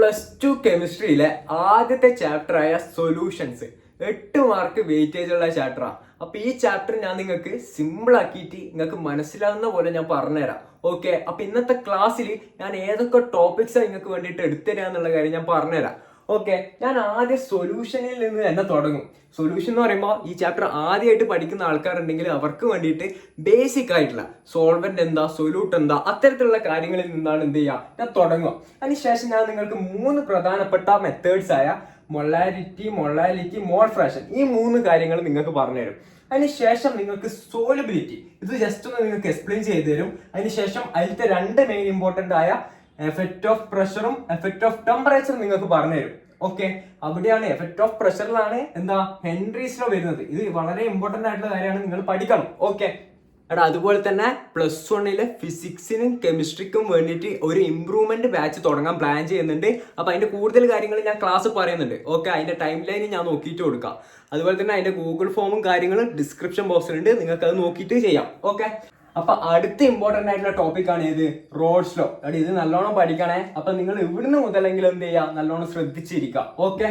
+2 കെമിസ്ട്രിയിലെ ആദ്യത്തെ ചാപ്റ്ററായ solutions 8 mark weightage ഉള്ള ചാപ്റ്ററാണ്. അപ്പൊ ഈ ചാപ്റ്റർ ഞാൻ നിങ്ങൾക്ക് സിമ്പിൾ ആക്കിയിട്ട് നിങ്ങൾക്ക് മനസ്സിലാവുന്ന പോലെ ഞാൻ പറഞ്ഞുതരാം. ഓക്കെ, അപ്പൊ ഇന്നത്തെ ക്ലാസ്സിൽ ഞാൻ ഏതൊക്കെ ടോപ്പിക്സ് നിങ്ങൾക്ക് വേണ്ടിയിട്ട് എടുത്തുതരാ എന്നുള്ള കാര്യം ഞാൻ പറഞ്ഞുതരാം. ഓക്കെ, ഞാൻ ആദ്യം സൊല്യൂഷനിൽ നിന്ന് തന്നെ തുടങ്ങും. സൊല്യൂഷൻ എന്ന് പറയുമ്പോൾ ഈ ചാപ്റ്റർ ആദ്യമായിട്ട് പഠിക്കുന്ന ആൾക്കാരുണ്ടെങ്കിൽ അവർക്ക് വേണ്ടിയിട്ട് ബേസിക് ആയിട്ടുള്ള സോൾവെന്റ് എന്താ, സൊല്യൂട്ട് എന്താ, അത്തരത്തിലുള്ള കാര്യങ്ങളിൽ നിന്നാണ് എന്ത് ചെയ്യുക ഞാൻ തുടങ്ങുക. അതിനുശേഷം ഞാൻ നിങ്ങൾക്ക് 3 പ്രധാനപ്പെട്ട മെത്തേഡ്സ് ആയ മൊളാലിറ്റി, മോൾ ഫ്രാക്ഷൻ, ഈ 3 കാര്യങ്ങൾ നിങ്ങൾക്ക് പറഞ്ഞുതരും. അതിനുശേഷം നിങ്ങൾക്ക് സോലബിലിറ്റി, ഇത് ജസ്റ്റ് ഒന്ന് നിങ്ങൾക്ക് എക്സ്പ്ലെയിൻ ചെയ്തു തരും. അതിനുശേഷം അതിലത്തെ 2 മെയിൻ ഇമ്പോർട്ടന്റ് ആയ എഫക്റ്റ് ഓഫ് പ്രഷറും എഫക്റ്റ് ഓഫ് ടെമ്പറേച്ചറും നിങ്ങൾക്ക് പറഞ്ഞുതരും. ഓക്കെ, അവിടെയാണ് എഫക്റ്റ് ഓഫ് പ്രഷറിലാണ് എന്താ ഹെൻറീസിലോ വരുന്നത്. ഇത് വളരെ ഇമ്പോർട്ടന്റ് ആയിട്ടുള്ള കാര്യമാണ്, നിങ്ങൾ പഠിക്കണം. ഓക്കെ എടാ, അതുപോലെ തന്നെ +1 ഫിസിക്സിനും കെമിസ്ട്രിക്കും വേണ്ടിയിട്ട് ഒരു ഇംപ്രൂവ്മെന്റ് ബാച്ച് തുടങ്ങാൻ പ്ലാൻ ചെയ്യുന്നുണ്ട്. അപ്പൊ അതിന്റെ കൂടുതൽ കാര്യങ്ങൾ ഞാൻ ക്ലാസ് പറയുന്നുണ്ട്. ഓക്കെ, അതിന്റെ ടൈം ലൈൻ ഞാൻ നോക്കിയിട്ട് കൊടുക്കാം. അതുപോലെ തന്നെ അതിന്റെ ഗൂഗിൾ ഫോമും കാര്യങ്ങളും ഡിസ്ക്രിപ്ഷൻ ബോക്സിലുണ്ട്, നിങ്ങൾക്ക് അത് നോക്കിയിട്ട് ചെയ്യാം. ഓക്കെ, അപ്പൊ അടുത്ത ഇമ്പോർട്ടന്റ് ആയിട്ടുള്ള ടോപ്പിക് ആണ് ഇത് റോൾസ് ലോ. ഇത് നല്ലോണം പഠിക്കണേ. അപ്പൊ നിങ്ങൾ ഇവിടുന്ന് മുതലെങ്കിലും എന്ത് ചെയ്യുക, നല്ലോണം ശ്രദ്ധിച്ചിരിക്കുക. ഓക്കെ,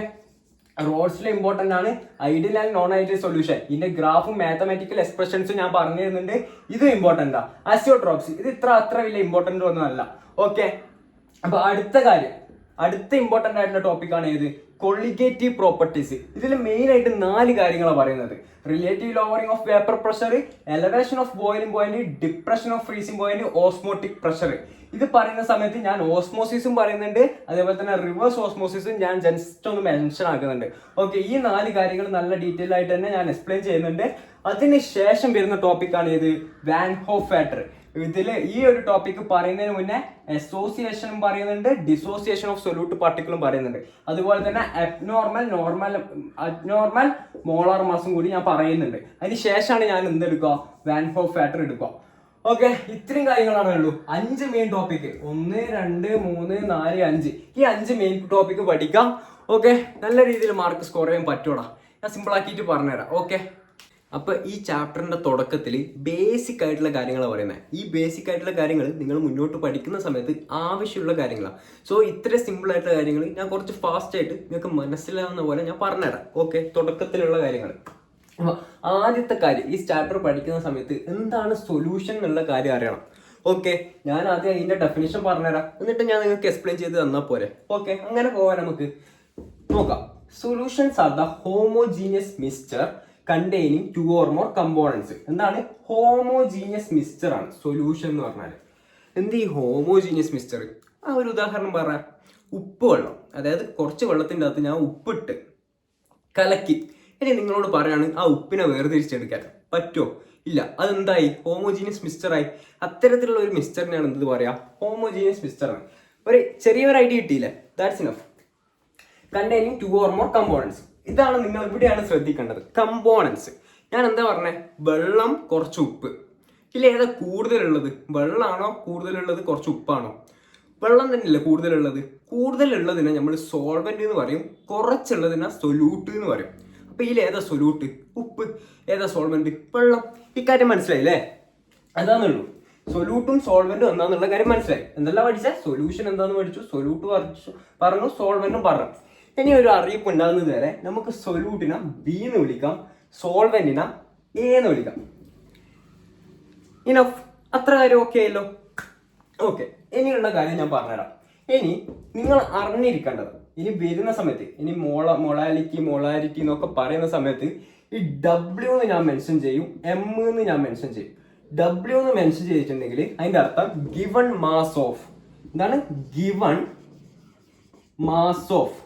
റോൾസ് ലോ ഇമ്പോർട്ടന്റ് ആണ്. Ideal and non ideal solution, ഇതിന്റെ ഗ്രാഫും മാത്തമാറ്റിക്കൽ എക്സ്പ്രഷൻസും ഞാൻ പറഞ്ഞു തരുന്നുണ്ട്. ഇത് ഇമ്പോർട്ടന്റ് ആണ്. അസിയോട്രോപ്സ്, ഇത് അത്ര വലിയ ഇമ്പോർട്ടന്റ് ഒന്നും അല്ല. ഓക്കെ, അപ്പൊ അടുത്ത ഇമ്പോർട്ടന്റ് ആയിട്ടുള്ള ടോപ്പിക് ആണ് ഏത്, കൊളിഗേറ്റീവ് പ്രോപ്പർട്ടീസ്. ഇതിൽ മെയിൻ ആയിട്ട് 4 കാര്യങ്ങളാണ് പറയുന്നത്. Relative lowering of vapour pressure, elevation of boiling point, depression of freezing point, osmotic pressure. ഇത് പറയുന്ന സമയത്ത് ഞാൻ ഓസ്മോസിസും പറയുന്നുണ്ട്, അതേപോലെ തന്നെ റിവേഴ്സ് ഓസ്മോസിസും ഞാൻ ജസ്റ്റ് ഒന്ന് മെൻഷൻ ആക്കുന്നുണ്ട്. ഓക്കെ, ഈ 4 കാര്യങ്ങൾ നല്ല ഡീറ്റെയിൽ ആയിട്ട് തന്നെ ഞാൻ എക്സ്പ്ലെയിൻ ചെയ്യുന്നുണ്ട്. അതിനുശേഷം വരുന്ന ടോപ്പിക്കാണ് ഇത് വാൻ ഹോഫ് ഫാക്ടർ. ഇതിൽ ഈ ഒരു ടോപ്പിക് പറയുന്നതിന് മുന്നേ അസോസിയേഷനും പറയുന്നുണ്ട്, ഡിസോസിയേഷൻ ഓഫ് സൊല്യൂട്ട് പാർട്ടിക്കിളും പറയുന്നുണ്ട്. അതുപോലെ തന്നെ അബ്നോർമൽ മോളാർ മാസും കൂടി ഞാൻ പറയുന്നുണ്ട്. അതിന് ശേഷമാണ് ഞാൻ എന്തെടുക്കുക, വാൻ ഹോഫ് ഫാക്ടർ എടുക്കുക. ഓക്കെ, ഇത്രയും കാര്യങ്ങളാണ് ഉള്ളൂ. 5 മെയിൻ ടോപ്പിക്, 1, 2, 3, 4, 5. ഈ 5 മെയിൻ ടോപ്പിക് പഠിക്കാം. ഓക്കെ, നല്ല രീതിയിൽ മാർക്ക് സ്കോർ ചെയ്യാൻ പറ്റൂടാ. ഞാൻ സിമ്പിൾ ആക്കിയിട്ട് പറഞ്ഞുതരാം. ഓക്കെ, അപ്പൊ ഈ ചാപ്റ്ററിന്റെ തുടക്കത്തിൽ ബേസിക് ആയിട്ടുള്ള കാര്യങ്ങളാണ് പറയുന്നത്. ഈ ബേസിക് ആയിട്ടുള്ള കാര്യങ്ങൾ നിങ്ങൾ മുന്നോട്ട് പഠിക്കുന്ന സമയത്ത് ആവശ്യമുള്ള കാര്യങ്ങളാണ്. സോ ഇത്ര സിമ്പിൾ ആയിട്ടുള്ള കാര്യങ്ങൾ ഞാൻ കുറച്ച് ഫാസ്റ്റ് ആയിട്ട് നിങ്ങൾക്ക് മനസ്സിലാവുന്ന പോലെ ഞാൻ പറഞ്ഞുതരാം. ഓക്കെ, തുടക്കത്തിലുള്ള കാര്യങ്ങൾ. അപ്പൊ ആദ്യത്തെ കാര്യം, ഈ ചാപ്റ്റർ പഠിക്കുന്ന സമയത്ത് എന്താണ് സൊല്യൂഷൻ എന്നുള്ള കാര്യം അറിയണം. ഓക്കെ, ഞാൻ ആദ്യം അതിന്റെ ഡെഫിനിഷൻ പറഞ്ഞുതരാം, എന്നിട്ട് ഞാൻ നിങ്ങൾക്ക് എക്സ്പ്ലെയിൻ ചെയ്ത് തന്നാൽ പോരെ. ഓക്കെ, അങ്ങനെ പോകാൻ നമുക്ക് നോക്കാം. Solutions are the homogeneous mixture containing 2 or more components. എന്താണ് ഹോമോജീനിയസ് മിക്സ്ചർ ആണ് സൊല്യൂഷൻ എന്ന് പറഞ്ഞാൽ. എന്ത് ഈ ഹോമോജീനിയസ് മിക്സ്ചർ? ആ ഒരു ഉദാഹരണം പറയാം. ഉപ്പ് വെള്ളം, അതായത് കുറച്ച് വെള്ളത്തിൻ്റെ അകത്ത് ഞാൻ ഉപ്പിട്ട് കലക്കി, ഇനി നിങ്ങളോട് പറയാണ് ആ ഉപ്പിനെ വേർതിരിച്ചെടുക്കാൻ പറ്റുമോ? ഇല്ല. അതെന്തായി? ഹോമോജീനിയസ് മിക്സ്ചറായി. അത്തരത്തിലുള്ള ഒരു മിക്സ്ചറിനാണ് എന്ത് പറയാ, ഹോമോജീനിയസ് മിക്സ്ചർ ആണ്. ഒരു ചെറിയൊരു ഐഡിയ കിട്ടിയില്ലേ? That's enough. Containing 2 or more components, ഇതാണ് നിങ്ങൾ ഇവിടെയാണ് ശ്രദ്ധിക്കേണ്ടത്. കമ്പോണൻസ് ഞാൻ എന്താ പറഞ്ഞേ, വെള്ളം കുറച്ച് ഉപ്പ്. ഇല്ല, ഏതാ കൂടുതലുള്ളത്? വെള്ളമാണോ കൂടുതലുള്ളത്, കുറച്ച് ഉപ്പാണോ? വെള്ളം തന്നെയല്ലേ കൂടുതലുള്ളത്. കൂടുതലുള്ളതിനെ നമ്മൾ സോൾവെന്റ് എന്ന് പറയും, കുറച്ചുള്ളതിനെ സൊല്യൂട്ട് എന്ന് പറയും. അപ്പൊ ഇതിൽ ഏതാ സൊല്യൂട്ട്? ഉപ്പ്. ഏതാ സോൾവെന്റ്? വെള്ളം. ഇക്കാര്യം മനസ്സിലായില്ലേ? അതാന്നുള്ളൂ. സൊല്യൂട്ടും സോൾവെന്റും എന്താന്നുള്ള കാര്യം മനസ്സിലായി. എന്തെല്ലാം പഠിച്ചേ? സൊല്യൂഷൻ എന്താന്ന് പഠിച്ചു, സൊല്യൂട്ട് പറഞ്ഞു, സോൾവെന്റും പറഞ്ഞു. ഇനി ഒരു അറിയിപ്പ് ഉണ്ടാകുന്നത് വരെ നമുക്ക് സൊല്യൂട്ടിനെ ബി എന്ന് വിളിക്കാം, സോൾവെന്റിനെ എ എന്ന് വിളിക്കാം. ഇനഫ്. അത്ര കാര്യം ഓക്കെ ആയല്ലോ? ഓക്കെ, ഇനിയുള്ള കാര്യം ഞാൻ പറഞ്ഞുതരാം. ഇനി നിങ്ങൾ അറിഞ്ഞിരിക്കേണ്ടത്, ഇനി വരുന്ന സമയത്ത്, ഇനി മൊളാലിറ്റി എന്നൊക്കെ പറയുന്ന സമയത്ത് ഈ W എന്ന് ഞാൻ മെൻഷൻ ചെയ്യും, M എന്ന് ഞാൻ മെൻഷൻ ചെയ്യും. W എന്ന് മെൻഷൻ ചെയ്തിട്ടുണ്ടെങ്കിൽ അതിന്റെ അർത്ഥം ഗിവൺ മാസ് ഓഫ്. എന്താണ് ഗിവൺ മാസ് ഓഫ്?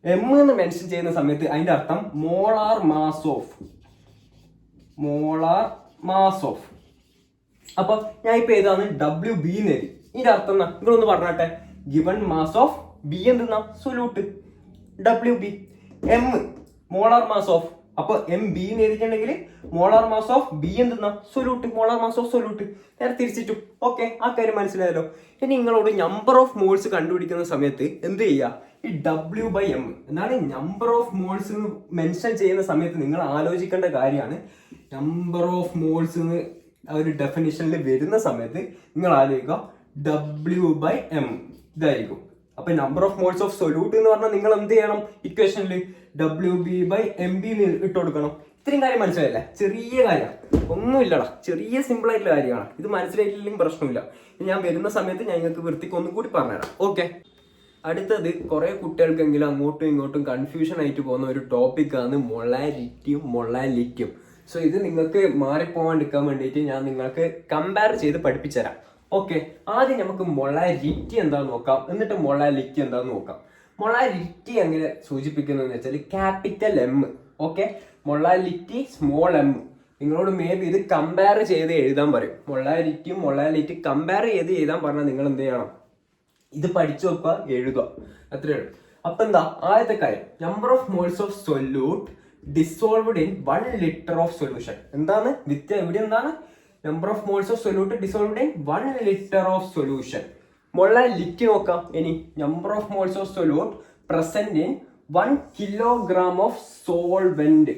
M എന്ന് മെൻഷൻ ചെയ്യുന്ന സമയത്ത് അതിന്റെ അർത്ഥം മോളാർ മാസ് ഓഫ്. അപ്പൊ ഞാൻ ഇപ്പൊ ഏതാണ് WB എന്ന് എഴുതി. ഇതിന്റെ അർത്ഥം എന്നാ നിങ്ങളൊന്ന് പറഞ്ഞാട്ടെ. ഗിവൺ മാസ് ഓഫ് B എന്തെന്നാ? Solute. WB. M molar mass of. അപ്പൊ MB എന്ന് എഴുതിയിട്ടുണ്ടെങ്കിൽ മോളാർ മാസ് ഓഫ് B എന്തെന്നാ? Solute. Molar mass of solute. നേരെ തിരിച്ചിട്ടു. ഓക്കെ, ആ കാര്യം മനസ്സിലായല്ലോ. ഇനി നിങ്ങളോട് നമ്പർ ഓഫ് മോൾസ് കണ്ടുപിടിക്കുന്ന സമയത്ത് എന്ത് ചെയ്യുക, ഈ W/M എന്നാണ് നമ്പർ ഓഫ് മോൾസ് എന്ന് മെൻഷൻ ചെയ്യുന്ന സമയത്ത് നിങ്ങൾ ആലോചിക്കേണ്ട കാര്യമാണ്. നമ്പർ ഓഫ് മോൾസ് എന്ന് ആ ഒരു ഡെഫിനിഷനിൽ വരുന്ന സമയത്ത് നിങ്ങൾ ആലോചിക്കുക W/M. ഇതായിരിക്കും. അപ്പൊ number of moles of solute എന്ന് പറഞ്ഞാൽ നിങ്ങൾ എന്ത് ചെയ്യണം, ഇക്വേഷനിൽ WB/MB ഇട്ട് കൊടുക്കണം. ഇത്രയും കാര്യം മനസ്സിലായില്ല, ചെറിയ കാര്യം, ഒന്നുമില്ലടാ, ചെറിയ സിമ്പിൾ ആയിട്ടുള്ള കാര്യമാണ്. ഇത് മനസ്സിലായിട്ടില്ലെങ്കിൽ പ്രശ്നമില്ല. ഞാൻ വരുന്ന സമയത്ത് ഞാൻ നിങ്ങൾക്ക് വൃത്തിക്ക് ഒന്നും കൂടി പറഞ്ഞുതരാം. ഓക്കെ, അടുത്തത് കുറെ കുട്ടികൾക്കെങ്കിലും അങ്ങോട്ടും ഇങ്ങോട്ടും കൺഫ്യൂഷൻ ആയിട്ട് പോകുന്ന ഒരു ടോപ്പിക്കാണ് മൊളാരിറ്റിയും മൊളാലിറ്റിയും. സോ ഇത് നിങ്ങൾക്ക് മാറിപ്പോകാണ്ടിരിക്കാൻ വേണ്ടിയിട്ട് ഞാൻ നിങ്ങൾക്ക് കമ്പയർ ചെയ്ത് പഠിപ്പിച്ചു തരാം. ഓക്കെ, ആദ്യം നമുക്ക് മൊളാരിറ്റി എന്താന്ന് നോക്കാം, എന്നിട്ട് മൊളാലിറ്റി എന്താന്ന് നോക്കാം. മൊളാരിറ്റി എങ്ങനെ സൂചിപ്പിക്കുന്നതെന്ന് വെച്ചാൽ capital M. Okay, molality small m. നിങ്ങളോട് മേ ബി ഇത് കമ്പയർ ചെയ്ത് എഴുതാൻ പറയും. മൊളാരിറ്റിയും മൊളാലിറ്റി കമ്പയർ ചെയ്ത് എഴുതാൻ പറഞ്ഞാൽ നിങ്ങൾ എന്ത് ചെയ്യണം, ഇത് പഠിച്ചു വെക്കുക, എഴുതുക, അത്രയേ ഉള്ളൂ. അപ്പൊ എന്താ ആദ്യത്തെ കാര്യം, number of moles of solute dissolved in 1 liter of solution. എന്താണ് വിത്ത് എവിടെ, എന്താണ് number of moles of solute dissolved in 1 liter of solution. Molality നോക്കാം ഇനി. Number of moles of solute present in 1 kilogram of solvent.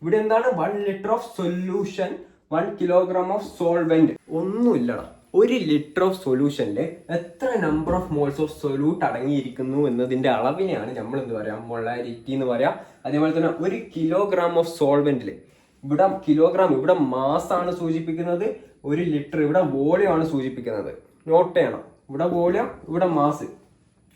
ഇവിടെ എന്താണ് 1 liter of solution, 1 kilogram of solvent. ഒന്നുമില്ലടാ, 1 liter of സൊല്യൂഷനിൽ എത്ര number of moles of solute അടങ്ങിയിരിക്കുന്നു എന്നതിന്റെ അളവിനെയാണ് നമ്മൾ എന്ത് പറയാ, മൊളാരിറ്റി എന്ന് പറയാം. അതേപോലെ തന്നെ 1 kilogram ഓഫ് സോൾവെന്റിൽ, ഇവിടെ കിലോഗ്രാം, ഇവിടെ മാസ് ആണ് സൂചിപ്പിക്കുന്നത്, 1 liter ഇവിടെ വോളിയം ആണ് സൂചിപ്പിക്കുന്നത്. നോട്ട് ചെയ്യണം, ഇവിടെ വോളിയം, ഇവിടെ മാസ്.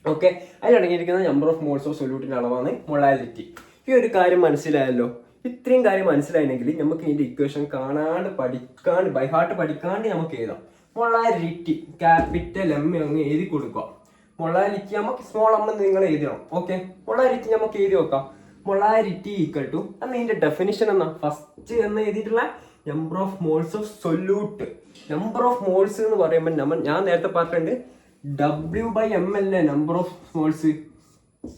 ഓക്കെ, അതിലടങ്ങിയിരിക്കുന്ന നമ്പർ ഓഫ് മോൾസ് ഓഫ് സൊല്യൂട്ടിന്റെ അളവാണ് മൊളാലിറ്റി. ഈ ഒരു കാര്യം മനസ്സിലായല്ലോ. ഇത്രയും കാര്യം മനസ്സിലായെങ്കിൽ നമുക്ക് ഇതിന്റെ ഇക്വേഷൻ കാണാണ്ട് പഠിക്കാണ്ട് ബൈഹാർട്ട് പഠിക്കാണ്ട് നമുക്ക് എഴുതാം. മൊളാരിറ്റി ക്യാപിറ്റൽ M അങ്ങ് എഴുതി കൊടുക്കുക. മൊളാലിറ്റി നമുക്ക് സ്മോൾ m നിങ്ങൾ എഴുതണം. ഓക്കെ, മൊളാരിറ്റി നമുക്ക് എഴുതി വെക്കാം. മൊളാരിറ്റി ഈക്വൽ ടു അന്ന് ഇതിന്റെ ഡെഫിനിഷൻ എന്നാ, ഫസ്റ്റ് എന്ന് എഴുതിയിട്ടുള്ള number of moles of solute. Number of moles എന്ന് പറയുമ്പോൾ ഞാൻ നേരത്തെ പറഞ്ഞിട്ടുണ്ട് W/M അല്ലേ നമ്പർ ഓഫ് മോൾസ്.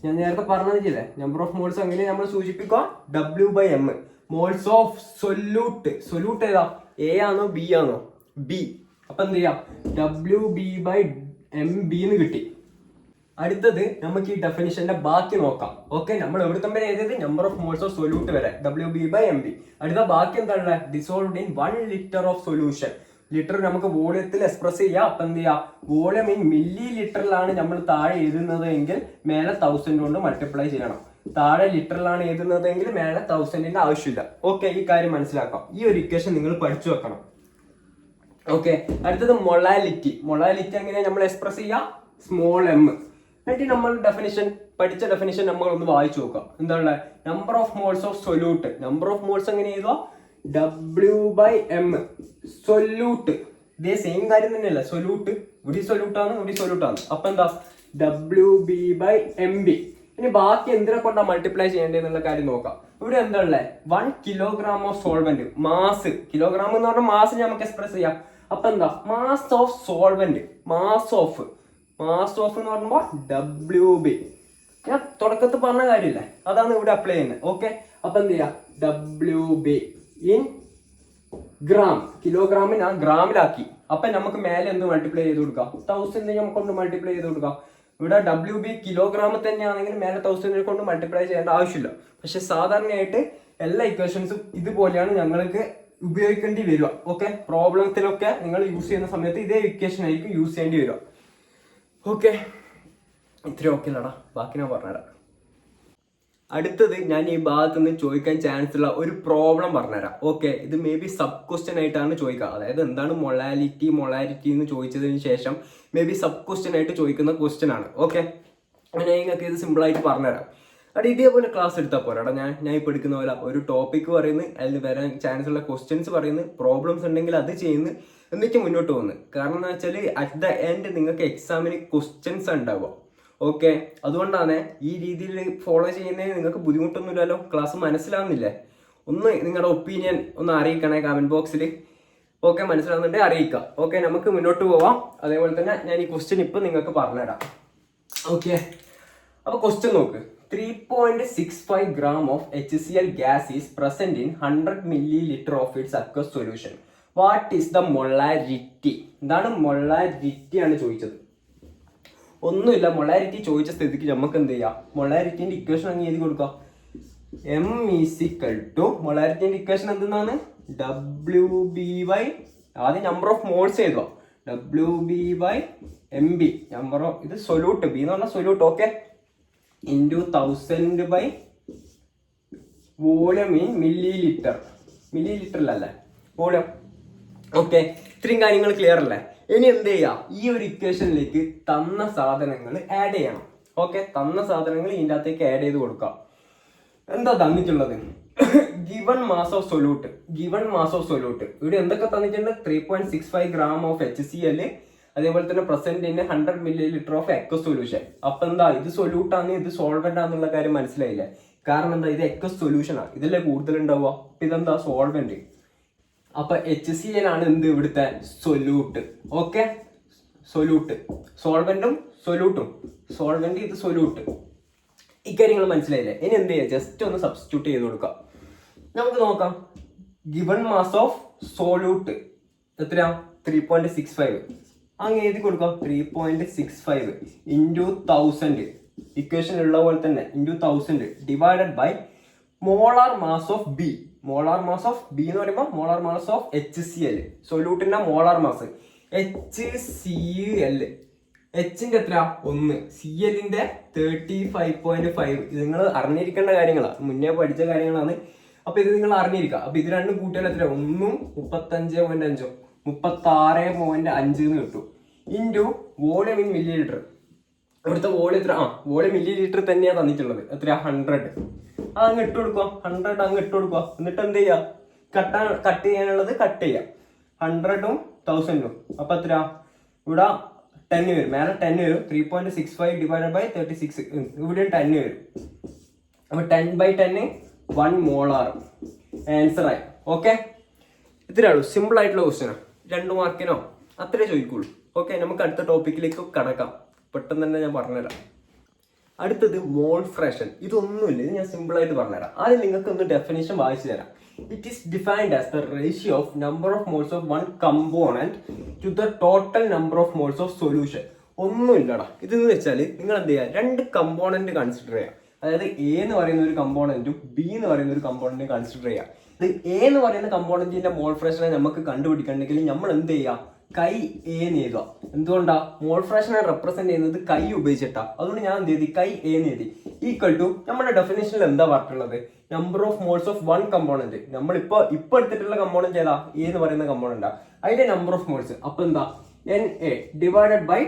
ഞാൻ നേരത്തെ പറഞ്ഞതില്ലേ, നമ്പർ ഓഫ് മോൾസ് അങ്ങനെ നമ്മൾ സൂചിപ്പിക്കുക W/M. Moles of solute, solute ഏതാ, A ആണോ B ആണോ, B. അപ്പൊ എന്ത് ചെയ്യാം, WB/MB എന്ന് കിട്ടി. അടുത്തത് നമുക്ക് ഈ ഡെഫിനിഷന്റെ ബാക്കി നോക്കാം. ഓക്കെ, നമ്മൾ എവിടെ തമ്മിൽ എഴുതിയത് number of moles of solute വരെ WB/MB. അടുത്ത ബാക്കി എന്താണ്, dissolved in 1 liter of solution. Litre നമുക്ക് വോളിയത്തിൽ എക്സ്പ്രസ് ചെയ്യാം. അപ്പൊ എന്ത് ചെയ്യാം, വോളിയം ഇൻ മില്ലി ലിറ്ററിലാണ് നമ്മൾ താഴെ എഴുതുന്നത് എങ്കിൽ മേലെ 1000 കൊണ്ട് മൾട്ടിപ്ലൈ ചെയ്യണം. താഴെ ലിറ്ററിലാണ് എഴുതുന്നതെങ്കിൽ മേലെ 1000ന്റെ ആവശ്യമില്ല. ഓക്കെ, ഈ കാര്യം മനസ്സിലാക്കാം. ഈ ഒരു ഇക്വേഷൻ നിങ്ങൾ പഠിച്ചു വെക്കണം. ഓക്കെ, അടുത്തത് മൊളാലിറ്റി. മൊളാലിറ്റി എങ്ങനെയാ നമ്മൾ എക്സ്പ്രസ് ചെയ്യാം, സ്മോൾ m. എന്നിട്ട് നമ്മൾ ഡെഫിനിഷൻ, പഠിച്ച ഡെഫിനിഷൻ നമ്മൾ ഒന്ന് വായിച്ചു നോക്കാം. എന്താണ് number of moles of solute. Number of moles എങ്ങനെ എഴുതുക, W/M. സൊല്യൂട്ട് ഇതേ സെയിം കാര്യം തന്നെയല്ല, സൊല്യൂട്ട് ഇവിടെ സൊല്യൂട്ട് ആണ്, ഇവിടെ സൊല്യൂട്ട് ആണ്. അപ്പൊ എന്താ WB/MB. ഇനി ബാക്കി എന്തിനെ കൊണ്ടാ മൾട്ടിപ്ലൈ ചെയ്യേണ്ടതെന്നുള്ള കാര്യം നോക്കാം. ഇവിടെ എന്താ ഉള്ളത്, 1 kilogram of solvent. Mass, kilogram എന്ന് പറഞ്ഞാൽ മാസ് നമുക്ക് എക്സ്പ്രസ് ചെയ്യാം. അപ്പൊ എന്താ mass of solvent, mass of എന്ന് പറയുമ്പോൾ WB. ഞാൻ തുടക്കത്തിൽ പറഞ്ഞ കാര്യമില്ലേ, അതാണ് ഇവിടെ അപ്ലൈ ചെയ്യുന്നത്. ഓക്കെ, അപ്പൊ എന്ത് ചെയ്യാം, WB ഇൻ ഗ്രാം. കിലോഗ്രാമിന് ആ ഗ്രാമിലാക്കി. അപ്പൊ നമുക്ക് മേലെ എന്ത് മൾട്ടിപ്ലൈ ചെയ്ത് കൊടുക്കാം, 1000 നമുക്ക് കൊണ്ട് മൾട്ടിപ്ലൈ ചെയ്ത് കൊടുക്കാം. ഇവിടെ WB കിലോഗ്രാം തന്നെയാണെങ്കിൽ മേലെ 1000 കൊണ്ട് മൾട്ടിപ്ലൈ ചെയ്യേണ്ട ആവശ്യമില്ല. പക്ഷെ സാധാരണയായിട്ട് എല്ലാ ഇക്വേഷൻസും ഇതുപോലെയാണ് ഞങ്ങൾക്ക് ഉപയോഗിക്കേണ്ടി വരിക. ഓക്കെ, പ്രോബ്ലത്തിലൊക്കെ നിങ്ങൾ യൂസ് ചെയ്യുന്ന സമയത്ത് ഇതേ ഇക്വേഷൻ ആയിരിക്കും യൂസ് ചെയ്യേണ്ടി വരിക. ഓക്കെ, ഇത്രയും ഓക്കെ അല്ലടാ, ബാക്കി ഞാൻ പറഞ്ഞുതരാം. അടുത്തത് ഞാൻ ഈ ഭാഗത്ത് നിന്ന് ചോദിക്കാൻ ചാൻസ് ഉള്ള ഒരു പ്രോബ്ലം പറഞ്ഞുതരാം. ഓക്കെ, ഇത് മേ ബി സബ് ക്വസ്റ്റ്യൻ ആയിട്ടാണ് ചോദിക്കുക. അതായത് എന്താണ് മൊളാലിറ്റി എന്ന് ചോദിച്ചതിന് ശേഷം മേ ബി സബ് ക്വസ്റ്റ്യൻ ആയിട്ട് ചോദിക്കുന്ന ക്വസ്റ്റ്യൻ ആണ്. ഓക്കെ, ഞാൻ നിങ്ങൾക്ക് ഇത് സിമ്പിൾ ആയിട്ട് പറഞ്ഞുതരാം. അവിടെ ഇതേപോലെ ക്ലാസ് എടുത്താൽ പോരാ. ഞാൻ ഇപ്പോൾ എടുക്കുന്ന പോലെ ഒരു ടോപ്പിക്ക് പറയുന്നു, അതിൽ വരാൻ ചാൻസ് ഉള്ള ക്വസ്റ്റ്യൻസ് പറയുന്നു, പ്രോബ്ലംസ് ഉണ്ടെങ്കിൽ അത് ചെയ്യുന്നു, എന്നിട്ട് മുന്നോട്ട് പോകുന്നു. കാരണം എന്താ വെച്ചാൽ അറ്റ് ദ എൻഡ് നിങ്ങൾക്ക് എക്സാമിന് ക്വസ്റ്റ്യൻസ് ഉണ്ടാവുക. ഓക്കെ, അതുകൊണ്ടാണ് ഈ രീതിയിൽ ഫോളോ ചെയ്യുന്നതിന് നിങ്ങൾക്ക് ബുദ്ധിമുട്ടൊന്നുമില്ലല്ലോ. ക്ലാസ് മനസ്സിലാവുന്നില്ലേ? ഒന്ന് നിങ്ങളുടെ ഒപ്പീനിയൻ ഒന്ന് അറിയിക്കണേ കമന്റ് ബോക്സിൽ. ഓക്കെ, മനസ്സിലാവുന്നുണ്ടെങ്കിൽ അറിയിക്കുക. ഓക്കെ, നമുക്ക് മുന്നോട്ട് പോവാം. അതേപോലെ തന്നെ ഞാൻ ഈ ക്വസ്റ്റ്യൻ ഇപ്പം നിങ്ങൾക്ക് പറഞ്ഞുതരാം. ഓക്കെ, അപ്പോൾ ക്വസ്റ്റ്യൻ നോക്ക്. 3.65 gram of HCl gas is present in 100 milliliter of its aqueous solution. What is the molarity? എന്താണ് മൊളാരിറ്റി ആണ് ചോദിച്ചത്. ഒന്നുമില്ല, മൊളാരിറ്റി ചോദിച്ച സ്ഥിതിക്ക് നമുക്ക് എന്ത് ചെയ്യാം, മൊളാരിറ്റിന്റെ ഇക്വേഷൻ അങ്ങ് എഴുതി കൊടുക്കാം. M = മൊളാരിറ്റിന്റെ ഇക്വേഷൻ എന്താണ്, WB/ ആദ്യം നമ്പർ ഓഫ് മോൾസ് എഴുതുക, WB/M MB നമ്പർ ഓഫ് ഇത് സൊല്യൂട്ട് ബി എന്ന് പറഞ്ഞാൽ solute okay into 1000 by volume in മില്ലി ലിറ്ററിലല്ലേ വോളിയം. ഓക്കെ, ഇത്രയും കാര്യങ്ങൾ ക്ലിയർ അല്ലേ? ഇനി എന്ത് ചെയ്യാം, ഈ ഒരു ഇക്വേഷനിലേക്ക് തന്ന സാധനങ്ങൾ ആഡ് ചെയ്യണം. ഓക്കെ, തന്ന സാധനങ്ങൾ ഇതിൻ്റെ അകത്തേക്ക് ആഡ് ചെയ്ത് കൊടുക്കാം. എന്താ തന്നിട്ടുള്ളത്? ഗിവൺ മാസ് ഓഫ് സൊല്യൂട്ട് ഇവിടെ എന്തൊക്കെ തന്നിട്ടുണ്ട്? 3.65 gram ഓഫ് HCl, അതേപോലെ തന്നെ present in 100 ml of aqueous solution. അപ്പൊ എന്താ, ഇത് സൊല്യൂട്ടാണ്, ഇത് സോൾവെന്റ് ആണെന്നുള്ള കാര്യം മനസ്സിലായില്ലേ? കാരണം എന്താ, ഇത് എക്വസ് സൊല്യൂഷൻ ആണ്, ഇതിലെ കൂടുതൽ ഉണ്ടാവുക. അപ്പൊ ഇതെന്താ സോൾവെന്റ്. അപ്പൊ HCl ആണ് എന്ത് ഇവിടുത്തെ സൊല്യൂട്ട്. ഓക്കെ, സൊല്യൂട്ട് സോൾവെന്റും സോൾവെന്റ് ഇത് സൊല്യൂട്ട്. ഇക്കാര്യങ്ങൾ മനസ്സിലായില്ലേ? ഇനി എന്ത് ചെയ്യാം, ജസ്റ്റ് ഒന്ന് സബ്സ്റ്റിറ്റ്യൂട്ട് ചെയ്ത് കൊടുക്കാം. നമുക്ക് നോക്കാം. ഗിവൺ മാസ് ഓഫ് സോല്യൂട്ട് എത്രയാ? 3.65. അങ്ങ് എഴുതി കൊടുക്കാം. 3.65 ഇൻറ്റു 1000 ഇക്വേഷൻ ഉള്ള പോലെ തന്നെ into 1000 divided by molar mass of B. Molar mass of B എന്ന് പറയുമ്പോൾ മോളാർ മാസ് ഓഫ് HCl, സൊല്യൂട്ടിന്റെ മോളാർ മാസ് HCl. എച്ചിന്റെ എത്ര? 1. CLന്റെ 35.5. ഇത് നിങ്ങൾ അറിഞ്ഞിരിക്കേണ്ട കാര്യങ്ങളാണ്, മുന്നേ പഠിച്ച കാര്യങ്ങളാണ്. അപ്പൊ ഇത് നിങ്ങൾ അറിഞ്ഞിരിക്കുക. അപ്പൊ ഇത് രണ്ടും കൂട്ടിയാൽ എത്ര? 1 35.5 36.5 എന്ന് കിട്ടും. Into volume in milli litre. ഇവിടുത്തെ വോളിയം എത്ര? വോളിയം മില്ലി ലിറ്റർ തന്നെയാണ് തന്നിട്ടുള്ളത്. എത്ര? 100. അങ്ങ് ഇട്ട് കൊടുക്കുക. 100 അങ്ങ് ഇട്ട് കൊടുക്കുക. എന്നിട്ട് എന്ത് ചെയ്യുക, കട്ട് ചെയ്യാനുള്ളത് കട്ട് ചെയ്യാം. 100ഉം 1000ഉം. അപ്പൊ എത്ര? ഇവിടെ 10 വരും, മേലെ 10 വരും. 3.65 ഡിവൈഡഡ് ബൈ 36. ഇവിടെയും 10 വരും. അപ്പൊ 10/10 1 മോളാർ. ആൻസർ ആയി. ഓക്കെ, ഇത്രേ ഉള്ളൂ. സിമ്പിൾ ആയിട്ടുള്ള ക്വസ്റ്റ്യനാണ്. 2 മാർക്കിനോ അത്രേ ചോദിക്കുള്ളൂ. ഓക്കെ, നമുക്ക് അടുത്ത ടോപ്പിക്കിലേക്ക് കടക്കാം. പെട്ടെന്ന് തന്നെ ഞാൻ പറഞ്ഞുതരാം. അടുത്തത് മോൾ ഫ്രാക്ഷൻ. ഇതൊന്നുമില്ല, ഇത് ഞാൻ സിമ്പിൾ ആയിട്ട് പറഞ്ഞുതരാം. ആദ്യം നിങ്ങൾക്ക് ഒന്ന് ഡെഫിനേഷൻ വായിച്ചു തരാം. It is defined as the ratio of number of moles of one component to the total number of moles of solution. ഒന്നുമില്ലടാ. ഇതെന്ന് വെച്ചാൽ നിങ്ങൾ എന്ത് ചെയ്യുക, 2 കമ്പോണന്റ് കൺസിഡർ ചെയ്യുക. അതായത് എ എന്ന് പറയുന്ന ഒരു കമ്പോണന്റും ബി എന്ന് പറയുന്ന ഒരു കമ്പോണന്റും കൺസിഡർ ചെയ്യുക. ഇത് എ എന്ന് പറയുന്ന കമ്പോണന്റിന്റെ മോൾ ഫ്രാക്ഷനെ നമുക്ക് കണ്ടുപിടിക്കണമെങ്കിൽ നമ്മൾ എന്ത് ചെയ്യുക, കൈ എ എന്ന് എഴുതുക. എന്തുകൊണ്ടാ? മോൾ ഫ്രാക്ഷനെ റെപ്രസെന്റ് ചെയ്യുന്നത് കൈ ഉപയോഗിച്ചിട്ടാ. അതുകൊണ്ട് ഞാൻ എന്ത് ചെയ്തി, കൈ എ എന്ന് എഴുതി. ഈക്വൽ ടു നമ്മുടെ ഡെഫിനേഷനിൽ എന്താ പറഞ്ഞിട്ടുള്ളത്? Number of moles of one component. നമ്മളിപ്പോ എടുത്തിട്ടുള്ള കമ്പോണന്റ് ഏതാ? എ എന്ന് പറയുന്ന കമ്പോണന്റാ. അതിന്റെ നമ്പർ ഓഫ് മോൾസ് അപ്പൊ എന്താ? NA divided by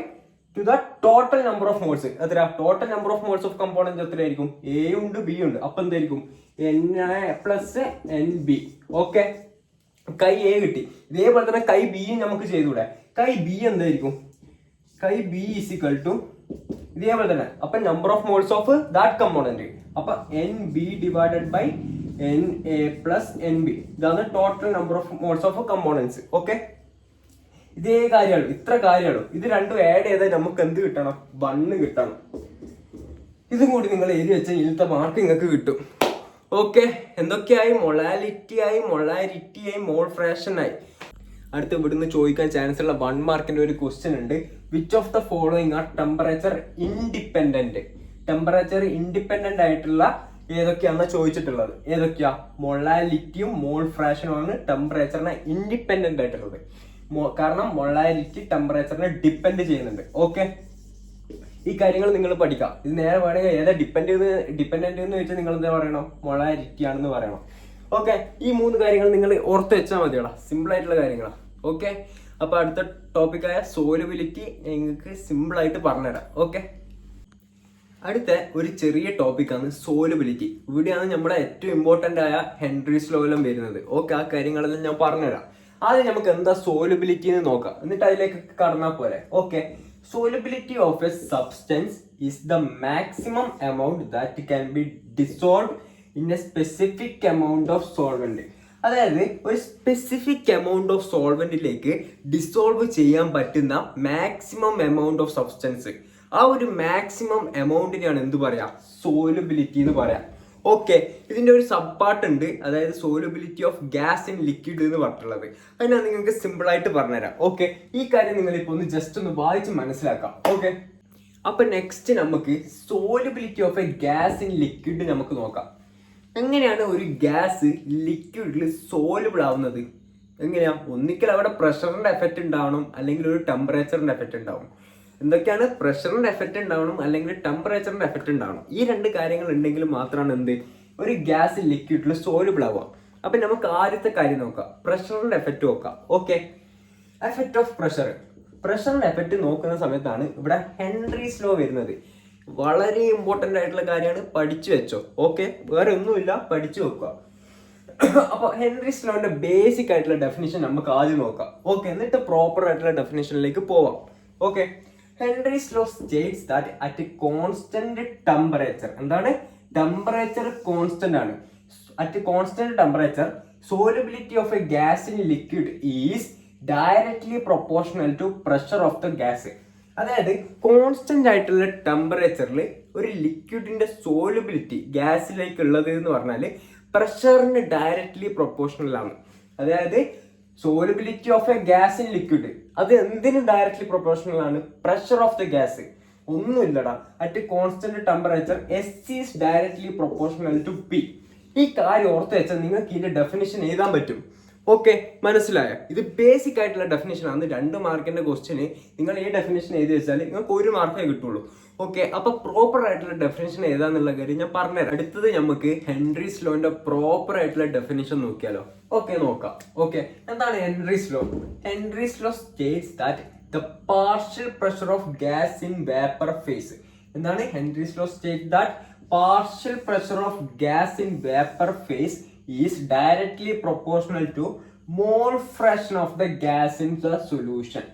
to the total number of moles. എത്ര? Total number of moles of component എത്രയായിരിക്കും? എ ഉണ്ട് ബി ഉണ്ട്. അപ്പൊ എന്തായിരിക്കും? NA plus NB. Okay, chi A കിട്ടി. ഇതേപോലെ തന്നെ കൈ ബിയും നമുക്ക് ചെയ്തൂടെ? കൈ ബി എന്തായിരിക്കും? Chi B is equal to ഇതേപോലെ തന്നെ. അപ്പൊ number of moles of that component. അപ്പൊ NB divided by NA plus NB. ഇതാണ് total number of moles of components. Okay, ഇതേ കാര്യമുള്ളൂ, ഇത്ര കാര്യമുള്ളൂ. ഇത് രണ്ടും ആഡ് ചെയ്താൽ നമുക്ക് എന്ത് കിട്ടണം? 1 കിട്ടണം. ഇതും കൂടി നിങ്ങൾ എഴുതി വെച്ചാൽ ഇതിലത്തെ മാർക്ക് നിങ്ങൾക്ക് കിട്ടും. ഓക്കെ, എന്തൊക്കെയായി? മൊളാലിറ്റിയായി, മോൾ ഫ്രാക്ഷനായി. അടുത്ത് ഇവിടുന്ന് ചോദിക്കാൻ ചാൻസ് ഉള്ള 1 മാർക്കിന്റെ ഒരു ക്വസ്റ്റ്യൻ ഉണ്ട്. Which of the following are temperature independent? Temperature independent ആയിട്ടുള്ള ഏതൊക്കെയാണെന്ന് ചോദിച്ചിട്ടുള്ളത്. ഏതൊക്കെയാ? മൊളാലിറ്റിയും മോൾ ഫ്രാക്ഷനും ആണ് ടെമ്പറേച്ചറിനെ ഇൻഡിപെൻഡന്റ് ആയിട്ടുള്ളത്. കാരണം മൊളാലിറ്റി ടെമ്പറേച്ചറിനെ ഡിപ്പെൻഡ് ചെയ്യുന്നുണ്ട്. ഓക്കെ, ഈ കാര്യങ്ങൾ നിങ്ങൾ പഠിക്കാം. ഇത് നേരെ വേണമെങ്കിൽ ഏതാ ഡിപ്പെൻഡന്റ് എന്ന് വെച്ചാൽ നിങ്ങൾ എന്താ പറയണം? മൊളാലിറ്റി ആണെന്ന് പറയണം. ഓക്കെ, ഈ 3 കാര്യങ്ങൾ നിങ്ങൾ ഓർത്ത് വെച്ചാൽ മതിയോളാം. സിമ്പിൾ ആയിട്ടുള്ള കാര്യങ്ങളാണ്. ഓക്കെ, അപ്പൊ അടുത്ത ടോപ്പിക്കായ സോലുബിലിറ്റി നിങ്ങൾക്ക് സിമ്പിൾ ആയിട്ട് പറഞ്ഞുതരാം. ഓക്കെ, അടുത്ത ഒരു ചെറിയ ടോപ്പിക്കാണ് സോലുബിലിറ്റി. ഇവിടെയാണ് നമ്മുടെ ഏറ്റവും ഇമ്പോർട്ടന്റ് ആയ ഹെൻറീസ് ലോയെല്ലാം വരുന്നത്. ഓക്കെ, ആ കാര്യങ്ങളെല്ലാം ഞാൻ പറഞ്ഞുതരാം. ആദ്യം നമുക്ക് എന്താ സോലുബിലിറ്റി എന്ന് നോക്കാം, എന്നിട്ട് അതിലേക്ക് കടന്നാൽ പോലെ. Okay, solubility of a substance is the maximum amount that can be dissolved in a specific amount of solvent. അതായത് ഒരു സ്പെസിഫിക് എമൗണ്ട് ഓഫ് സോൾവെന്റിലേക്ക് ഡിസോൾവ് ചെയ്യാൻ പറ്റുന്ന മാക്സിമം എമൗണ്ട് ഓഫ് സബ്സ്റ്റൻസ്. ആ ഒരു മാക്സിമം എമൗണ്ടിനെയാണ് എന്ത് പറയാ? സോലുബിലിറ്റി എന്ന് പറയാം. ഓക്കെ, ഇതിന്റെ ഒരു സബ് പാർട്ട് ഉണ്ട്, അതായത് solubility of gas in liquid എന്ന് പറഞ്ഞിട്ടുള്ളത്. അതിനാ നിങ്ങൾക്ക് സിമ്പിൾ ആയിട്ട് പറഞ്ഞുതരാം. ഓക്കെ, ഈ കാര്യം നിങ്ങൾ ഇപ്പോൾ ഒന്ന് ജസ്റ്റ് ഒന്ന് വായിച്ച് മനസ്സിലാക്കാം. ഓക്കെ, അപ്പൊ നെക്സ്റ്റ് നമുക്ക് solubility of a gas in liquid നമുക്ക് നോക്കാം. എങ്ങനെയാണ് ഒരു ഗ്യാസ് ലിക്വിഡിൽ സോലുബിൾ ആവുന്നത്? എങ്ങനെയാ? ഒന്നിക്കൽ അവിടെ പ്രഷറിന്റെ എഫക്റ്റ് ഉണ്ടാവണം, അല്ലെങ്കിൽ ഒരു ടെമ്പറേച്ചറിന്റെ എഫക്റ്റ് ഉണ്ടാവണം. എന്തൊക്കെയാണ്? പ്രഷറിന്റെ എഫക്റ്റ് ഉണ്ടാവണം, അല്ലെങ്കിൽ ടെമ്പറേച്ചറിന്റെ എഫക്റ്റ് ഉണ്ടാവണം. ഈ രണ്ട് കാര്യങ്ങൾ ഉണ്ടെങ്കിൽ മാത്രമാണ് എന്ത് ഒരു ഗ്യാസ് ലിക്വിഡിൽ സോലുബിൾ ആവുക. അപ്പൊ നമുക്ക് ആദ്യത്തെ കാര്യം നോക്കാം, പ്രഷറിന്റെ എഫക്റ്റ് നോക്കാം. ഓക്കെ, എഫക്റ്റ് ഓഫ് പ്രഷറിന്റെ എഫക്റ്റ് നോക്കുന്ന സമയത്താണ് ഇവിടെ ഹെൻറീസ് ലോ വരുന്നത്. വളരെ ഇമ്പോർട്ടന്റ് ആയിട്ടുള്ള കാര്യമാണ്, പഠിച്ചു വെച്ചോ. ഓക്കെ, വേറെ ഒന്നുമില്ല, പഠിച്ചു വെക്കുക. അപ്പൊ ഹെൻറീസ് ലോന്റെ ബേസിക് ആയിട്ടുള്ള ഡെഫിനിഷൻ നമുക്ക് ആദ്യം നോക്കാം. ഓക്കെ, എന്നിട്ട് പ്രോപ്പർ ആയിട്ടുള്ള ഡെഫിനിഷനിലേക്ക് പോവാം. Okay, Henry's law states that at constant temperature, എന്താണ് ടെമ്പറേച്ചർ കോൺസ്റ്റന്റ് ആണ്, at constant temperature solubility of a gas in liquid is directly proportional to pressure of the gas. അതായത് കോൺസ്റ്റന്റ് ആയിട്ടുള്ള ടെമ്പറേച്ചറിൽ ഒരു ലിക്വിഡിന്റെ സോലുബിലിറ്റി ഗ്യാസിലേക്ക് ഉള്ളത് എന്ന് പറഞ്ഞാൽ പ്രഷറിന് ഡയറക്ട്ലി പ്രൊപ്പോർഷണൽ ആണ്. അതായത് solubility of a gas in liquid അത് എന്തിനും ഡയറക്ട്ലി പ്രൊപ്പോർഷണൽ ആണ്? Pressure of the gas. ഒന്നുമില്ലടാ, at constant temperature S is directly proportional to P. ഈ കാര്യം ഓർത്ത് വെച്ചാൽ നിങ്ങൾക്ക് ഇതിന്റെ ഡെഫിനിഷൻ എഴുതാൻ പറ്റും. ഓക്കെ, മനസ്സിലായോ? ഇത് ബേസിക് ആയിട്ടുള്ള ഡെഫിനിഷൻ ആണ്. 2 മാർക്കിന്റെ ക്വസ്റ്റ്യന് നിങ്ങൾ ഈ ഡെഫിനിഷൻ എഴുതി വെച്ചാൽ നിങ്ങൾക്ക് 1 മാർക്കേ കിട്ടുള്ളൂ. ഓക്കെ, അപ്പൊ പ്രോപ്പർ ആയിട്ടുള്ള ഡെഫിനിഷൻ ഏതാന്നുള്ള കാര്യം ഞാൻ പറഞ്ഞുതരാം. അടുത്തത് നമുക്ക് ഹെൻറീസ് ലോന്റെ പ്രോപ്പർ ആയിട്ടുള്ള ഡെഫിനിഷൻ നോക്കിയാലോ? ഓക്കെ, നോക്കാം. ഓക്കെ, എന്താണ് Henry's law? Henry's law states that the partial pressure of gas in vapour phase. എന്താണ് Henry's law state that partial pressure of gas in vapor phase is directly proportional to mole fraction of the gas in the solution.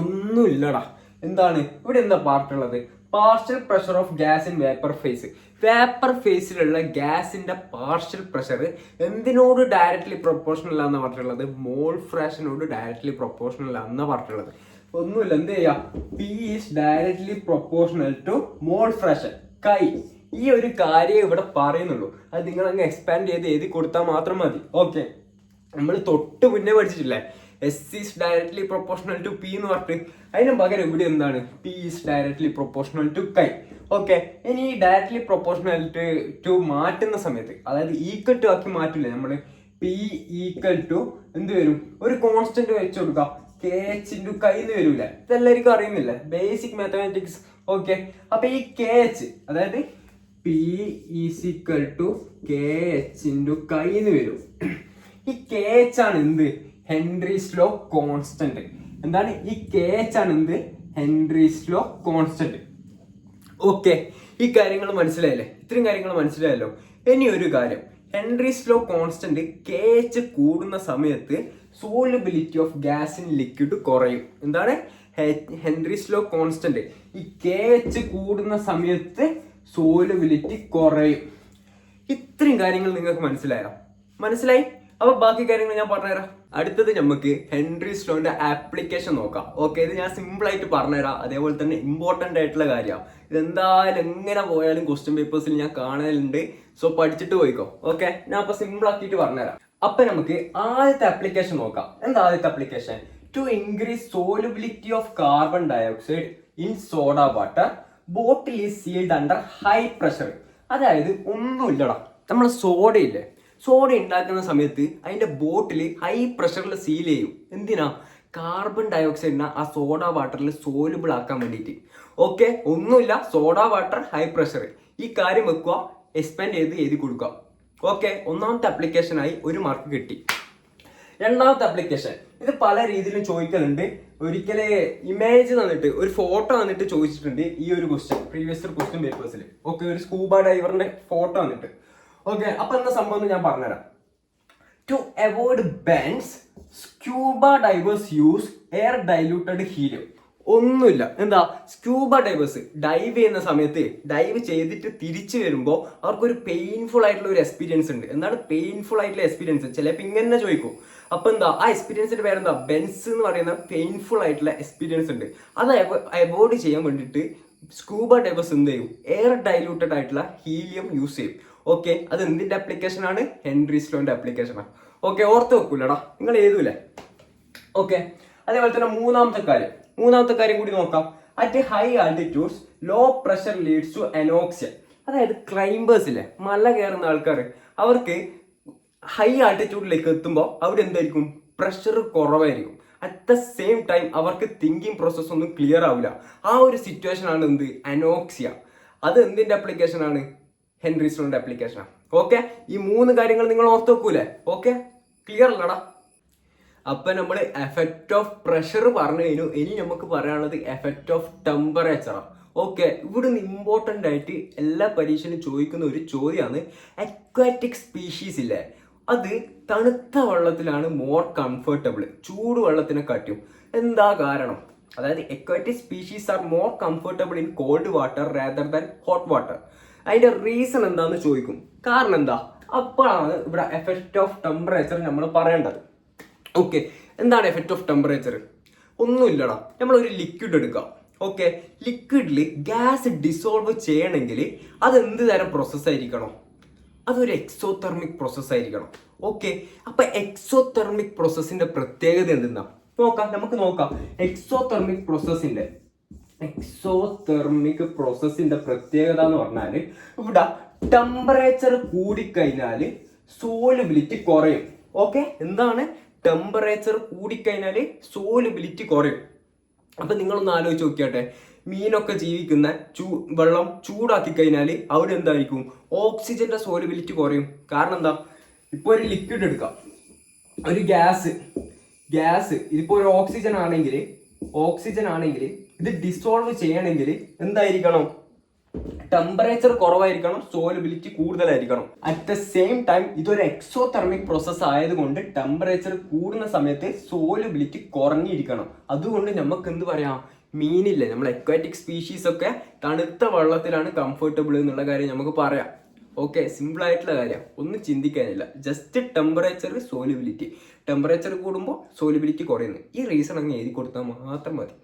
ഒന്നുമില്ലടാ, എന്താണ് ഇവിടെ എന്താ പാർട്ടുള്ളത്? Partial pressure of gas in vapour phase. Vapour ഫേസിലുള്ള ഗ്യാസിന്റെ partial pressure എന്തിനോട് directly proportional ആണെന്ന് പറഞ്ഞിട്ടുള്ളത്? മോൾ ഫ്രാക്ഷനോട് ഡയറക്ട്ലി പ്രൊപ്പോർഷണൽ ആണെന്ന് പറഞ്ഞിട്ടുള്ളത്. ഒന്നുമില്ല, എന്ത് ചെയ്യാ? P is directly proportional to mole fraction. കൈ ഈ ഒരു കാര്യം ഇവിടെ പറയുന്നുള്ളൂ. അത് നിങ്ങൾ അങ്ങ് എക്സ്പാൻഡ് ചെയ്ത് എഴുതി കൊടുത്താൽ മാത്രം മതി. ഓക്കെ, നമ്മൾ തൊട്ട് മുന്നേ പഠിച്ചിട്ടില്ലേ S is directly proportional to P എന്ന് പറഞ്ഞിട്ട്, അതിന് പകരം ഇവിടെ എന്താണ്? P is directly proportional to chi. Okay, ഇനി ഈ ഡയറക്ട്ലി പ്രൊപ്പോർഷണൽ ടു മാറ്റുന്ന സമയത്ത്, അതായത് ഈക്വൽ ടു ആക്കി മാറ്റില്ലേ നമ്മൾ? പി ഈക്വൽ ടു എന്ത് വരും? ഒരു കോൺസ്റ്റന്റ് വെച്ച് കൊടുക്കാം, കെ എച്ച് ഇൻറ്റു കൈ എന്ന് വരൂല. ഇതെല്ലാവർക്കും അറിയുന്നില്ല, ബേസിക് മാത്തമാറ്റിക്സ്. ഓക്കെ, അപ്പൊ ഈ കെ എച്ച്, അതായത് P is equal to K H into chi എന്ന് വരും. ഈ കെ എച്ച് ആണ് എന്ത്? Henry's law constant. എന്താണ് ഈ കെ എച്ച് ആണ് എന്ത്? Henry's law constant. ഓക്കെ, ഈ കാര്യങ്ങൾ മനസ്സിലായല്ലേ? ഇത്രയും കാര്യങ്ങൾ മനസ്സിലായല്ലോ. ഇനി ഒരു കാര്യം, Henry's law constant K H കൂടുന്ന സമയത്ത് solubility of gas in liquid കുറയും. എന്താണ് ഹെൻറീസ് ലോ കോൺസ്റ്റന്റ്? ഈ കെ എച്ച് കൂടുന്ന സമയത്ത് സോലുബിലിറ്റി കുറയും. ഇത്രയും കാര്യങ്ങൾ നിങ്ങൾക്ക് മനസ്സിലായി? അപ്പൊ ബാക്കി കാര്യങ്ങൾ ഞാൻ പറഞ്ഞുതരാം. അടുത്തത് നമുക്ക് ഹെൻറീസ് ലോന്റെ ആപ്ലിക്കേഷൻ നോക്കാം. ഓക്കെ, ഇത് ഞാൻ സിമ്പിൾ ആയിട്ട് പറഞ്ഞുതരാം. അതേപോലെ തന്നെ ഇമ്പോർട്ടന്റ് ആയിട്ടുള്ള കാര്യമാണ്. ഇതെന്തായാലും എങ്ങനെ പോയാലും ക്വസ്റ്റ്യൻ പേപ്പേഴ്സിൽ ഞാൻ കാണലുണ്ട്. സോ പഠിച്ചിട്ട് പോയിക്കോ. ഓക്കെ, ഞാൻ അപ്പൊ സിമ്പിൾ ആക്കിയിട്ട് പറഞ്ഞുതരാം. അപ്പൊ നമുക്ക് ആദ്യത്തെ ആപ്ലിക്കേഷൻ നോക്കാം. എന്താ ആദ്യത്തെ application? To increase solubility of carbon dioxide in soda water, bottle is sealed under high pressure. അതായത് ഒന്നുമില്ലടാ, നമ്മൾ സോഡയില്ലേ, സോഡ ഉണ്ടാക്കുന്ന സമയത്ത് അതിന്റെ ബോട്ടിൽ ഹൈ പ്രഷറിൽ സീൽ ചെയ്യും. എന്തിനാ? കാർബൺ ഡയോക്സൈഡിനെ ആ സോഡ വാട്ടറിൽ സോലുബിൾ ആക്കാൻ വേണ്ടിയിട്ട്. ഓക്കെ, ഒന്നുമില്ല, സോഡ വാട്ടർ ഹൈ പ്രഷർ. ഈ കാര്യം വെക്കുക, എക്സ്പാൻഡ് ചെയ്ത് എഴുതി കൊടുക്കുക. ഓക്കെ, ഒന്നാമത്തെ ആപ്ലിക്കേഷനായി 1 മാർക്ക് കിട്ടി. രണ്ടാമത്തെ ആപ്ലിക്കേഷൻ, ഇത് പല രീതിയിലും ചോദിക്കലുണ്ട്. ഒരിക്കലെ ഇമേജ് തന്നിട്ട് ഒരു ഫോട്ടോ തന്നിട്ട് ചോദിച്ചിട്ടുണ്ട് ഈ ഒരു ക്വസ്റ്റ്യൻ പ്രീവിയസ് ക്വസ്റ്റ്യൻ പേപ്പേഴ്സിൽ. ഓക്കെ, ഒരു സ്കൂബ ഡൈവറിന്റെ ഫോട്ടോ തന്നിട്ട്. ഓക്കെ, അപ്പൊ എന്താ സംഭവം ഞാൻ പറഞ്ഞുതരാം. To avoid bends, scuba divers use air diluted helium. ഒന്നുമില്ല, എന്താ? സ്ക്യൂബ ഡൈവേഴ്സ് ഡൈവ് ചെയ്യുന്ന സമയത്ത് ഡൈവ് ചെയ്തിട്ട് തിരിച്ചു വരുമ്പോൾ അവർക്കൊരു പെയിൻഫുൾ ആയിട്ടുള്ള ഒരു എക്സ്പീരിയൻസ് ഉണ്ട്. എന്താണ് പെയിൻഫുൾ ആയിട്ടുള്ള എക്സ്പീരിയൻസ്? ചിലപ്പോൾ ഇങ്ങനെ ചോദിക്കും. അപ്പൊ എന്താ ആ എക്സ്പീരിയൻസിന്റെ പേരെന്താ? ബെൻസ് എന്ന് പറയുന്ന പെയിൻഫുൾ ആയിട്ടുള്ള എക്സ്പീരിയൻസ് ഉണ്ട്. അത് അവോയ്ഡ് ചെയ്യാൻ വേണ്ടിയിട്ട് സ്കൂബ ഡൈവേഴ്സ് എന്ത് ചെയ്യും? എയർ ഡൈല്യൂട്ടഡ് ആയിട്ടുള്ള ഹീലിയം യൂസ് ചെയ്യും. ഓക്കെ, അത് എന്തിന്റെ ആപ്ലിക്കേഷൻ ആണ്? ഹെൻറീസ് ലോന്റെ ആപ്ലിക്കേഷൻ ആണ്. ഓക്കെ, ഓർത്ത് വെക്കൂലടാ, നിങ്ങൾ എഴുതൂലേ? ഓക്കെ, അതേപോലെ തന്നെ മൂന്നാമത്തെ കാര്യം കൂടി നോക്കാം. At high altitudes low pressure leads to anoxia. അതായത് ക്ലൈംബേഴ്സിലെ മല കയറുന്ന ആൾക്കാർ, അവർക്ക് ഹൈ ആൾട്ടിറ്റ്യൂഡിലേക്ക് എത്തുമ്പോൾ അവിടെ എന്തായിരിക്കും? പ്രഷർ കുറവായിരിക്കും. അറ്റ് ദ സെയിം ടൈം അവർക്ക് തിങ്കിങ് പ്രോസസ് ഒന്നും ക്ലിയർ ആവില്ല. ആ ഒരു സിറ്റുവേഷൻ ആണ് എന്ത്, അനോക്സിയ. അത് എന്തിന്റെ ആപ്ലിക്കേഷൻ ആണ്, ഹെൻറി സ്റ്റോണിന്റെ ആപ്ലിക്കേഷനാണ്. ഓക്കെ, ഈ 3 കാര്യങ്ങൾ നിങ്ങൾ ഓർത്ത് വെക്കൂലേ? ഓക്കെ, ക്ലിയർ അല്ലടാ? അപ്പൊ നമ്മൾ എഫക്റ്റ് ഓഫ് പ്രഷർ പറഞ്ഞു കഴിഞ്ഞു. ഇനി നമുക്ക് പറയാനുള്ളത് എഫക്റ്റ് ഓഫ് ടെമ്പറേച്ചറാണ്. ഓക്കെ, ഇവിടുന്ന് ഇമ്പോർട്ടൻ്റ് ആയിട്ട് എല്ലാ പരീക്ഷയിലും ചോദിക്കുന്ന ഒരു ചോദ്യമാണ്, അക്വാറ്റിക് സ്പീഷീസ് ഇല്ലേ, അത് തണുത്ത വെള്ളത്തിലാണ് മോർ കംഫർട്ടബിൾ ചൂട് വെള്ളത്തിനെ കാട്ടും. എന്താ കാരണം? അതായത് aquatic species are more comfortable in called water rather than hot water. അതിന്റെ റീസൺ എന്താന്ന് ചോദിക്കും. കാരണം എന്താ? അപ്പോഴാണ് ഇവിടെ എഫക്റ്റ് ഓഫ് ടെമ്പറേച്ചർ നമ്മൾ പറയേണ്ടത്. ഓക്കെ, എന്താണ് എഫക്റ്റ് ഓഫ് ടെമ്പറേച്ചർ? ഒന്നുമില്ലടാ, നമ്മളൊരു ലിക്വിഡ് എടുക്കാം. ഓക്കെ, ലിക്വിഡിൽ ഗ്യാസ് ഡിസോൾവ് ചെയ്യണമെങ്കിൽ അത് എന്ത് തരം പ്രോസസ്സ് ആയിരിക്കണം? അതൊരു എക്സോതെർമിക് പ്രോസസ്സ് ആയിരിക്കണം. ഓക്കെ, അപ്പൊ എക്സോതെർമിക് പ്രോസസ്സിന്റെ പ്രത്യേകത എന്തെന്നാ നമുക്ക് നോക്കാം. എക്സോതെർമിക് പ്രോസസ്സിന്റെ പ്രത്യേകത എന്ന് പറഞ്ഞാൽ ഇവിടെ ടെമ്പറേച്ചർ കൂടിക്കഴിഞ്ഞാൽ സോലുബിലിറ്റി കുറയും. ഓക്കെ, എന്താണ്? ടെമ്പറേച്ചർ കൂടിക്കഴിഞ്ഞാൽ സോലുബിലിറ്റി കുറയും. അപ്പൊ നിങ്ങളൊന്ന് ആലോചിച്ച് നോക്കിയാട്ടെ, മീനൊക്കെ ജീവിക്കുന്ന വെള്ളം ചൂടാക്കി കഴിഞ്ഞാൽ അവിടെ എന്തായിരിക്കും? ഓക്സിജന്റെ സോലുബിലിറ്റി കുറയും. കാരണം എന്താ? ഇപ്പൊ ഒരു ലിക്വിഡ് എടുക്കാം, ഒരു ഗ്യാസ് ഇതിപ്പോ ഒരു ഓക്സിജൻ ആണെങ്കിൽ ഇത് ഡിസോൾവ് ചെയ്യണമെങ്കിൽ എന്തായിരിക്കണം? ടെമ്പറേച്ചർ കുറവായിരിക്കണം, സോലുബിലിറ്റി കൂടുതലായിരിക്കണം. അറ്റ് ദ സെയിം ടൈം ഇതൊരു എക്സോതെർമിക് പ്രോസസ് ആയതുകൊണ്ട് ടെമ്പറേച്ചർ കൂടുന്ന സമയത്ത് സോലുബിലിറ്റി കുറഞ്ഞിരിക്കണം. അതുകൊണ്ട് നമുക്ക് എന്ത് പറയാം? മീനില്ലേ, നമ്മൾ അക്വാറ്റിക് സ്പീഷീസ് ഒക്കെ തണുത്ത വെള്ളത്തിലാണ് കംഫർട്ടബിൾ എന്നുള്ള കാര്യം നമുക്ക് പറയാം. ഓക്കെ, സിമ്പിൾ ആയിട്ടുള്ള കാര്യം, ഒന്നും ചിന്തിക്കാനില്ല. ജസ്റ്റ് ടെമ്പറേച്ചർ കൂടുമ്പോൾ സോലുബിലിറ്റി കുറയുന്നു. ഈ റീസൺ അങ്ങ് എഴുതി കൊടുത്താൽ മാത്രം മതി.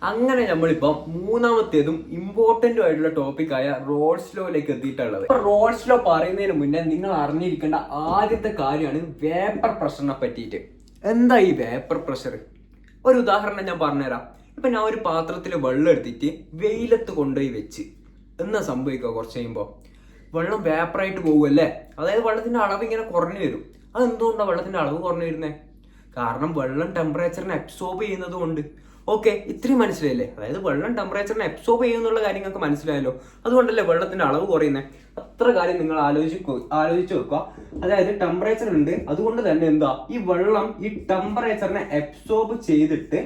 അങ്ങനെ നമ്മളിപ്പം 3ാമത്തേതും ഇമ്പോർട്ടന്റും ആയിട്ടുള്ള ടോപ്പിക്കായ റോൾസ് ലോയിലേക്ക് എത്തിയിട്ടുള്ളത്. റോൾസ് ലോ പറയുന്നതിന് മുന്നേ നിങ്ങൾ അറിഞ്ഞിരിക്കേണ്ട ആദ്യത്തെ കാര്യമാണ് വേപ്പർ പ്രഷറിനെ പറ്റിയിട്ട്. എന്താ ഈ വേപ്പർ പ്രഷർ? ഒരു ഉദാഹരണം ഞാൻ പറഞ്ഞുതരാം. ഇപ്പൊ ഞാൻ ഒരു പാത്രത്തിൽ വെള്ളം എടുത്തിട്ട് വെയിലത്ത് കൊണ്ടുപോയി വെച്ച് എന്നാ സംഭവിക്കുക? കുറച്ച് കഴിയുമ്പോൾ വെള്ളം വേപ്പറായിട്ട് പോകുമല്ലേ? അതായത് വെള്ളത്തിന്റെ അളവ് ഇങ്ങനെ കുറഞ്ഞു വരും. അതെന്തുകൊണ്ടാണ് വെള്ളത്തിന്റെ അളവ് കുറഞ്ഞു വരുന്നത്? കാരണം വെള്ളം ടെമ്പറേച്ചറിനെ അബ്സോർബ് ചെയ്യുന്നത് കൊണ്ട്. ഓക്കെ, ഇത്രയും മനസ്സിലായില്ലേ? അതായത് വെള്ളം ടെമ്പറേച്ചറിനെ അബ്സോർബ് ചെയ്യുന്നുള്ള കാര്യങ്ങൾക്ക് മനസ്സിലായല്ലോ. അതുകൊണ്ടല്ലേ വെള്ളത്തിന്റെ അളവ് കുറയുന്നത്. അത്ര കാര്യം നിങ്ങൾ ആലോചിച്ച് വെക്കുക. അതായത് ടെമ്പറേച്ചർ ഉണ്ട്, അതുകൊണ്ട് തന്നെ എന്താ, ഈ വെള്ളം ഈ ടെമ്പറേച്ചറിനെ അബ്സോർബ് ചെയ്തിട്ട്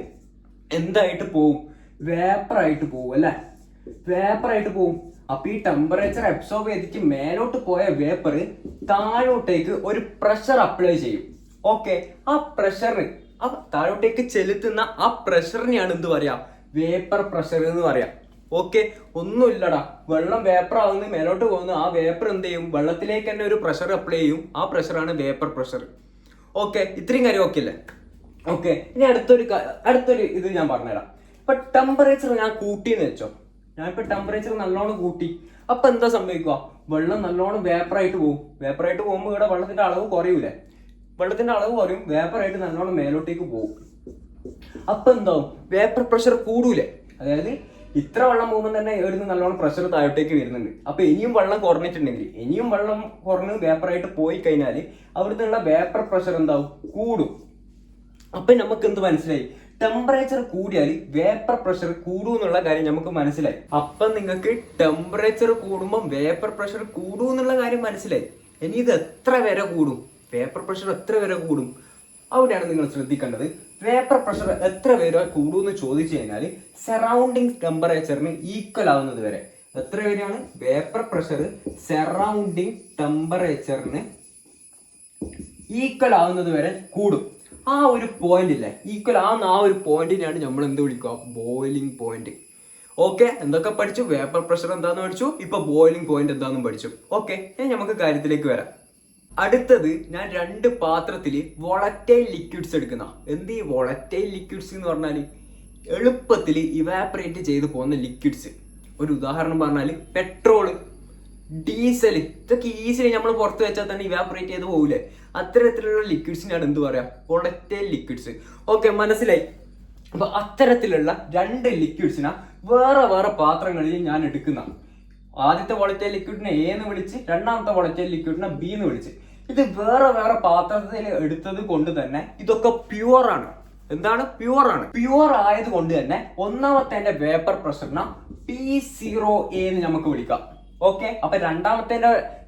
എന്തായിട്ട് പോവും? വേപ്പറായിട്ട് പോവും അല്ലെ? വേപ്പറായിട്ട് പോവും. അപ്പൊ ഈ ടെമ്പറേച്ചർ അബ്സോർബ് ചെയ്തിട്ട് മേലോട്ട് പോയ വേപ്പർ താഴോട്ടേക്ക് ഒരു പ്രഷർ അപ്ലൈ ചെയ്യും. ഓക്കെ, ആ പ്രഷർ താഴോട്ടേക്ക് ചെലുത്തുന്ന ആ പ്രഷറിനെയാണ് എന്ത് പറയാ? വേപ്പർ പ്രഷർ എന്ന് പറയാം. ഓക്കെ, ഒന്നുമില്ലടാ, വെള്ളം വേപ്പർ ആവുന്ന മേലോട്ട് പോകുന്നു. ആ വേപ്പർ എന്ത് ചെയ്യും? വെള്ളത്തിലേക്ക് തന്നെ ഒരു പ്രഷർ അപ്ലൈ ചെയ്യും. ആ പ്രഷറാണ് വേപ്പർ പ്രഷർ. ഓക്കെ, ഇത്രയും കാര്യം ഓക്കെ അല്ലേ? ഓക്കെ, ഇനി അടുത്തൊരു ഇത് ഞാൻ പറഞ്ഞുതരാം. ഇപ്പൊ ടെമ്പറേച്ചർ ഞാൻ കൂട്ടിന്ന് വെച്ചോ. ഞാനിപ്പോ ടെമ്പറേച്ചർ നല്ലോണം കൂട്ടി. അപ്പൊ എന്താ സംഭവിക്കുക? വെള്ളം നല്ലോണം വേപ്പറായിട്ട് പോകും. വേപ്പറായിട്ട് പോകുമ്പോൾ ഇവിടെ വെള്ളത്തിന്റെ അളവ് കുറയൂലേ? വെള്ളത്തിന്റെ അളവ് കുറയും, വേപ്പറായിട്ട് നല്ലോണം മേലോട്ടേക്ക് പോകും. അപ്പൊ എന്താവും? വേപ്പർ പ്രഷർ കൂടൂലേ? അതായത് ഇത്ര വെള്ളം പോകുമ്പോൾ തന്നെ ഇവിടുന്ന് നല്ലോണം പ്രഷർ താഴോട്ടേക്ക് വരുന്നുണ്ട്. അപ്പൊ ഇനിയും വെള്ളം കുറഞ്ഞിട്ടുണ്ടെങ്കിൽ, ഇനിയും വെള്ളം കുറഞ്ഞ് വേപ്പറായിട്ട് പോയി കഴിഞ്ഞാൽ അവിടുത്തെ വേപ്പർ പ്രഷർ എന്താവും? കൂടും. അപ്പൊ നമുക്ക് എന്ത് മനസ്സിലായി? ടെമ്പറേച്ചർ കൂടിയാൽ വേപ്പർ പ്രഷർ കൂടും എന്നുള്ള കാര്യം നമുക്ക് മനസ്സിലായി. അപ്പൊ നിങ്ങൾക്ക് ടെമ്പറേച്ചർ കൂടുമ്പോൾ വേപ്പർ പ്രഷർ കൂടും എന്നുള്ള കാര്യം മനസ്സിലായി. ഇനി ഇത് എത്ര വരെ കൂടും? വേപ്പർ പ്രഷർ എത്ര വരെ കൂടും? അവിടെയാണ് നിങ്ങൾ ശ്രദ്ധിക്കേണ്ടത്. വേപ്പർ പ്രഷർ എത്ര വരെ കൂടും എന്ന് ചോദിച്ചു കഴിഞ്ഞാൽ സറൗണ്ടിങ് ടെമ്പറേച്ചറിന് ഈക്വൽ ആവുന്നത് വരെ. എത്ര വരെയാണ് വേപ്പർ പ്രഷർ സറൗണ്ടിങ് ടെമ്പറേച്ചറിന് ഈക്വൽ ആവുന്നത് വരെ കൂടും. ആ ഒരു പോയിന്റ് ഇല്ലേ, ഈക്വൽ ആവുന്ന ആ ഒരു പോയിന്റിനെയാണ് നമ്മൾ എന്ത് വിളിക്കുക? Boiling point. ഓക്കെ, എന്തൊക്കെ പഠിച്ചു? വേപ്പർ പ്രഷർ എന്താന്ന് പഠിച്ചു, ഇപ്പൊ ബോയിലിംഗ് പോയിന്റ് എന്താണെന്നും പഠിച്ചു. ഓക്കെ, ഇനി നമുക്ക് കാര്യത്തിലേക്ക് വരാം. അടുത്തത്, ഞാൻ 2 പാത്രത്തിൽ വോളറ്റൈൽ ലിക്വിഡ്സ് എടുക്കുന്ന. എന്ത് ഈ വോളറ്റൈൽ ലിക്വിഡ്സ് എന്ന് പറഞ്ഞാൽ എളുപ്പത്തിൽ ഇവാപറേറ്റ് ചെയ്ത് പോകുന്ന ലിക്വിഡ്സ്. ഒരു ഉദാഹരണം പറഞ്ഞാൽ പെട്രോള്, ഡീസൽ, ഇതൊക്കെ ഈസിലി നമ്മൾ പുറത്ത് വെച്ചാൽ തന്നെ ഇവാപറേറ്റ് ചെയ്ത് പോകില്ലേ? അത്തരത്തിലുള്ള ലിക്വിഡ്സിനാണ് എന്ത് പറയാ? Volatile liquids. ഓക്കെ, മനസ്സിലായി. അപ്പൊ അത്തരത്തിലുള്ള 2 ലിക്വിഡ്സിനെ വേറെ വേറെ പാത്രങ്ങളിൽ ഞാൻ എടുക്കുന്ന. ആദ്യത്തെ വോളറ്റൈൽ ലിക്വിഡിനെ എ എന്ന് വിളിച്ച്, രണ്ടാമത്തെ വോളറ്റൈൽ ലിക്വിഡിനെ ബി എന്ന് വിളിച്ച്. ഇത് വേറെ വേറെ പാത്രത്തിൽ എടുത്തത് കൊണ്ട് തന്നെ ഇതൊക്കെ പ്യുവർ ആണ്. എന്താണ്? പ്യുവർ ആണ്. പ്യുവർ ആയതുകൊണ്ട് തന്നെ ഒന്നാമത്തെ വേപ്പർ പ്രഷറിനെ P0A എന്ന് നമുക്ക് വിളിക്കാം. ഓക്കെ, അപ്പൊ രണ്ടാമത്തെ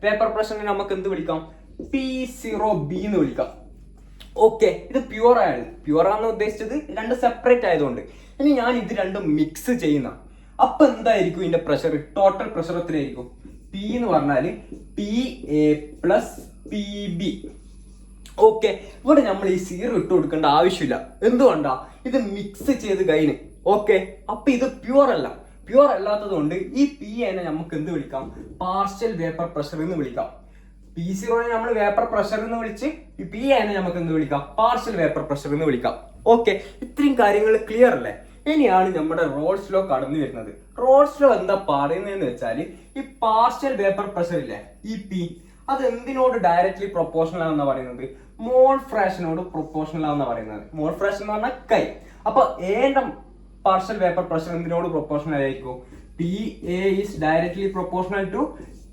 വേപ്പർ പ്രഷറിനെ നമുക്ക് എന്ത് വിളിക്കാം? P0B എന്ന് വിളിക്കാം. ഓക്കെ, ഇത് പ്യുവർ ആണ്. പ്യുവർ ആണെന്ന് ഉദ്ദേശിച്ചത് രണ്ട് സെപ്പറേറ്റ് ആയതുകൊണ്ട്. ഇനി ഞാൻ ഇത് രണ്ടും മിക്സ് ചെയ്യുന്ന അപ്പൊ എന്തായിരിക്കും ഇതിന്റെ പ്രഷർ? ടോട്ടൽ പ്രഷർ എത്രയായിരിക്കും? P എന്ന് പറഞ്ഞാല് PA പ്ലസ് PB. ഓക്കെ, ഇവിടെ നമ്മൾ ഈ സീറോ ഇട്ട് കൊടുക്കേണ്ട ആവശ്യമില്ല. എന്തുകൊണ്ടാ? ഇത് മിക്സ് ചെയ്ത് കഴിഞ്ഞ്. ഓക്കെ, അപ്പൊ ഇത് പ്യുവർ അല്ല. പ്യുവർ അല്ലാത്തത് കൊണ്ട് ഈ PA നമുക്ക് എന്ത് വിളിക്കാം? പാർഷ്യൽ വേപ്പർ പ്രഷർ എന്ന് വിളിക്കാം. P0 നമ്മൾ വേപ്പർ പ്രഷർ എന്ന് വിളിച്ച് ഈ PA നമുക്ക് എന്ത് വിളിക്കാം? പാർഷ്യൽ വേപ്പർ പ്രഷർ എന്ന് വിളിക്കാം. ഓക്കെ, ഇത്രയും കാര്യങ്ങൾ ക്ലിയർ അല്ലേ? ഇനിയാണ് നമ്മുടെ റോൾസ് ലോ കടന്നു വരുന്നത്. റോൾസ് ലോ എന്താ പറയുന്നതെന്ന് വെച്ചാല് ഈ പാർഷ്യൽ വേപ്പർ പ്രഷർ ഇല്ലേ, ഈ P, അത് എന്തിനോട് ഡയറക്ട്ലി പ്രൊപ്പോർഷണൽ ആണെന്ന് പറയുന്നത്? മോൾ ഫ്രാക്ഷനോട് പ്രൊപ്പോർഷണൽ ആണെന്ന് പറയുന്നത്. മോൾ ഫ്രാക്ഷൻ എന്ന് പറഞ്ഞാൽ കൈ. അപ്പൊ എന്റെ പാർഷ്യൽ വേപ്പർ പ്രഷർ എന്തിനോട് പ്രൊപ്പോർഷണൽ ആയിരിക്കും? PA is directly proportional to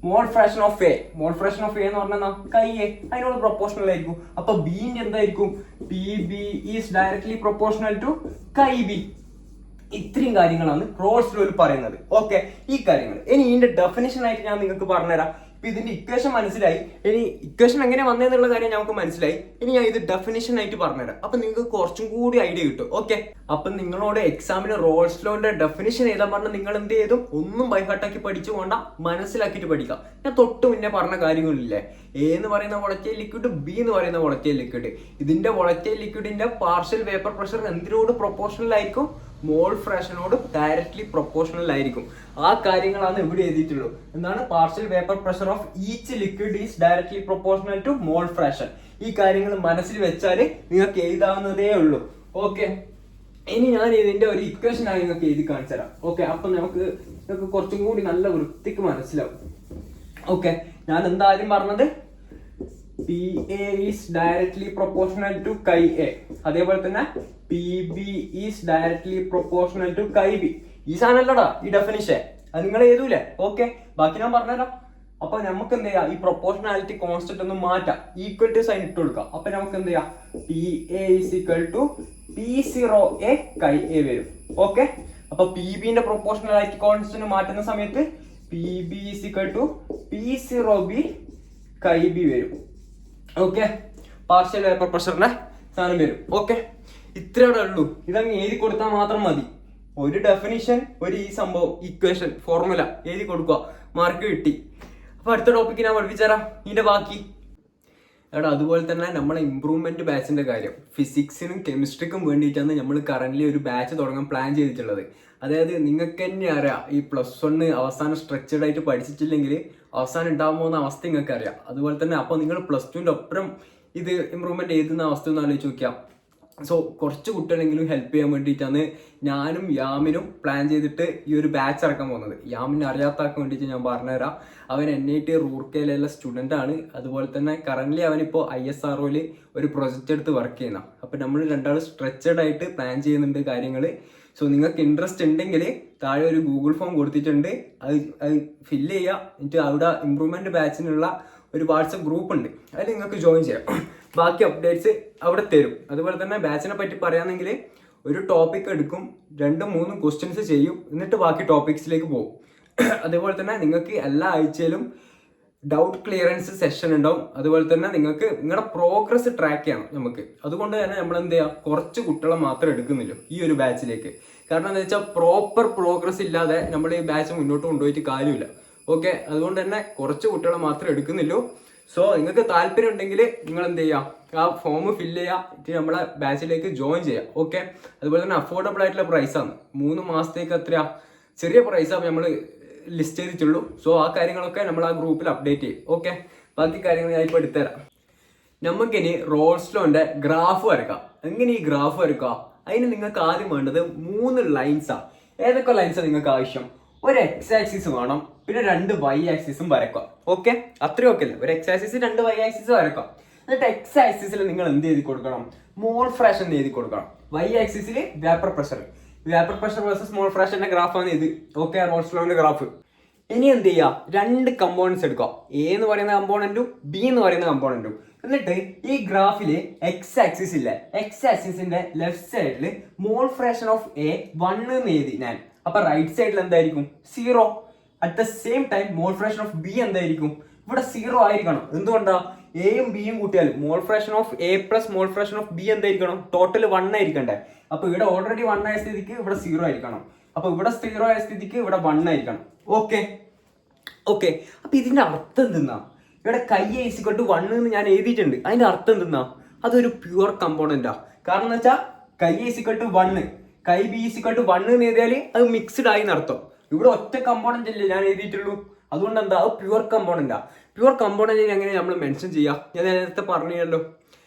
mall fraction of A. Mall fraction of A എന്ന് പറഞ്ഞാൽ കൈ എ, അതിനോട് പ്രൊപ്പോർഷണൽ ആയിരിക്കും. അപ്പൊ ബിന്റെ എന്തായിരിക്കും? PB is directly proportional to chi B. ഇത്രയും കാര്യങ്ങളാണ് റോൾസ് ലോയിൽ പറയുന്നത്. ഓക്കെ, ഈ കാര്യങ്ങൾ ഇനി ഇതിന്റെ ഡെഫിനിഷൻ ആയിട്ട് ഞാൻ നിങ്ങൾക്ക് പറഞ്ഞുതരാം. ഇപ്പൊ ഇതിന്റെ ഇക്വേഷൻ മനസ്സിലായി. ഇനി ഇക്വേഷൻ എങ്ങനെ വന്നതെന്നുള്ള കാര്യം നമുക്ക് മനസ്സിലായി. ഇനി ഞാൻ ഇത് ഡെഫിനിഷൻ ആയിട്ട് പറഞ്ഞുതരാം. അപ്പൊ നിങ്ങൾക്ക് കുറച്ചും കൂടി ഐഡിയ കിട്ടും. ഓക്കെ, അപ്പൊ നിങ്ങളോട് എക്സാമിന് റോൾസ് ലോന്റെ ഡെഫിനിഷൻ എഴുതാൻ പറഞ്ഞാൽ നിങ്ങൾ എന്ത് ചെയ്തും ഒന്നും ബൈഹാർട്ടാക്കി പഠിച്ചു കൊണ്ട, മനസ്സിലാക്കിയിട്ട് പഠിക്കാം. ഞാൻ തൊട്ട് മുന്നേ പറഞ്ഞ കാര്യങ്ങളില്ലേ, എ എന്ന് പറയുന്ന വോളറ്റൈൽ ലിക്വിഡ്, ബി എന്ന് പറയുന്ന വോളറ്റൈൽ ലിക്വിഡ്. ഇതിന്റെ വോളറ്റൈൽ ലിക്വിഡിന്റെ പാർഷ്യൽ വേപ്പർ പ്രഷർ എന്തിനോട് പ്രൊപ്പോർഷണൽ ആയിരിക്കും? മോൾ ഫ്രാക്ഷനോട് ഡയറക്ട്ലി പ്രൊപ്പോർഷണൽ ആയിരിക്കും. ആ കാര്യങ്ങളാണ് ഇവിടെ എഴുതിയിട്ടുള്ളൂ. എന്താണ്? Partial vapour pressure of each liquid is directly proportional to mole fraction. ഈ കാര്യങ്ങൾ മനസ്സിൽ വെച്ചാൽ നിങ്ങൾക്ക് എഴുതാവുന്നതേ ഉള്ളൂ. ഓക്കെ, ഇനി ഞാൻ ഇതിന്റെ ഒരു ഇക്വേഷൻ ആണ് നിങ്ങൾക്ക് എഴുതി കാണിച്ചു തരാം. ഓക്കെ, അപ്പൊ നിങ്ങൾക്ക് കുറച്ചും കൂടി നല്ല വൃത്തിക്ക് മനസ്സിലാവും. ഓക്കെ, ഞാൻ എന്താ ആദ്യം പറഞ്ഞത്? PA is directly proportional to chi A. അതേപോലെ തന്നെ PB is directly proportional to chi B. ഈ സാധനമല്ലടാ ഈ ഡെഫിനിഷൻ, അത് നിങ്ങൾ എഴുതൂലേ? ഓക്കെ, ബാക്കി ഞാൻ പറഞ്ഞുതരാം. അപ്പൊ നമുക്ക് എന്ത് ചെയ്യാം? ഈ പ്രൊപ്പോർഷണാലിറ്റി കോൺസ്റ്റന്റ് ഒന്ന് മാറ്റാം. ഈക്വൽ ടു സൈൻ ഇട്ട് കൊടുക്കാം. അപ്പൊ നമുക്ക് എന്ത് ചെയ്യാം? PA is equal to P0A chi A വരും. ഓക്കെ, അപ്പൊ PB ന്റെ പ്രൊപ്പോർഷണാലിറ്റി കോൺസ്റ്റന്റ് മാറ്റുന്ന സമയത്ത് PB is equal to P0B chi B വരും. ഓക്കെ, പാർഷ്യൽ വേപ്പർ പ്രഷറിന്റെ സാധനം വരും. ഓക്കെ, ഇത്രയോടെ ഉള്ളൂ. ഇതങ്ങ് എഴുതി കൊടുത്താൽ മാത്രം മതി. ഒരു ഡെഫിനിഷൻ, ഒരു ഈ സംഭവം, ഇക്വേഷൻ, ഫോർമുല എഴുതി കൊടുക്കുക, മാർക്ക് കിട്ടി. അപ്പൊ അടുത്ത ടോപ്പിക്ക് ഞാൻ പഠിപ്പിച്ചുതരാം ഇതിന്റെ ബാക്കി. എടാ, അതുപോലെ തന്നെ നമ്മളെ ഇംപ്രൂവ്മെന്റ് ബാച്ചിന്റെ കാര്യം, ഫിസിക്സിനും കെമിസ്ട്രിക്കും വേണ്ടിയിട്ടാണ് നമ്മൾ കറന്റ് ഒരു ബാച്ച് തുടങ്ങാൻ പ്ലാൻ ചെയ്തിട്ടുള്ളത്. അതായത് നിങ്ങൾക്ക് തന്നെ അറിയാം, ഈ +1 അവസാനം സ്ട്രക്ചർഡ് ആയിട്ട് പഠിച്ചിട്ടില്ലെങ്കിൽ അവസാനം ഉണ്ടാകാൻ പോകുന്ന അവസ്ഥ നിങ്ങൾക്ക് അറിയാം. അതുപോലെ തന്നെ അപ്പോൾ നിങ്ങൾ +2ന്റെ ഒപ്പം ഇത് ഇമ്പ്രൂവ്മെന്റ് എഴുതുന്ന അവസ്ഥ ഒന്ന് ആലോചിച്ച് നോക്കിയാൽ. സോ കുറച്ച് കുട്ടികളെങ്കിലും ഹെൽപ്പ് ചെയ്യാൻ വേണ്ടിയിട്ടാണ് ഞാനും യാമിനും പ്ലാൻ ചെയ്തിട്ട് ഈ ഒരു ബാച്ച് ഇറക്കാൻ പോകുന്നത്. യാമിനെ അറിയാത്താക്കാൻ വേണ്ടിയിട്ട് ഞാൻ പറഞ്ഞുതരാം. അവൻ NIT റൂർക്കേലുള്ള സ്റ്റുഡൻ്റ് ആണ്. അതുപോലെ തന്നെ കറൻ്റ്ലി അവനിപ്പോൾ ISROയിൽ ഒരു പ്രൊജക്റ്റ് എടുത്ത് വർക്ക് ചെയ്യുന്ന. അപ്പോൾ നമ്മൾ രണ്ടാളും സ്ട്രെച്ചഡ് ആയിട്ട് പ്ലാൻ ചെയ്യുന്നുണ്ട് കാര്യങ്ങൾ. സോ നിങ്ങൾക്ക് ഇൻട്രസ്റ്റ് ഉണ്ടെങ്കിൽ താഴെ ഒരു ഗൂഗിൾ ഫോം കൊടുത്തിട്ടുണ്ട്, അത് ഫില്ല് ചെയ്യുക. എന്നിട്ട് അവിടെ ഇമ്പ്രൂവ്മെൻറ്റ് ബാച്ചിനുള്ള ഒരു വാട്സപ്പ് ഗ്രൂപ്പ് ഉണ്ട്, അതിൽ നിങ്ങൾക്ക് ജോയിൻ ചെയ്യാം. ബാക്കി അപ്ഡേറ്റ്സ് അവിടെ തരും. അതുപോലെ തന്നെ ബാച്ചിനെ പറ്റി പറയുകയാണെങ്കിൽ ഒരു ടോപ്പിക് എടുക്കും, 2-3 ക്വസ്റ്റ്യൻസ് ചെയ്യും, എന്നിട്ട് ബാക്കി ടോപ്പിക്സിലേക്ക് പോകും. അതേപോലെ തന്നെ നിങ്ങൾക്ക് എല്ലാ ആഴ്ചയിലും ഡൗട്ട് ക്ലിയറൻസ് സെഷൻ ഉണ്ടാവും. അതുപോലെ തന്നെ നിങ്ങൾക്ക് നിങ്ങളുടെ പ്രോഗ്രസ് ട്രാക്ക് ചെയ്യണം നമുക്ക്. അതുകൊണ്ട് തന്നെ നമ്മൾ എന്ത് ചെയ്യുക, കുറച്ച് കുട്ടികളെ മാത്രമേ എടുക്കുന്നില്ല ഈ ഒരു ബാച്ചിലേക്ക്. കാരണം എന്താ വെച്ചാൽ പ്രോപ്പർ പ്രോഗ്രസ് ഇല്ലാതെ നമ്മൾ ഈ ബാച്ച് മുന്നോട്ട് കൊണ്ടുപോയിട്ട് കാര്യമില്ല. ഓക്കെ, അതുകൊണ്ട് തന്നെ കുറച്ച് കുട്ടികളെ മാത്രമേ എടുക്കുന്നുള്ളൂ. സോ നിങ്ങൾക്ക് താല്പര്യം ഉണ്ടെങ്കിൽ നിങ്ങൾ എന്ത് ചെയ്യുക, ആ ഫോം ഫില്ല് ചെയ്യുക, നമ്മളെ ബാച്ചിലേക്ക് ജോയിൻ ചെയ്യുക. ഓക്കെ, അതുപോലെ തന്നെ അഫോർഡബിൾ ആയിട്ടുള്ള പ്രൈസാണ്. 3 മാസത്തേക്ക് എത്രയാ, ചെറിയ പ്രൈസാണ് നമ്മൾ ലിസ്റ്റ് ചെയ്തിട്ടുള്ളൂ. സോ ആ കാര്യങ്ങളൊക്കെ നമ്മൾ ആ ഗ്രൂപ്പിൽ അപ്ഡേറ്റ് ചെയ്യും. ഓക്കെ, ബാക്കി കാര്യങ്ങൾ ഞാൻ ഇപ്പോൾ എടുത്തുതരാം. നമുക്കിനി റോൾസ് ലോന്റെ ഗ്രാഫ് വരക്കാം. എങ്ങനെ ഈ ഗ്രാഫ് വരക്കുക? അതിന് നിങ്ങൾക്ക് ആദ്യം വേണ്ടത് 3 ലൈൻസാണ്. ഏതൊക്കെ ലൈൻസാണ് നിങ്ങൾക്ക് ആവശ്യം? ഒരു എക്സ് ആക്സിസ് വേണം, പിന്നെ 2 വൈ ആക്സിസും വരക്കാം. ഓക്കെ, അത്രയും ഒക്കെ അല്ലേ? ഒരു എക്സ് ആക്സിസ് 2 വൈ ആക്സിസ് വരക്കാം. എന്നിട്ട് എക്സ് ആക്സിസിൽ നിങ്ങൾ എന്ത് എഴുതി കൊടുക്കണം? മോൾ ഫ്രാക്ഷൻ എഴുതി കൊടുക്കണം. വൈ ആക്സിസിൽ വേപ്പർ പ്രഷർ വേഴ്സസ് മോൾ ഫ്രാക്ഷന്റെ ഗ്രാഫാണ് ഇത്. ഓക്കെ, റോൾസ് ലോന്റെ ഗ്രാഫ്. ഇനി എന്ത് ചെയ്യുക, 2 കമ്പോണൻസ് എടുക്കുക. എ എന്ന് പറയുന്ന കമ്പോണന്റും ബി എന്ന് പറയുന്ന കമ്പോണന്റും. എന്നിട്ട് ഈ ഗ്രാഫില് എക്സ് ആക്സിസ് ഇല്ലേ, എക്സ് ആക്സിസിന്റെ ലെഫ്റ്റ് സൈഡിൽ മോൾ ഫ്രാക്ഷൻ ഓഫ് എ 1 എന്ന് എഴുതി ഞാൻ. അപ്പൊ റൈറ്റ് സൈഡിൽ എന്തായിരിക്കും? 0. At the same time mall fraction of B എന്തായിരിക്കും? ഇവിടെ 0 ആയിരിക്കണം. എന്തുകൊണ്ടാ? എയും ബിയും കൂട്ടിയാൽ മോൾ fraction of A plus mall fraction of B എന്തായിരിക്കണം? ടോട്ടൽ 1 ആയിരിക്കണ്ടേ. അപ്പൊ ഇവിടെ ഓൾറെഡി 1 ആയ സ്ഥിതിക്ക് ഇവിടെ 0 ആയിരിക്കണം. അപ്പൊ ഇവിടെ 0 ആയ സ്ഥിതിക്ക് ഇവിടെ 1 ആയിരിക്കണം. Okay okay. അപ്പൊ ഇതിന്റെ അർത്ഥം എന്തെന്നാ? ഇവിടെ കൈ ഈക്വൽ ടു 1 എന്ന് ഞാൻ എഴുതിയിട്ടുണ്ട്. അതിന്റെ അർത്ഥം എന്തെന്നാ? അതൊരു പ്യുവർ കമ്പോണന്റാ. കാരണം എന്ന് വെച്ചാൽ കൈ equal to 1, chi B equal to 1 എന്ന് എഴുതിയാൽ അത് മിക്സ്ഡ് ആയി എന്നർത്ഥം. ഇവിടെ ഒറ്റ കമ്പോണന്റ് അല്ലേ ഞാൻ എഴുതിയിട്ടുള്ളൂ. അതുകൊണ്ട് എന്താ? അത് പ്യുവർ കമ്പോണന്റാ. പ്യുവർ കമ്പോണന്റിന് എങ്ങനെ നമ്മൾ മെൻഷൻ ചെയ്യാം? ഞാൻ നേരത്തെ പറഞ്ഞല്ലോ,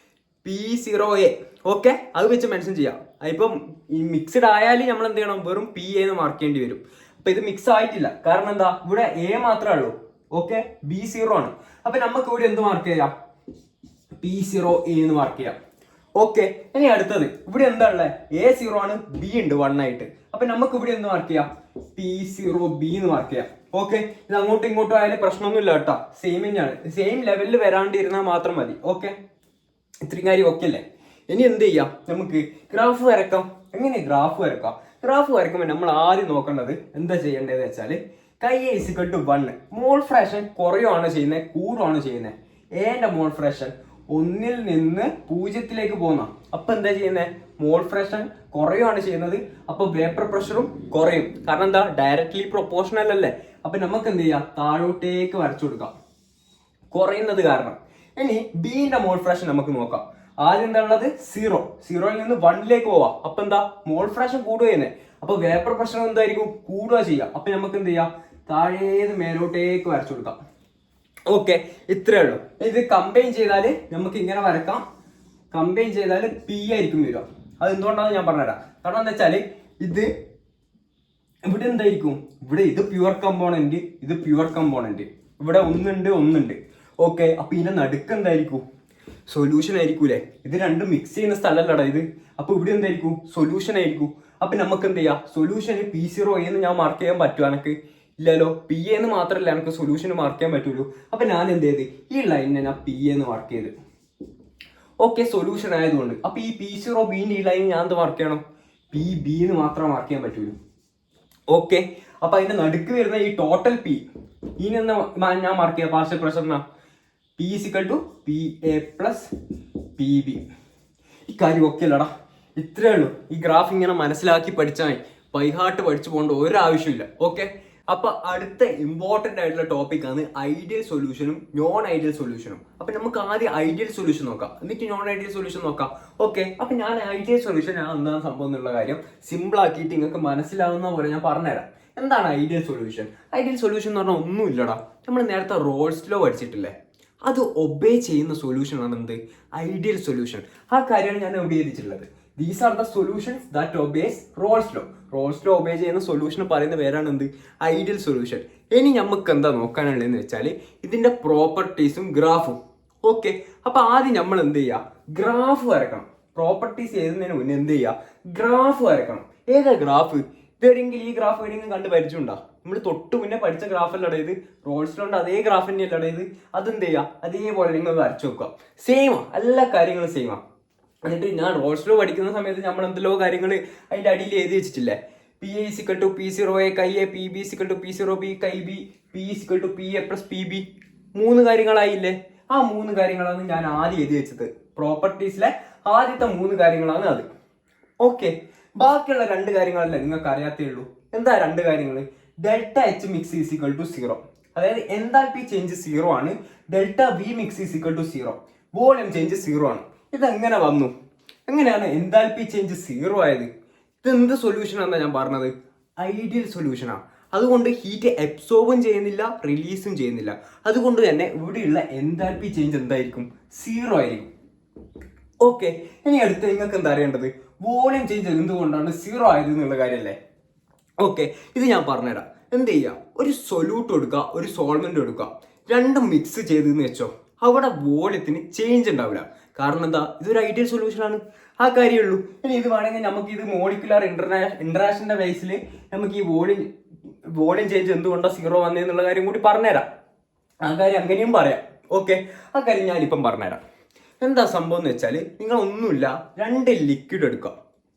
P0A. ഓക്കെ, അത് വെച്ച് മെൻഷൻ ചെയ്യാം. ഇപ്പം ഈ മിക്സ്ഡ് ആയാലും നമ്മൾ എന്ത് ചെയ്യണം? വെറും പി എന്ന് മാർക്ക് ചെയ്യേണ്ടി വരും. അപ്പൊ ഇത് മിക്സ് ആയിട്ടില്ല. കാരണം എന്താ? ഇവിടെ എ മാത്രമേ ഉള്ളൂ. ഓക്കെ, B0 ആണ്. അപ്പൊ നമുക്ക് ഇവിടെ എന്ത് മാർക്ക് ചെയ്യാം? P0A എന്ന് മാർക്ക് ചെയ്യാം. ഓക്കെ, ഇനി അടുത്തത് ഇവിടെ എന്താ ഉള്ളത്? A0 ആണ്, B ഉണ്ട് 1 ആയിട്ട്. അപ്പൊ നമുക്ക് ഇവിടെ എന്ത് മാർക്ക് ചെയ്യാം? P0B എന്ന് മാർക്ക് ചെയ്യാം. ഓക്കെ, ഇത് അങ്ങോട്ടും ഇങ്ങോട്ടും ആയാലും പ്രശ്നമൊന്നുമില്ല കേട്ടോ. സെയിം തന്നെയാണ്. സെയിം ലെവലിൽ വരാണ്ടിരുന്നാൽ മാത്രം മതി. ഓക്കെ, ഇത്രയും കാര്യം ഓക്കെ അല്ലേ? ഇനി എന്ത് ചെയ്യാം? നമുക്ക് ഗ്രാഫ് വരക്കാം. എങ്ങനെ ഗ്രാഫ് വരക്കാം? ഗ്രാഫ് വരക്കുമ്പോൾ നമ്മൾ ആദ്യം നോക്കേണ്ടത് എന്താ ചെയ്യേണ്ടതെന്ന് വെച്ചാൽ, കൈ ഈക്വൽ ടു 1, മോൾ ഫ്രാക്ഷൻ കുറയുവാണ് ചെയ്യുന്നത്, കൂടുവാണ് ചെയ്യുന്നത്. എന്റെ മോൾ ഫ്രാക്ഷൻ 1 നിന്ന് 0 പോകുന്ന. അപ്പൊ എന്താ ചെയ്യുന്നത്? മോൾ ഫ്രാക്ഷൻ കുറയുവാണ് ചെയ്യുന്നത്. അപ്പൊ വേപ്പർ പ്രഷറും കുറയും. കാരണം എന്താ? ഡയറക്ട്ലി പ്രൊപ്പോർഷണൽ അല്ലേ. അപ്പൊ നമുക്ക് എന്ത് ചെയ്യാം? താഴോട്ടേക്ക് വരച്ചു കൊടുക്കാം, കുറയുന്നത് കാരണം. ഇനി ബിന്റെ മോൾ ഫ്രാക്ഷൻ നമുക്ക് നോക്കാം. ആദ്യം എന്താ ഉള്ളത്? 0. 0യിൽ നിന്ന് 1 പോവാം. അപ്പൊ എന്താ? മോൾ ഫ്രാക്ഷൻ കൂടുക തന്നെ. അപ്പൊ വേപ്പർ പ്രഷർ എന്തായിരിക്കും? കൂടുക ചെയ്യാം. അപ്പൊ നമുക്ക് എന്ത് ചെയ്യാം? താഴേന്ന് മേലോട്ടേക്ക് വരച്ചു കൊടുക്കാം. ഓക്കെ, ഇത്രേ ഉള്ളൂ. ഇത് കമ്പൈൻ ചെയ്താൽ നമുക്ക് ഇങ്ങനെ വരക്കാം. കമ്പൈൻ ചെയ്താൽ പി ആയിരിക്കും വരിക. അത് എന്തുകൊണ്ടാണെന്ന് ഞാൻ പറഞ്ഞുതരാം. കാരണം എന്താ വെച്ചാൽ ഇത് ഇവിടെ എന്തായിരിക്കും? ഇവിടെ ഇത് പ്യുവർ കമ്പോണന്റ്, ഇത് പ്യുവർ കമ്പോണന്റ്. ഇവിടെ ഒന്നുണ്ട്. ഓക്കെ, അപ്പൊ ഇതിന്റെ നടുക്ക് എന്തായിരിക്കും? സൊല്യൂഷൻ ആയിരിക്കൂലേ. ഇത് രണ്ടും മിക്സ് ചെയ്യുന്ന സ്ഥലമല്ലടാ ഇത്. അപ്പൊ ഇവിടെ എന്തായിരിക്കും? സൊല്യൂഷൻ ആയിരിക്കും. അപ്പൊ നമുക്ക് എന്ത് ചെയ്യാം? സൊല്യൂഷന് P0A എന്ന് ഞാൻ മാർക്ക് ചെയ്യാൻ പറ്റുമോ? എനിക്ക് ഇല്ലല്ലോ. പി എന്ന് മാത്രമല്ല എനിക്ക് സൊല്യൂഷന് മാർക്ക് ചെയ്യാൻ പറ്റുള്ളൂ. അപ്പൊ ഞാൻ എന്ത് ചെയ്ത്? ഈ ലൈനിനെ ഞാൻ പി എന്ന് മാർക്ക് ചെയ്ത്. ഓക്കെ, സൊല്യൂഷൻ ആയതുകൊണ്ട്. അപ്പൊ ഈ P0Bന്റെ ഈ ലൈൻ ഞാൻ എന്ത് മാർക്ക് ചെയ്യണം? PB എന്ന് മാത്രമേ മാർക്ക് ചെയ്യാൻ പറ്റുള്ളൂ. ഓക്കെ, അപ്പൊ അതിന്റെ നടുക്ക് വരുന്ന ഈ ടോട്ടൽ പി ഇതിനെന്ന് ഞാൻ മാർക്ക് ചെയ്യാം. Partial pressure P = PA + PB. ഈ കാര്യം ഓക്കെ അല്ലടാ. ഇത്രേ ഉള്ളൂ. ഈ ഗ്രാഫ് ഇങ്ങനെ മനസ്സിലാക്കി പഠിച്ചാൽ ബൈഹാർട്ട് പഠിച്ചു പോകേണ്ട ഒരാവശ്യമില്ല. ഓക്കെ, അപ്പൊ അടുത്ത ഇമ്പോർട്ടന്റ് ആയിട്ടുള്ള ടോപ്പിക് ആണ് ഐഡിയൽ സൊല്യൂഷനും നോൺ ഐഡിയൽ സൊല്യൂഷനും. അപ്പൊ നമുക്ക് ആദ്യം ഐഡിയൽ സൊല്യൂഷൻ നോക്കാം, എന്നിട്ട് നോൺ ഐഡിയൽ സൊല്യൂഷൻ നോക്കാം. ഓക്കെ, അപ്പൊ ഞാൻ ഐഡിയൽ സൊല്യൂഷൻ ഞാൻ എന്താണ് സംഭവം എന്നുള്ള കാര്യം സിമ്പിൾ ആക്കിയിട്ട് നിങ്ങൾക്ക് മനസ്സിലാവുന്ന പോലെ ഞാൻ പറഞ്ഞുതരാം. എന്താണ് ഐഡിയൽ സൊല്യൂഷൻ? ഐഡിയൽ സൊല്യൂഷൻ എന്ന് പറഞ്ഞാൽ ഒന്നുമില്ലടാ. നമ്മൾ നേരത്തെ റോൾസ് ലോ പഠിച്ചിട്ടില്ലേ, അത് ഒബേ ചെയ്യുന്ന സൊല്യൂഷൻ ആണ് എന്ത്? Ideal solution. ആ കാര്യമാണ് ഞാൻ എവിടെ എഴുതിയിട്ടുള്ളത്. These are the solutions that obeys Raoult's law. Raoult's law obey ചെയ്യുന്ന സൊല്യൂഷൻ പറയുന്ന പേരാണ് എന്ത്? Ideal solution. ഇനി നമുക്ക് എന്താ നോക്കാനുള്ളതെന്ന് വെച്ചാൽ ഇതിന്റെ പ്രോപ്പർട്ടീസും ഗ്രാഫും. ഓക്കെ, അപ്പൊ ആദ്യം നമ്മൾ എന്ത് ചെയ്യുക? ഗ്രാഫ് വരക്കണം. പ്രോപ്പർട്ടീസ് എഴുതുന്നതിന് മുന്നേ എന്ത് ചെയ്യുക? ഗ്രാഫ് വരക്കണം. ഏതാ ഗ്രാഫ്? ഇതെങ്കിലും ഈ ഗ്രാഫ് എവിടെയെങ്കിലും കണ്ട് പരിചയമുണ്ടോ? നമ്മൾ തൊട്ട് മുന്നേ പഠിച്ച ഗ്രാഫല്ലേ ഇത്? റോൾസ് ലോന്റെ അതേ ഗ്രാഫ് തന്നെയല്ലേ ഇത്? അതെന്ത് ചെയ്യുക? അതേപോലെ നിങ്ങൾ വരച്ചു നോക്കുക. സെയിമാ, എല്ലാ കാര്യങ്ങളും സെയിമാ. എന്നിട്ട് ഞാൻ റോൾസ് ലോ പഠിക്കുന്ന സമയത്ത് നമ്മൾ എന്തെല്ലോ കാര്യങ്ങൾ അതിന്റെ അടിയിൽ എഴുതി വെച്ചിട്ടില്ലേ? PA = P0A, കൈ A, PB = P0B, കൈ B, P = PA + PB. 3 കാര്യങ്ങളായില്ലേ? ആ 3 കാര്യങ്ങളാണ് ഞാൻ ആദ്യം എഴുതി വെച്ചത്. പ്രോപ്പർട്ടീസിലെ ആദ്യത്തെ 3 കാര്യങ്ങളാണ് അത്. ഓക്കെ, ബാക്കിയുള്ള 2 കാര്യങ്ങളല്ലേ നിങ്ങൾക്ക് അറിയാത്തേ ഉള്ളൂ. എന്താ 2 കാര്യങ്ങൾ? ΔH mix = 0. അതായത് എൻതാൽപ്പി ചേഞ്ച് 0 ആണ്. ΔV mix = 0. വോളിയം ചേഞ്ച് 0 ആണ്. ഇതെങ്ങനെ വന്നു? എങ്ങനെയാണ് എൻതാൽപ്പി ചേഞ്ച് 0 ആയത്? ഇതെന്ത് സൊല്യൂഷൻ ആണെന്നാ ഞാൻ പറഞ്ഞത്? ഐഡിയൽ സൊല്യൂഷനാണ്. അതുകൊണ്ട് ഹീറ്റ് അബ്സോർബും ചെയ്യുന്നില്ല, റിലീസും ചെയ്യുന്നില്ല. അതുകൊണ്ട് തന്നെ ഇവിടെയുള്ള എൻതാൽപ്പി ചേഞ്ച് എന്തായിരിക്കും? 0 ആയിരിക്കും. ഓക്കെ, ഇനി അടുത്ത് നിങ്ങൾക്ക് എന്താ അറിയേണ്ടത്? വോളിയം ചേഞ്ച് എന്തുകൊണ്ടാണ് 0 ആയത് എന്നുള്ള കാര്യമല്ലേ? ഓക്കെ, ഇത് ഞാൻ പറഞ്ഞുതരാം. എന്ത് ചെയ്യുക? ഒരു സൊല്യൂട്ട് കൊടുക്കുക, ഒരു സോൾവെന്റ് കൊടുക്കുക, രണ്ടും മിക്സ് ചെയ്തെന്ന് വെച്ചോ, അവിടെ വോളിയത്തിന് ചേഞ്ച് ഉണ്ടാവില്ല. കാരണം എന്താ? ഇതൊരു ഐഡിയൽ സൊല്യൂഷൻ ആണ്. ആ കാര്യമുള്ളൂ. ഇനി ഇത് വേണമെങ്കിൽ നമുക്ക് ഇത് മോളിക്കുലർ ഇന്ററാക്ഷന്റെ ബേസിൽ നമുക്ക് ഈ വോളിയം ചേഞ്ച് എന്തുകൊണ്ടാണ് 0 വന്നതെന്നുള്ള കാര്യം കൂടി പറഞ്ഞുതരാം. ആ കാര്യം അങ്ങനെയും പറയാം. ഓക്കെ, ആ കാര്യം ഞാനിപ്പം പറഞ്ഞുതരാം. എന്താ സംഭവം എന്ന് വെച്ചാൽ നിങ്ങൾ ഒന്നുമില്ല, 2 ലിക്വിഡ് എടുക്കുക.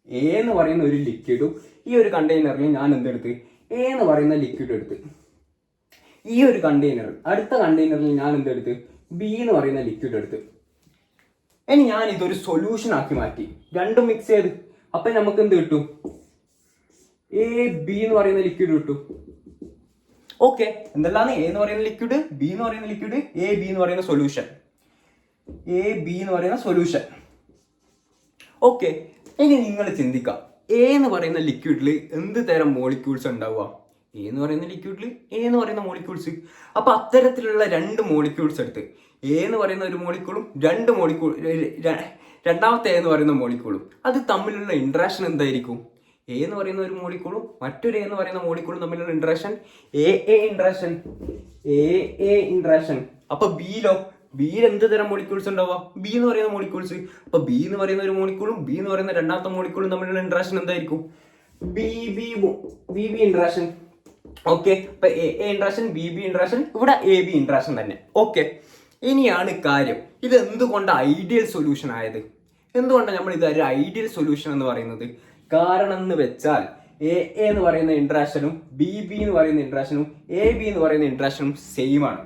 എ എന്ന് പറയുന്ന ഒരു ലിക്വിഡും ഈ ഒരു കണ്ടെയ്നറിൽ ഞാൻ എന്തെടുത്ത് എ എന്ന് പറയുന്ന ലിക്വിഡ് എടുത്ത്, ഈ ഒരു കണ്ടെയ്നർ അടുത്ത കണ്ടെയ്നറിൽ ഞാൻ എന്തെടുത്ത് ബി എന്ന് പറയുന്ന ലിക്വിഡ് എടുത്ത്. ഇനി ഞാൻ ഇതൊരു സൊല്യൂഷൻ ആക്കി മാറ്റി, രണ്ടും മിക്സ് ചെയ്ത്. അപ്പൊ നമുക്ക് എന്ത് കിട്ടും? എ ബി എന്ന് പറയുന്ന ലിക്വിഡ് കിട്ടും. ഓക്കെ, എന്തെല്ലാം എ എന്ന് പറയുന്ന ലിക്വിഡ്, ബി എന്ന് പറയുന്ന ലിക്വിഡ്, എ ബി എന്ന് പറയുന്ന സൊല്യൂഷൻ, എ ബി എന്ന് പറയുന്ന സൊല്യൂഷൻ. ഓക്കെ, ഇനി നിങ്ങൾ ചിന്തിക്കാം, എ എന്ന് പറയുന്ന ലിക്വിഡിൽ എന്ത് തരം മോളിക്യൂൾസ് ഉണ്ടാവുക? എ എന്ന് പറയുന്ന ലിക്വിഡിൽ എ എന്ന് പറയുന്ന മോളിക്യൂൾസ്. അപ്പൊ അത്തരത്തിലുള്ള 2 മോളിക്യൂൾസ് എടുത്ത്, എ എന്ന് പറയുന്ന ഒരു മോളിക്യൂളും 2 മോളിക്യൂൾ, രണ്ടാമത്തെ എ എന്ന് പറയുന്ന മോളിക്യൂളും, അത് തമ്മിലുള്ള ഇന്ററാക്ഷൻ എന്തായിരിക്കും? എ എന്ന് പറയുന്ന ഒരു മോളിക്യൂളും മറ്റൊരു എ എന്ന് പറയുന്ന മോളിക്യൂളും തമ്മിലുള്ള interaction A A interaction, A A interaction. അപ്പൊ ബിയിൽ എന്ത് തരം മോളിക്യൂൾസ് ഉണ്ടാവുക? ബി എന്ന് പറയുന്ന മോളിക്യൂൾസ്. അപ്പൊ ബി എന്ന് പറയുന്ന ഒരു മോളിക്യൂളും ബി എന്ന് പറയുന്ന രണ്ടാമത്തെ മോളിക്യൂളും തമ്മിലുള്ള ഇന്ററാക്ഷൻ എന്തായിരിക്കും? B B B B interaction. Okay, അപ്പൊ A A interaction, B B interaction, ഇവിടെ എ ബി ഇന്ററാക്ഷൻ തന്നെ. ഓക്കെ, ഇനിയാണ് കാര്യം, ഇത് എന്തുകൊണ്ടാണ് ഐഡിയൽ സൊല്യൂഷൻ ആയത്? എന്തുകൊണ്ടാണ് നമ്മൾ ഇത് ഒരു ഐഡിയൽ സൊല്യൂഷൻ എന്ന് പറയുന്നത്? കാരണം എന്ന് വെച്ചാൽ എ എന്ന് പറയുന്ന ഇന്ററാക്ഷനും ബി ബി എന്ന് പറയുന്ന ഇന്ററാക്ഷനും എ ബി എന്ന് പറയുന്ന ഇന്ററാക്ഷനും സെയിം ആണ്.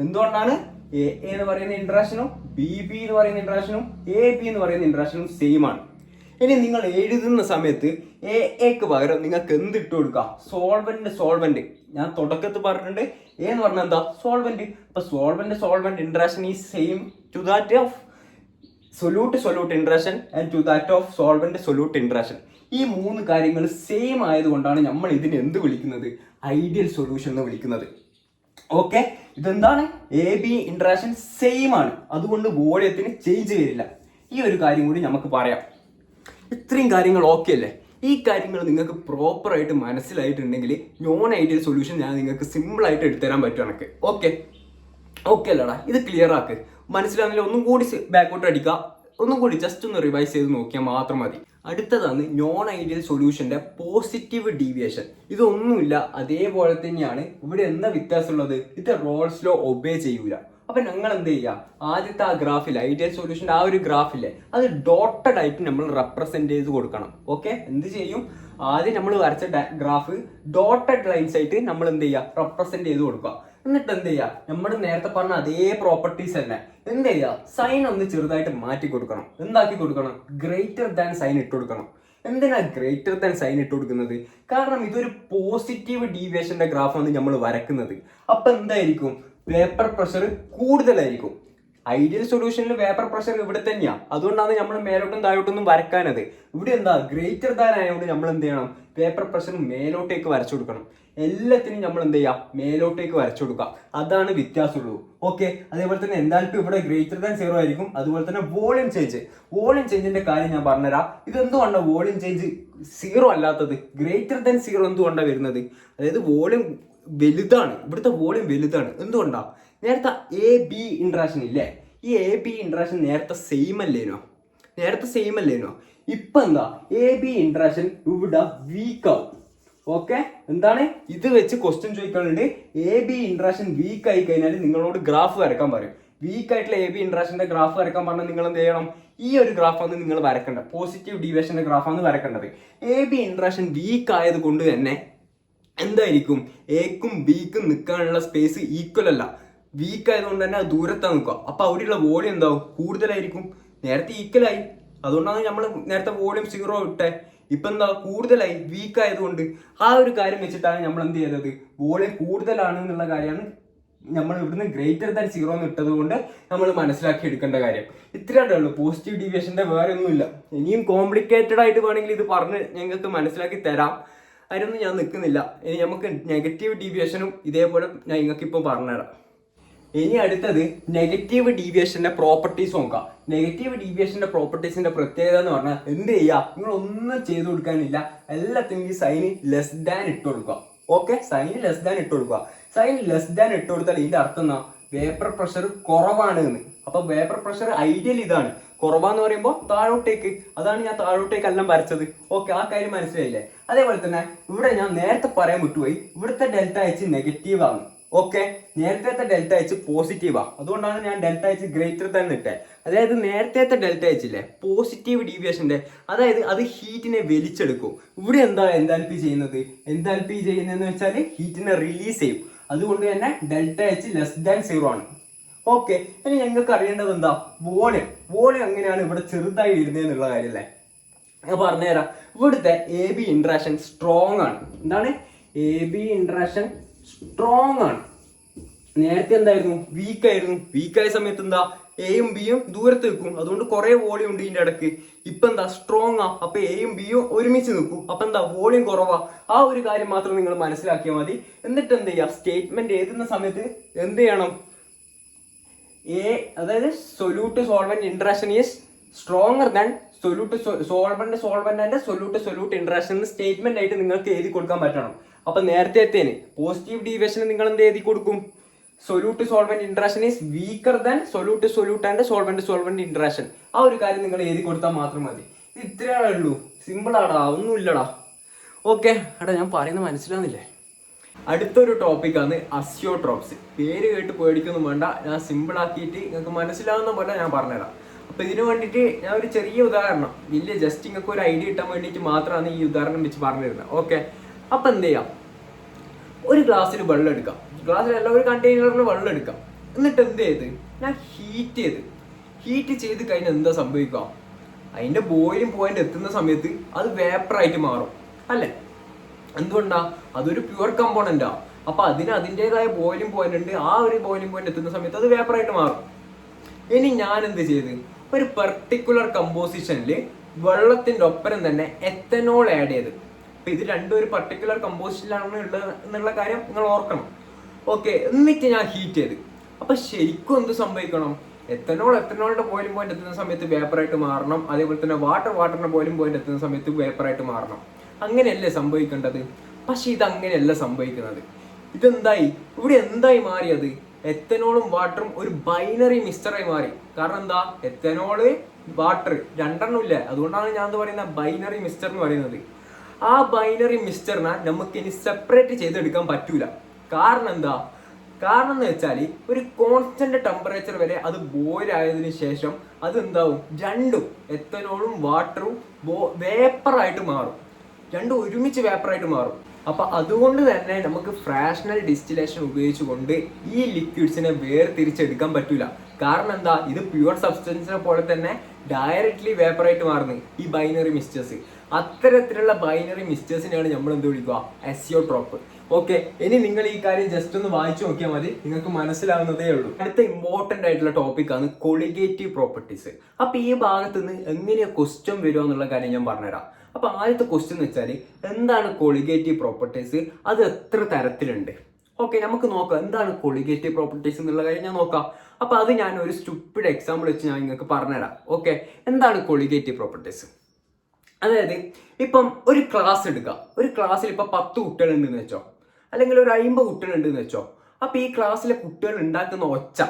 എന്തുകൊണ്ടാണ്? എ എന്ന് പറയുന്ന ഇന്ററാക്ഷനും ബി ബി എന്ന് പറയുന്ന ഇന്ററാക്ഷനും എ ബി എന്ന് പറയുന്ന ഇന്ററാക്ഷനും സെയിം ആണ്. ഇനി നിങ്ങൾ എഴുതുന്ന സമയത്ത് എക്ക് പകരം നിങ്ങൾക്ക് എന്ത് ഇട്ട് കൊടുക്കുക? സോൾവെന്റ്. ഞാൻ തുടക്കത്തിൽ പറഞ്ഞിട്ടുണ്ട്, എ എന്ന് പറഞ്ഞാൽ എന്താ? സോൾവെന്റ്. അപ്പൊ solvent interaction is same to that of solute interaction and to that of solvent interaction. ഈ 3 കാര്യങ്ങൾ സെയിം ആയതുകൊണ്ടാണ് നമ്മൾ ഇതിനെ എന്ത് വിളിക്കുന്നത്? ഐഡിയൽ സൊല്യൂഷൻ എന്ന് വിളിക്കുന്നത്. ഓക്കെ, ഇതെന്താണ്? എ ബി ഇന്ററാക്ഷൻ സെയിം ആണ്, അതുകൊണ്ട് വോളിയത്തിന് ചേഞ്ച് വരില്ല. ഈ ഒരു കാര്യം കൂടി നമുക്ക് പറയാം. ഇത്രയും കാര്യങ്ങൾ ഓക്കെ അല്ലേ? ഈ കാര്യങ്ങൾ നിങ്ങൾക്ക് പ്രോപ്പർ ആയിട്ട് മനസ്സിലായിട്ടുണ്ടെങ്കിൽ നോൺ ഐഡിയൽ സൊല്യൂഷൻ ഞാൻ നിങ്ങൾക്ക് സിമ്പിൾ ആയിട്ട് എടുത്തുതരാൻ പറ്റും എനിക്ക്. ഓക്കെ അല്ലടാ? ഇത് ക്ലിയർ ആക്ക്. മനസ്സിലാകുന്നില്ല ഒന്നും കൂടി ബാക്കോട്ട് അടിക്കുക, ഒന്നും കൂടി ജസ്റ്റ് ഒന്ന് റിവൈസ് ചെയ്ത് നോക്കിയാൽ മാത്രം മതി. അടുത്തതാണ് നോൺ ഐഡിയൽ സൊല്യൂഷന്റെ പോസിറ്റീവ് ഡീവിയേഷൻ. ഇതൊന്നുമില്ല, അതേപോലെ തന്നെയാണ്. ഇവിടെ എന്താ വ്യത്യാസമുള്ളത്? ഇത് റോൾസ് ലോ ഒബേ ചെയ്യൂല. അപ്പൊ ഞങ്ങൾ എന്ത് ചെയ്യുക? ആദ്യത്തെ ആ ഗ്രാഫിൽ ഐഡിയൽ സൊല്യൂഷന്റെ ആ ഒരു ഗ്രാഫില്ലേ, അത് ഡോട്ടഡ് ആയിട്ട് നമ്മൾ റെപ്രസെന്റ് ചെയ്ത് കൊടുക്കണം. ഓക്കെ, എന്ത് ചെയ്യും? ആദ്യം നമ്മൾ വരച്ച ഗ്രാഫ് ഡോട്ടഡ് ലൈൻസ് ആയിട്ട് നമ്മൾ എന്ത് ചെയ്യുക? റെപ്രസെന്റ് ചെയ്ത് കൊടുക്കുക. എന്നിട്ട് എന്ത് ചെയ്യുക? നമ്മൾ നേരത്തെ പറഞ്ഞ അതേ പ്രോപ്പർട്ടീസ് തന്നെ എന്ത് ചെയ്യുക? സൈൻ ഒന്ന് ചെറുതായിട്ട് മാറ്റി കൊടുക്കണം. എന്താക്കി കൊടുക്കണം? ഗ്രേറ്റർ ദാൻ സൈൻ ഇട്ട് കൊടുക്കണം. എന്തിനാ ഗ്രേറ്റർ ദാൻ സൈൻ ഇട്ട് കൊടുക്കുന്നത്? കാരണം ഇതൊരു പോസിറ്റീവ് ഡീവിയേഷന്റെ ഗ്രാഫാണ് നമ്മൾ വരക്കുന്നത്. അപ്പൊ എന്തായിരിക്കും? വേപ്പർ പ്രഷർ കൂടുതലായിരിക്കും. ഐഡിയൽ സൊല്യൂഷനിൽ വേപ്പർ പ്രഷർ ഇവിടെ തന്നെയാണ്, അതുകൊണ്ടാണ് നമ്മൾ മേലോട്ടും താഴോട്ടൊന്നും വരക്കാനത്. ഇവിടെ എന്താ? ഗ്രേറ്റർ ദാൻ ആയതുകൊണ്ട് നമ്മൾ എന്ത് ചെയ്യണം? വേപ്പർ പ്രഷർ മേലോട്ടേക്ക് വരച്ചു കൊടുക്കണം. എല്ലാത്തിനും നമ്മൾ എന്ത് ചെയ്യാം? മേലോട്ടേക്ക് വരച്ചു കൊടുക്കുക. അതാണ് വ്യത്യാസമുള്ളൂ. ഓക്കെ, അതേപോലെ തന്നെ എന്തായാലും ഇവിടെ ഗ്രേറ്റർ ദാൻ 0 ആയിരിക്കും. അതുപോലെ തന്നെ വോളിയം ചേഞ്ചിന്റെ കാര്യം ഞാൻ പറഞ്ഞുതരാം. ഇതെന്തുകൊണ്ടാണ് വോളിയം ചേഞ്ച് 0 അല്ലാത്തത്? ഗ്രേറ്റർ ദാൻ 0 എന്തുകൊണ്ടാണ് വരുന്നത്? അതായത് വോളിയം വലുതാണ്, ഇവിടുത്തെ വോളിയം വലുതാണ്. എന്തുകൊണ്ടാ? നേരത്തെ എ ബി ഇന്ററാക്ഷൻ ഇല്ലേ, ഈ എ ബി ഇന്ററാക്ഷൻ നേരത്തെ സെയിം അല്ലേനോ? ഇപ്പൊ എന്താ? എ ബി ഇന്ററാക്ഷൻ ഇവിടെ വീക്ക് ആവും. ഓക്കെ, എന്താണ് ഇത് വെച്ച് ക്വസ്റ്റ്യൻ ചോദിക്കാനുണ്ട്. എ ബി ഇന്ററാക്ഷൻ വീക്ക് ആയി കഴിഞ്ഞാൽ നിങ്ങളോട് ഗ്രാഫ് വരക്കാൻ പറയും. വീക്ക് ആയിട്ടുള്ള എ ബി ഇന്ററാക്ഷന്റെ ഗ്രാഫ് വരക്കാൻ പറഞ്ഞാൽ നിങ്ങൾ എന്ത് ചെയ്യണം? ഈ ഒരു ഗ്രാഫാണ് നിങ്ങൾ വരക്കേണ്ടത്, പോസിറ്റീവ് ഡീവിയേഷന്റെ ഗ്രാഫാണ് വരക്കേണ്ടത്. എ ബി ഇന്ററാക്ഷൻ വീക്ക് ആയത് കൊണ്ട് തന്നെ എന്തായിരിക്കും? എക്കും ബിക്കും നിൽക്കാനുള്ള സ്പേസ് ഈക്വൽ അല്ല, വീക്ക് ആയതുകൊണ്ട് തന്നെ അത് ദൂരത്താണ് നിൽക്കുക. അപ്പൊ അവിടെയുള്ള വോളിയം എന്താവും? കൂടുതലായിരിക്കും. നേരത്തെ ഈക്വലായി, അതുകൊണ്ടാണ് നമ്മൾ നേരത്തെ വോളിയം 0 ഇട്ടേ. ഇപ്പൊ എന്താ? കൂടുതലായി, വീക്ക് ആയതുകൊണ്ട്. ആ ഒരു കാര്യം വെച്ചിട്ടാണ് നമ്മൾ എന്ത് ചെയ്തത്? വോളിയം കൂടുതലാണ് എന്നുള്ള കാര്യമാണ് നമ്മൾ ഇവിടുന്ന് ഗ്രേറ്റർ ദാൻ 0 എന്ന് ഇട്ടത് കൊണ്ട് നമ്മൾ മനസ്സിലാക്കി എടുക്കേണ്ട കാര്യം. ഇത്രയേ ഉള്ളൂ. പോസിറ്റീവ് ഡീവിയേഷന്റെ വേറെ ഒന്നുമില്ല. ഇനിയും കോംപ്ലിക്കേറ്റഡ് ആയിട്ട് വേണമെങ്കിൽ ഇത് പറഞ്ഞ് ഞങ്ങൾക്ക് മനസ്സിലാക്കി തരാം, അതിനൊന്നും ഞാൻ നിൽക്കുന്നില്ല. ഇനി നമുക്ക് നെഗറ്റീവ് ഡീവിയേഷനും ഇതേപോലെ ഞാൻ നിങ്ങൾക്ക് ഇപ്പോൾ പറഞ്ഞുതരാം. ഇനി അടുത്തത് നെഗറ്റീവ് ഡീവിയേഷന്റെ പ്രോപ്പർട്ടീസ് നോക്കാം. നെഗറ്റീവ് ഡീവിയേഷന്റെ പ്രോപ്പർട്ടീസിന്റെ പ്രത്യേകത എന്ന് പറഞ്ഞാൽ എന്ത് ചെയ്യുക? നിങ്ങൾ ഒന്നും ചെയ്തു കൊടുക്കാനില്ല, എല്ലാത്തിനും ഈ സൈന് ലെസ് ദാൻ ഇട്ട് കൊടുക്കുക. ഓക്കെ, സൈന് ലെസ് ദാൻ ഇട്ട് കൊടുക്കുക. സൈൻ ലെസ് ദാൻ ഇട്ട് കൊടുത്താൽ ഇതിന്റെ അർത്ഥം എന്നാ? വേപ്പർ പ്രഷർ കുറവാണ് എന്ന്. അപ്പൊ വേപ്പർ പ്രഷർ ഐഡിയൽ ഇതാണ്, കുറവാന്ന് പറയുമ്പോൾ താഴോട്ടേക്ക്. അതാണ് ഞാൻ താഴോട്ടേക്ക് എല്ലാം വരച്ചത്. ഓക്കെ, ആ കാര്യം മനസ്സിലായില്ലേ? അതേപോലെ തന്നെ ഇവിടെ ഞാൻ നേരത്തെ പറയാൻ വിട്ടുപോയി, ഇവിടുത്തെ ഡെൽറ്റ എച്ച് നെഗറ്റീവ് ആണ്. ഓക്കെ, നേരത്തെ ഡെൽറ്റ എച്ച് പോസിറ്റീവാ, അതുകൊണ്ടാണ് ഞാൻ ഡെൽറ്റ എച്ച് ഗ്രേറ്റർ ദാൻ ഇട്ടേ. അതായത് നേരത്തെ ഡെൽറ്റ എച്ച് ഇല്ലേ, പോസിറ്റീവ് ഡീവിയേഷന്റെ, അതായത് അത് ഹീറ്റിനെ വലിച്ചെടുക്കും. ഇവിടെ എന്താ എൻതാൽപ്പി ചെയ്യുന്നത്? എൻതാൽപ്പി ചെയ്യുന്നതെന്ന് വെച്ചാൽ ഹീറ്റിനെ റിലീസ് ചെയ്യും. അതുകൊണ്ട് തന്നെ ഡെൽറ്റ എച്ച് ലെസ് ദാൻ 0 ആണ്. ഓക്കെ, ഇനി ഞങ്ങൾക്ക് അറിയേണ്ടത് എന്താ? വോളിയം എങ്ങനെയാണ് ഇവിടെ ചെറുതായി വരുന്നത് എന്നുള്ള കാര്യമല്ലേ. ഞാൻ പറഞ്ഞുതരാം. ഇവിടുത്തെ എ ബി ഇൻട്രാക്ഷൻ സ്ട്രോങ് ആണ്. എന്താണ്? എ ബി ഇൻട്രാക്ഷൻ സ്ട്രോങ് ആണ്. നേരത്തെ എന്തായിരുന്നു? വീക്കായിരുന്നു. വീക്കായ സമയത്ത് എന്താ? എയും ബിയും ദൂരത്ത് നിൽക്കും, അതുകൊണ്ട് കുറെ വോളിയം ഉണ്ട് ഇതിന്റെ ഇടയ്ക്ക്. ഇപ്പൊ എന്താ? സ്ട്രോങ് ആ, അപ്പൊ എയും ബിയും ഒരുമിച്ച് നിൽക്കും, അപ്പൊ എന്താ? വോളിയം കുറവാ. ആ ഒരു കാര്യം മാത്രം നിങ്ങൾ മനസ്സിലാക്കിയാൽ മതി. എന്നിട്ട് എന്ത് ചെയ്യാം? സ്റ്റേറ്റ്മെന്റ് എഴുതുന്ന സമയത്ത് എന്ത് ചെയ്യണം? അതായത് solute solvent interaction is stronger than solute solvent and solute interaction എന്ന് സ്റ്റേറ്റ്മെന്റ് ആയിട്ട് നിങ്ങൾക്ക് എഴുതി കൊടുക്കാൻ പറ്റണം. അപ്പൊ നേരത്തെ പോസിറ്റീവ് ഡീവിയേഷൻ നിങ്ങൾ എന്ത് എഴുതി കൊടുക്കും? Solute solvent interaction is weaker than solute and solvent interaction. ആ ഒരു കാര്യം നിങ്ങൾ എഴുതി കൊടുത്താൽ മാത്രം മതി. ഇത് ഇത്രയേ ഉള്ളൂ. സിമ്പിൾ ആടാ, ഒന്നുമില്ലടാ. ഓക്കെ, എടാ ഞാൻ പറയുന്നത് മനസ്സിലാവുന്നില്ലേ? അടുത്തൊരു ടോപ്പിക്കാണ് അസിയോട്രോപ്സ്. പേര് കേട്ട് പേടിക്കൊന്നും വേണ്ട, ഞാൻ സിമ്പിൾ ആക്കിയിട്ട് നിങ്ങൾക്ക് മനസ്സിലാവുന്ന പോലെ ഞാൻ പറഞ്ഞുതരാം. അപ്പൊ ഇതിനു വേണ്ടിയിട്ട് ഞാൻ ഒരു ചെറിയ ഉദാഹരണം, വലിയ ജസ്റ്റ് നിങ്ങൾക്ക് ഒരു ഐഡിയ കിട്ടാൻ വേണ്ടിയിട്ട് മാത്രമാണ് ഈ ഉദാഹരണം വെച്ച് പറഞ്ഞു തരുന്നത്. ഓക്കെ, അപ്പൊ എന്ത് ചെയ്യാം? ഒരു ഗ്ലാസ്സിൽ വെള്ളം എടുക്കാം, ഗ്ലാസ്സിലല്ല ഒരു കണ്ടെയ്നറിൽ വെള്ളം എടുക്കാം. എന്നിട്ട് എന്ത് ചെയ്ത് ഞാൻ ഹീറ്റ് ചെയ്ത് കഴിഞ്ഞാൽ എന്താ സംഭവിക്കുക? അതിന്റെ ബോയിലിംഗ് പോയിന്റ് എത്തുന്ന സമയത്ത് അത് വേപ്പറായിട്ട് മാറും അല്ലേ? എന്തുകൊണ്ടാ? അതൊരു പ്യുവർ കമ്പോണന്റാ. അപ്പൊ അതിൻ്റെതായ ബോയിലിംഗ് പോയിന്റ് ഉണ്ട്. ആ ഒരു ബോയിലിംഗ് പോയിന്റ് എത്തുന്ന സമയത്ത് അത് വേപ്പറായിട്ട് മാറും. ഇനി ഞാൻ എന്ത് ചെയ്ത് ഒരു പെർട്ടിക്കുലർ കമ്പോസിഷനിൽ വെള്ളത്തിന്റെ ഒപ്പരം തന്നെ എത്തനോൾ ആഡ് ചെയ്ത്. അപ്പൊ ഇത് രണ്ടും ഒരു പർട്ടിക്കുലർ കമ്പോസിഷനിലാണ് ഉള്ളത് എന്നുള്ള കാര്യം നിങ്ങൾ ഓർക്കണം. ഓക്കെ, എന്നിട്ട് ഞാൻ ഹീറ്റ് ചെയ്ത്. അപ്പൊ ശരിക്കും എന്ത് സംഭവിക്കണം? എത്തനോളിന്റെ ബോയിലിംഗ് പോയിന്റ് എത്തുന്ന സമയത്ത് വേപ്പറായിട്ട് മാറണം. അതേപോലെ തന്നെ വാട്ടറിന്റെ ബോയിലിംഗ് പോയിന്റ് എത്തുന്ന സമയത്ത് വേപ്പറായിട്ട് മാറണം. അങ്ങനെയല്ലേ സംഭവിക്കേണ്ടത്? പക്ഷെ ഇത് അങ്ങനെയല്ല സംഭവിക്കുന്നത്. ഇതെന്തായി? ഇവിടെ എന്തായി മാറിയത്? എത്തനോളും വാട്ടറും ഒരു ബൈനറി മിക്സ്ചറായി മാറി. കാരണം എന്താ? എത്തനോള് വാട്ടർ രണ്ടെണ്ണം ഇല്ല, അതുകൊണ്ടാണ് ഞാൻ പറയുന്നത് ബൈനറി മിക്സ്ചർ എന്ന് പറയുന്നത്. ആ ബൈനറി മിക്സ്ചറിനെ നമുക്ക് ഇനി സെപ്പറേറ്റ് ചെയ്തെടുക്കാൻ പറ്റൂല. കാരണം എന്താ? കാരണം എന്ന് വെച്ചാൽ ഒരു കോൺസ്റ്റന്റ് ടെമ്പറേച്ചർ വരെ അത് ബോയിൽ ആയതിനു ശേഷം അത് എന്താവും? രണ്ടും എത്തനോളും വാട്ടറും വേപ്പറായിട്ട് മാറും. രണ്ടും ഒരുമിച്ച് വേപ്പറായിട്ട് മാറും. അപ്പൊ അതുകൊണ്ട് തന്നെ നമുക്ക് ഫ്രാക്ഷണൽ ഡിസ്റ്റിലേഷൻ ഉപയോഗിച്ചുകൊണ്ട് ഈ ലിക്വിഡ്സിനെ വേർതിരിച്ചെടുക്കാൻ പറ്റൂല. കാരണം എന്താ? ഇത് പ്യുവർ സബ്സ്റ്റൻസിനെ പോലെ തന്നെ ഡയറക്ട്ലി വേപ്പറായിട്ട് മാറുന്നു ഈ ബൈനറി മിക്സ്ചേഴ്സ്. അത്തരത്തിലുള്ള ബൈനറി മിക്സ്ചേഴ്സിനെയാണ് നമ്മൾ എന്ത് വിളിക്കുക? അസിയോട്രോപ്പ്. ഓക്കെ, ഇനി നിങ്ങൾ ഈ കാര്യം ജസ്റ്റ് ഒന്ന് വായിച്ചു നോക്കിയാൽ മതി, നിങ്ങൾക്ക് മനസ്സിലാവുന്നതേ ഉള്ളൂ. അടുത്ത ഇമ്പോർട്ടന്റ് ആയിട്ടുള്ള ടോപ്പിക്കാണ് കൊളിഗേറ്റീവ് പ്രോപ്പർട്ടീസ്. അപ്പൊ ഈ ഭാഗത്ത് നിന്ന് എങ്ങനെയാ ക്വസ്റ്റ്യൻ വരുമോ എന്നുള്ള കാര്യം ഞാൻ പറഞ്ഞുതരാം. അപ്പൊ ആദ്യത്തെ ക്വസ്റ്റ്യൻ എന്ന് വെച്ചാൽ എന്താണ് കൊളിഗേറ്റീവ് പ്രോപ്പർട്ടീസ്? അത് എത്ര തരത്തിലുണ്ട്? ഓക്കെ, നമുക്ക് നോക്കാം എന്താണ് കൊളിഗേറ്റീവ് പ്രോപ്പർട്ടീസ് എന്നുള്ള കാര്യം ഞാൻ നോക്കാം. അപ്പൊ അത് ഞാൻ ഒരു സ്റ്റുപ്പിഡ് എക്സാമ്പിൾ വെച്ച് ഞാൻ നിങ്ങൾക്ക് പറഞ്ഞുതരാം. ഓക്കെ, എന്താണ് കൊളിഗേറ്റീവ് പ്രോപ്പർട്ടീസ്? അതായത് ഇപ്പം ഒരു ക്ലാസ് എടുക്കുക. ഒരു ക്ലാസ്സിൽ ഇപ്പൊ 10 കുട്ടികൾ ഉണ്ടെന്ന് വെച്ചോ, അല്ലെങ്കിൽ ഒരു 50 കുട്ടികൾ ഉണ്ടെന്ന് വെച്ചോ. അപ്പൊ ഈ ക്ലാസ്സിലെ കുട്ടികൾ ഉണ്ടാക്കുന്ന ഒച്ച,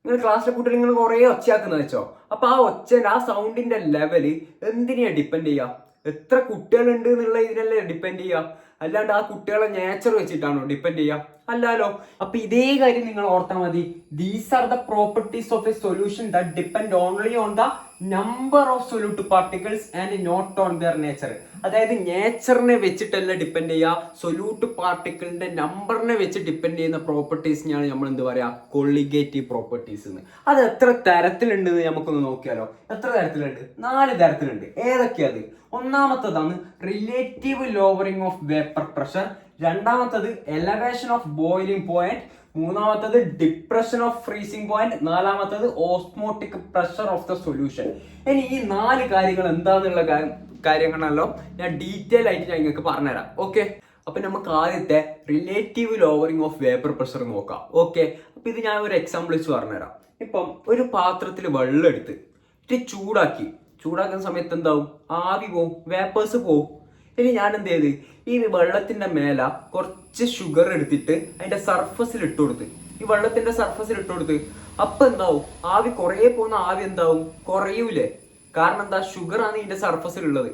നിങ്ങൾ ക്ലാസ്സിലെ കുട്ടികൾ നിങ്ങൾ കുറെ ഒച്ചയാക്കുന്ന വെച്ചോ. അപ്പൊ ആ ഒച്ചന്റെ ആ സൗണ്ടിന്റെ ലെവല് എന്തിനെയാ ഡിപ്പെൻഡ് ചെയ്യുക? എത്ര കുട്ടികളുണ്ട് എന്നുള്ള ഇതിനല്ലേ ഡിപ്പെൻഡ് ചെയ്യുക. അല്ലാണ്ട് ആ കുട്ടികളെ നേച്ചർ വെച്ചിട്ടാണോ ഡിപ്പെൻഡ് ചെയ്യുക? അല്ലല്ലോ. അപ്പൊ ഇതേ കാര്യം നിങ്ങൾ ഓർത്താൽ മതി. These are the properties of a solution that depend only on the number of solute particles and not on their nature. അതായത് നേച്ചറിനെ വെച്ചിട്ടല്ല ഡിപ്പെൻഡ് ചെയ്യുക, സൊല്യൂട്ട് പാർട്ടിക്കിളിന്റെ നമ്പറിനെ വെച്ച് ഡിപ്പെൻഡ് ചെയ്യുന്ന പ്രോപ്പർട്ടീസിനെയാണ് നമ്മൾ എന്ത് പറയാ? കൊളിഗേറ്റീവ് പ്രോപ്പർട്ടീസ് എന്ന്. അത് എത്ര തരത്തിലുണ്ട് എന്ന് നമുക്കൊന്ന് നോക്കിയാലോ. എത്ര തരത്തിലുണ്ട്? 4 തരത്തിലുണ്ട്. ഏതൊക്കെയത്? ഒന്നാമത്തതാണ് relative lowering of vapour pressure, രണ്ടാമത്തത് എലവേഷൻ ഓഫ് ബോയിലിംഗ് പോയിന്റ്, മൂന്നാമത്തത് ഡിപ്രഷൻ ഓഫ് ഫ്രീസിംഗ് പോയിന്റ്, നാലാമത്തത് osmotic pressure of the solution. ഇനി ഈ 4 കാര്യങ്ങൾ എന്താണെന്നുള്ള കാര്യങ്ങളല്ലോ ഞാൻ ഡീറ്റെയിൽ ആയിട്ട് ഞാൻ നിങ്ങൾക്ക് പറഞ്ഞുതരാം. ഓക്കെ, അപ്പൊ നമുക്ക് ആദ്യത്തെ relative lowering of vapour pressure നോക്കാം. ഓക്കെ, അപ്പൊ ഇത് ഞാൻ ഒരു എക്സാമ്പിൾ വെച്ച് പറഞ്ഞുതരാം. ഇപ്പം ഒരു പാത്രത്തിൽ വെള്ളം എടുത്ത് ചൂടാക്കുന്ന സമയത്ത് എന്താവും? ആവി പോവും, വേപ്പേഴ്സ് പോവും. ഇനി ഞാൻ എന്ത് ചെയ്ത് ഈ വെള്ളത്തിന്റെ മേല കുറച്ച് ഷുഗർ എടുത്തിട്ട് അതിന്റെ സർഫസിൽ ഇട്ട് കൊടുത്ത്, ഈ വെള്ളത്തിന്റെ സർഫസിൽ ഇട്ട് കൊടുത്ത്. അപ്പൊ എന്താവും? ആവി കുറേ പോകുന്ന ആവി എന്താവും? കുറയൂലേ? കാരണം എന്താ? ഷുഗർ ആണ് ഇതിന്റെ സർഫസിൽ ഉള്ളത്.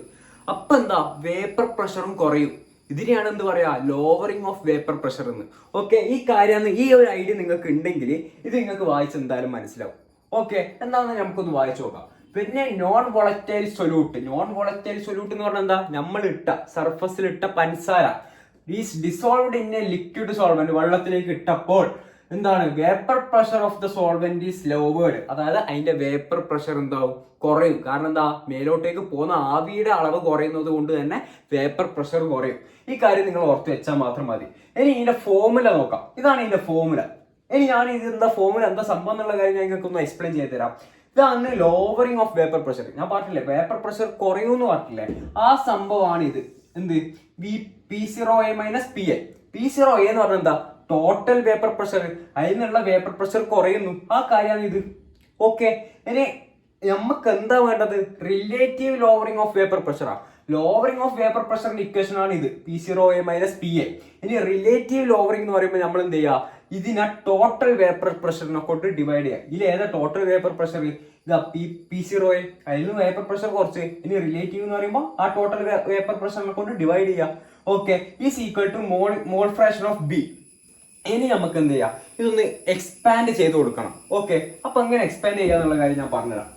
അപ്പൊ എന്താ? വേപ്പർ പ്രഷറും കുറയും. ഇതിനെയാണ് എന്ത് പറയാ, ലോവറിങ് ഓഫ് വേപ്പർ പ്രഷർ എന്ന്. ഓക്കെ, ഈ കാര്യമാണ്, ഈ ഒരു ഐഡിയ നിങ്ങൾക്ക് ഉണ്ടെങ്കിൽ ഇത് നിങ്ങൾക്ക് വായിച്ച് എന്തായാലും മനസ്സിലാവും. ഓക്കെ, എന്താണെന്ന് നമുക്കൊന്ന് വായിച്ചു നോക്കാം. പിന്നെ non volatile solute. Non volatile solute എന്ന് പറഞ്ഞാൽ എന്താ, നമ്മൾ ഇട്ട സർഫസിൽ പഞ്ചസാര is dissolved in A liquid solvent, വെള്ളത്തിലേക്ക് ഇട്ടപ്പോൾ എന്താണ്, vapour pressure of the solvent is lowered. അതായത് അതിന്റെ വേപ്പർ പ്രഷർ എന്താവും, കുറയും. കാരണം എന്താ, മേലോട്ടേക്ക് പോകുന്ന ആവിയുടെ അളവ് കുറയുന്നത് കൊണ്ട് തന്നെ വേപ്പർ പ്രഷർ കുറയും. ഈ കാര്യം നിങ്ങൾ ഓർത്ത് വെച്ചാൽ മാത്രം മതി. ഇനി ഇതിന്റെ ഫോർമുല നോക്കാം. ഇതാണ് ഇതിന്റെ ഫോർമുല. ഇനി ഞാൻ ഇത് എന്താ ഫോർമുല, എന്താ സംഭവം എന്നുള്ള കാര്യം ഞാൻ നിങ്ങൾക്ക് ഒന്ന് എക്സ്പ്ലെയിൻ ചെയ്ത് തരാം. ഇതാണ് ലോവറിങ് ഓഫ് വേപ്പർ പ്രഷർ. ഞാൻ പറഞ്ഞില്ലേ വേപ്പർ പ്രഷർ കുറയൂന്ന് പറഞ്ഞില്ലേ, ആ സംഭവമാണ് ഇത്. എന്ത്, P0A മൈനസ് PA. P0A എന്ന് പറഞ്ഞാൽ എന്താ, ടോട്ടൽ വേപ്പർ പ്രഷർ. അതിൽ നിന്നുള്ള വേപ്പർ പ്രഷർ കുറയുന്നു, ആ കാര്യമാണ് ഇത്. ഓക്കെ, ഇനി നമുക്ക് എന്താ വേണ്ടത്, റിലേറ്റീവ് ലോവറിങ് ഓഫ് വേപ്പർ പ്രഷറാ. ലോവറിങ് ഓഫ് വേപ്പർ പ്രഷറിന്റെ ഇക്വേഷൻ ആണ് ഇത്, P0A മൈനസ് PA. ഇനി റിലേറ്റീവ് ലോവറിങ് എന്ന് പറയുമ്പോൾ നമ്മൾ എന്ത് ചെയ്യുക, ഇതിനെ ടോട്ടൽ വേപ്പർ പ്രഷറിനെ കൊണ്ട് ഡിവൈഡ് ചെയ്യുക. ഇതിൽ ഏതാ ടോട്ടൽ വേപ്പർ പ്രഷർ, ഇതാ P0A. അതിന് വേപ്പർ പ്രഷർ കുറച്ച്. ഇനി റിലേറ്റീവ് എന്ന് പറയുമ്പോൾ ആ ടോട്ടൽ വേപ്പർ പ്രഷറിനെ കൊണ്ട് ഡിവൈഡ് ചെയ്യുക. Okay, is equal to mall fraction of B. ഇനി നമുക്ക് എന്ത് ചെയ്യാം, ഇതൊന്ന് എക്സ്പാൻഡ് ചെയ്ത് കൊടുക്കണം. ഓക്കെ, അപ്പൊ എങ്ങനെ എക്സ്പാൻഡ് ചെയ്യാന്നുള്ള കാര്യം ഞാൻ പറഞ്ഞുതരാം.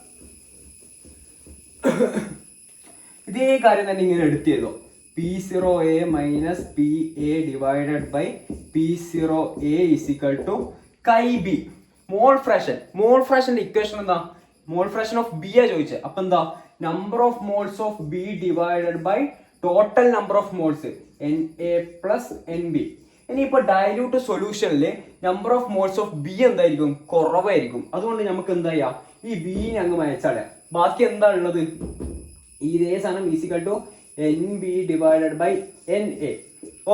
ഇതേ കാര്യം തന്നെ ഇങ്ങനെ എടുത്ത് ചെയ്തോ, P0A minus PA divided by P0A is equal to KB. Mole ഫ്രാക്ഷന്റെ ഇക്വേഷൻ എന്താ, മോൾ ഫ്രാക്ഷൻ ഓഫ് B ആ ചോദിച്ചത്. അപ്പൊ എന്താ, number of moles of B divided by total number of moles NA plus NB. ഇനിയിപ്പോ ഡയലൂട്ട് സൊല്യൂഷനിൽ number of moles of B എന്തായിരിക്കും, കുറവായിരിക്കും. അതുകൊണ്ട് നമുക്ക് എന്താ ചെയ്യാം, ഈ B അങ്ങ് മായ്ച്ചാളെ. ബാക്കി എന്താ ഉള്ളത്, ഇതേ സാധനം is equal to NB divided by NA.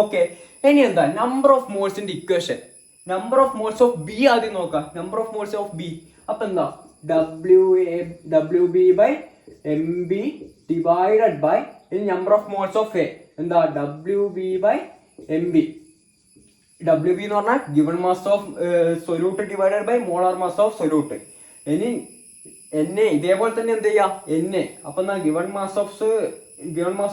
Okay, ഇനി എന്താ നമ്പർ ഓഫ് മോൾസിന്റെ equation, number of moles of B ആദ്യം നോക്കാം. Number of moles of B അപ്പൊ എന്താ, WB by MB divided by number of moles of A എന്താ, WB ബൈ MB. WB എന്ന് പറഞ്ഞാൽ given mass of solute divided by molar mass of solute. ഇനി NA ഇതേപോലെ തന്നെ എന്ത് ചെയ്യാം, NA. അപ്പൊ എന്താ, ഗിവൺ മാസ്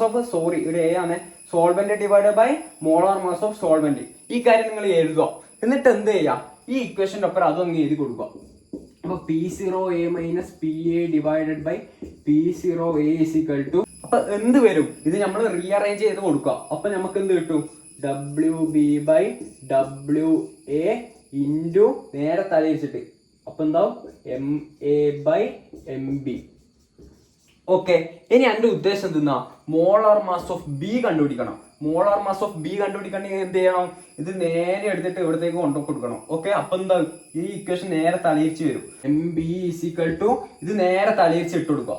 ഓഫ് സോറി ഒരു A ആണ്, solvent divided by molar mass of solvent. ഈ കാര്യം നിങ്ങൾ എഴുതുക. എന്നിട്ട് എന്ത് ചെയ്യാം, ഈ ഇക്വേഷന്റെ ഒപ്പം അതൊന്ന് എഴുതി കൊടുക്കുക. അപ്പൊ P0A minus PA divided by P0A is equal to, അപ്പൊ എന്ത് വരും, ഇത് നമ്മൾ റീഅറേഞ്ച് ചെയ്ത് കൊടുക്കുക. അപ്പൊ നമുക്ക് എന്ത് കിട്ടും, WB ബൈ WA ഇൻറ്റു നേരെ തലയിരിച്ചിട്ട് അപ്പൊ എന്താവും MA ബൈ MB. ഓക്കെ, ഇനി എന്റെ ഉദ്ദേശം എന്തെന്നാ, മോളാർ മാസ് ഓഫ് B കണ്ടുപിടിക്കണം. മോളാർ മാസ് ഓഫ് B കണ്ടുപിടിക്കണമെങ്കിൽ എന്ത് ചെയ്യണം, ഇത് നേരെ എടുത്തിട്ട് ഇവിടത്തേക്ക് കൊണ്ടു കൊടുക്കണം. ഓക്കെ, അപ്പൊ എന്താ, ഈ ഇക്വേഷൻ നേരെ തലയിരിച്ച് വരും. MB ഈസ് ഈക്വൽ ടു, ഇത് നേരെ തലയിരിച്ച് ഇട്ട് കൊടുക്കുക,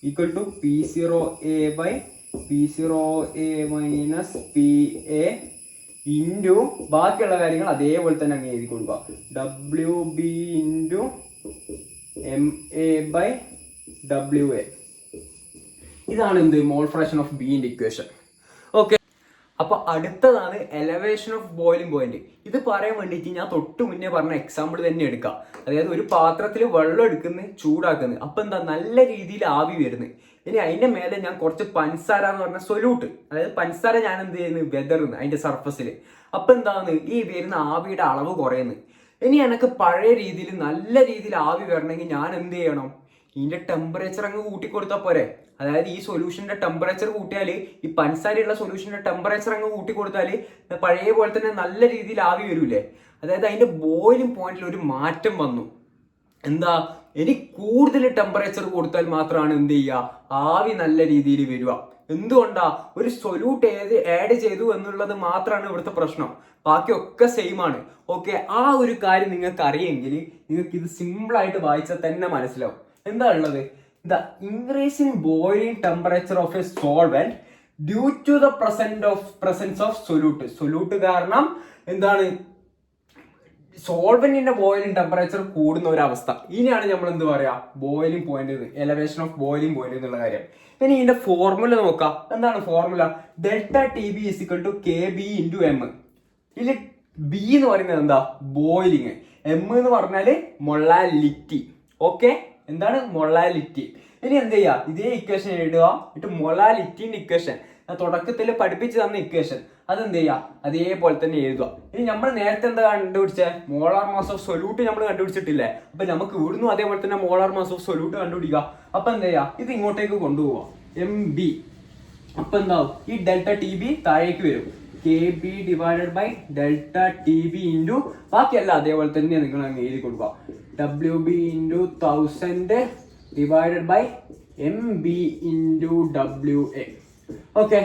equal to P0A by P0A minus PA into ബാക്കിയുള്ള കാര്യങ്ങൾ അതേപോലെ തന്നെ അങ്ങ് എഴുതി കൊടുക്കുക, WB into MA by WA. ഇതാണ് എന്ത്, മോൾ ഫ്രാക്ഷൻ ഓഫ് ബിന്റെ ഇക്വേഷൻ. ഓക്കെ, അപ്പൊ അടുത്തതാണ് എലവേഷൻ ഓഫ് ബോയിലിംഗ് പോയിന്റ്. ഇത് പറയാൻ വേണ്ടിയിട്ട് ഞാൻ തൊട്ട് മുന്നേ പറഞ്ഞ എക്സാമ്പിൾ തന്നെ എടുക്കാം. അതായത് ഒരു പാത്രത്തിൽ വെള്ളം എടുക്കുന്നു, ചൂടാക്കുന്നു, അപ്പൊ എന്താ, നല്ല രീതിയിൽ ആവി വരുന്നു. ഇനി അതിന്റെ മേലെ ഞാൻ കുറച്ച് പഞ്ചസാര എന്ന് പറഞ്ഞ സൊല്യൂട്ട്, അതായത് പഞ്ചസാര ഞാൻ എന്ത് ചെയ്യുന്നു, വെതറുന്നു അതിന്റെ സർഫസിൽ. അപ്പൊ എന്താണ്, ഈ വരുന്ന ആവിയുടെ അളവ് കുറയുന്നു. ഇനി എനിക്ക് പഴയ രീതിയിൽ നല്ല രീതിയിൽ ആവി വരണമെങ്കിൽ ഞാൻ എന്ത് ചെയ്യണം, ഇതിന്റെ ടെമ്പറേച്ചർ അങ്ങ് കൂട്ടിക്കൊടുത്താൽ പോരെ. അതായത് ഈ സൊല്യൂഷന്റെ ടെമ്പറേച്ചർ കൂട്ടിയാൽ, ഈ പഞ്ചസാരയുള്ള സൊല്യൂഷന്റെ ടെമ്പറേച്ചർ അങ്ങ് കൂട്ടിക്കൊടുത്താൽ പഴയ പോലെ തന്നെ നല്ല രീതിയിൽ ആവി വരൂലേ. അതായത് അതിന്റെ ബോയിലിംഗ് പോയിന്റിൽ ഒരു മാറ്റം വന്നു. എന്താ, ഇനി കൂടുതൽ ടെമ്പറേച്ചർ കൊടുത്താൽ മാത്രമാണ് എന്ത് ചെയ്യുക, ആവി നല്ല രീതിയിൽ വരിക. എന്തുകൊണ്ടാ, ഒരു സൊല്യൂട്ട് ആഡ് ചെയ്തു എന്നുള്ളത് മാത്രമാണ് ഇവിടുത്തെ പ്രശ്നം, ബാക്കിയൊക്കെ സെയിം ആണ്. ഓക്കെ, ആ ഒരു കാര്യം നിങ്ങൾക്ക് അറിയെങ്കിൽ നിങ്ങൾക്ക് ഇത് സിമ്പിൾ ആയിട്ട് വായിച്ചാൽ തന്നെ മനസ്സിലാവും. എന്താ ഉള്ളത്, the increase in boiling temperature of a solvent due to the presence of solute കാരണം എന്താണ്, സോൾവെന്റിന്റെ ബോയിലിംഗ് ടെമ്പറേച്ചർ കൂടുന്ന ഒരു അവസ്ഥ. ഇനിയാണ് നമ്മൾ എന്ത് പറയാ, boiling point, elevation of boiling point എന്നുള്ള കാര്യം. ഇനി ഇതിന്റെ ഫോർമുല നോക്കാം. എന്താണ് formula, delta TB is equal to KB into M. ഇതിൽ B എന്ന് പറയുന്നത് എന്താ, ബോയിലിംഗ്, M എന്ന് പറഞ്ഞാല് മൊളാലിറ്റി. ഓക്കെ, എന്താണ് മൊളാലിറ്റി. ഇനി എന്ത് ചെയ്യാ, ഇതേ ഇക്വേഷൻ എഴുതുക, എന്നിട്ട് മൊളാലിറ്റിന്റെ ഇക്വേഷൻ തുടക്കത്തിൽ പഠിപ്പിച്ച് തന്ന ഇക്വേഷൻ അതെന്ത് ചെയ്യുക, അതേപോലെ തന്നെ എഴുതുക. ഇനി നമ്മൾ നേരത്തെ എന്താ കണ്ടുപിടിച്ചേ, മോളാർ മാസ് ഓഫ് സൊല്യൂട്ട് നമ്മൾ കണ്ടുപിടിച്ചിട്ടില്ലേ. അപ്പൊ നമുക്ക് ഇവിടുന്ന് അതേപോലെ തന്നെ മോളാർ മാസ് ഓഫ് സൊല്യൂട്ട് കണ്ടുപിടിക്കുക. അപ്പൊ എന്താ ചെയ്യുക, ഇത് ഇങ്ങോട്ടേക്ക് കൊണ്ടുപോവാ, MB. അപ്പൊ എന്താവും, ഈ ഡെൽറ്റ TB താഴേക്ക് വരും, KB divided by delta TB into ബാക്കിയല്ല അതേപോലെ തന്നെ നിങ്ങൾ അങ്ങ് എഴുതി കൊടുക്കുക, WB into 1000 divided by MB into WA. Okay,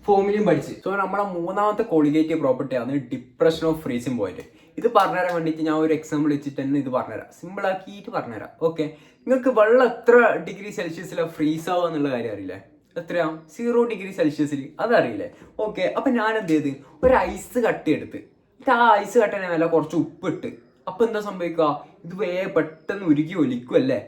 ഫോമിലും പഠിച്ച്. സോ നമ്മുടെ മൂന്നാമത്തെ കോളിഗേറ്റീവ് പ്രോപ്പർട്ടി ആണ് ഡിപ്രഷൻ ഓഫ് ഫ്രീസിംഗ് പോയിന്റ്. ഇത് പറഞ്ഞുതരാൻ വേണ്ടിയിട്ട് ഞാൻ ഒരു എക്സാമ്പിൾ വെച്ചിട്ട് തന്നെ ഇത് പറഞ്ഞുതരാം, സിമ്പിൾ ആക്കിയിട്ട് പറഞ്ഞുതരാം. ഓക്കെ, നിങ്ങൾക്ക് വെള്ളം എത്ര ഡിഗ്രി സെൽഷ്യസിലാണ് ഫ്രീസ് ആവുക എന്നുള്ള കാര്യം അറിയില്ലേ? എത്രയാ? 0 ഡിഗ്രി സെൽഷ്യസിൽ, അതറിയില്ലേ? ഓക്കെ, അപ്പൊ ഞാൻ എന്ത് ചെയ്ത്, ഒരു ഐസ് കട്ടിയെടുത്ത്, ആ ഐസ് കട്ടനെ മേലെ കുറച്ച് ഉപ്പിട്ട്, അപ്പൊ എന്താ സംഭവിക്കുക, ഇത് പെട്ടെന്ന് ഉരുകി ഒലിക്കുമല്ലേ.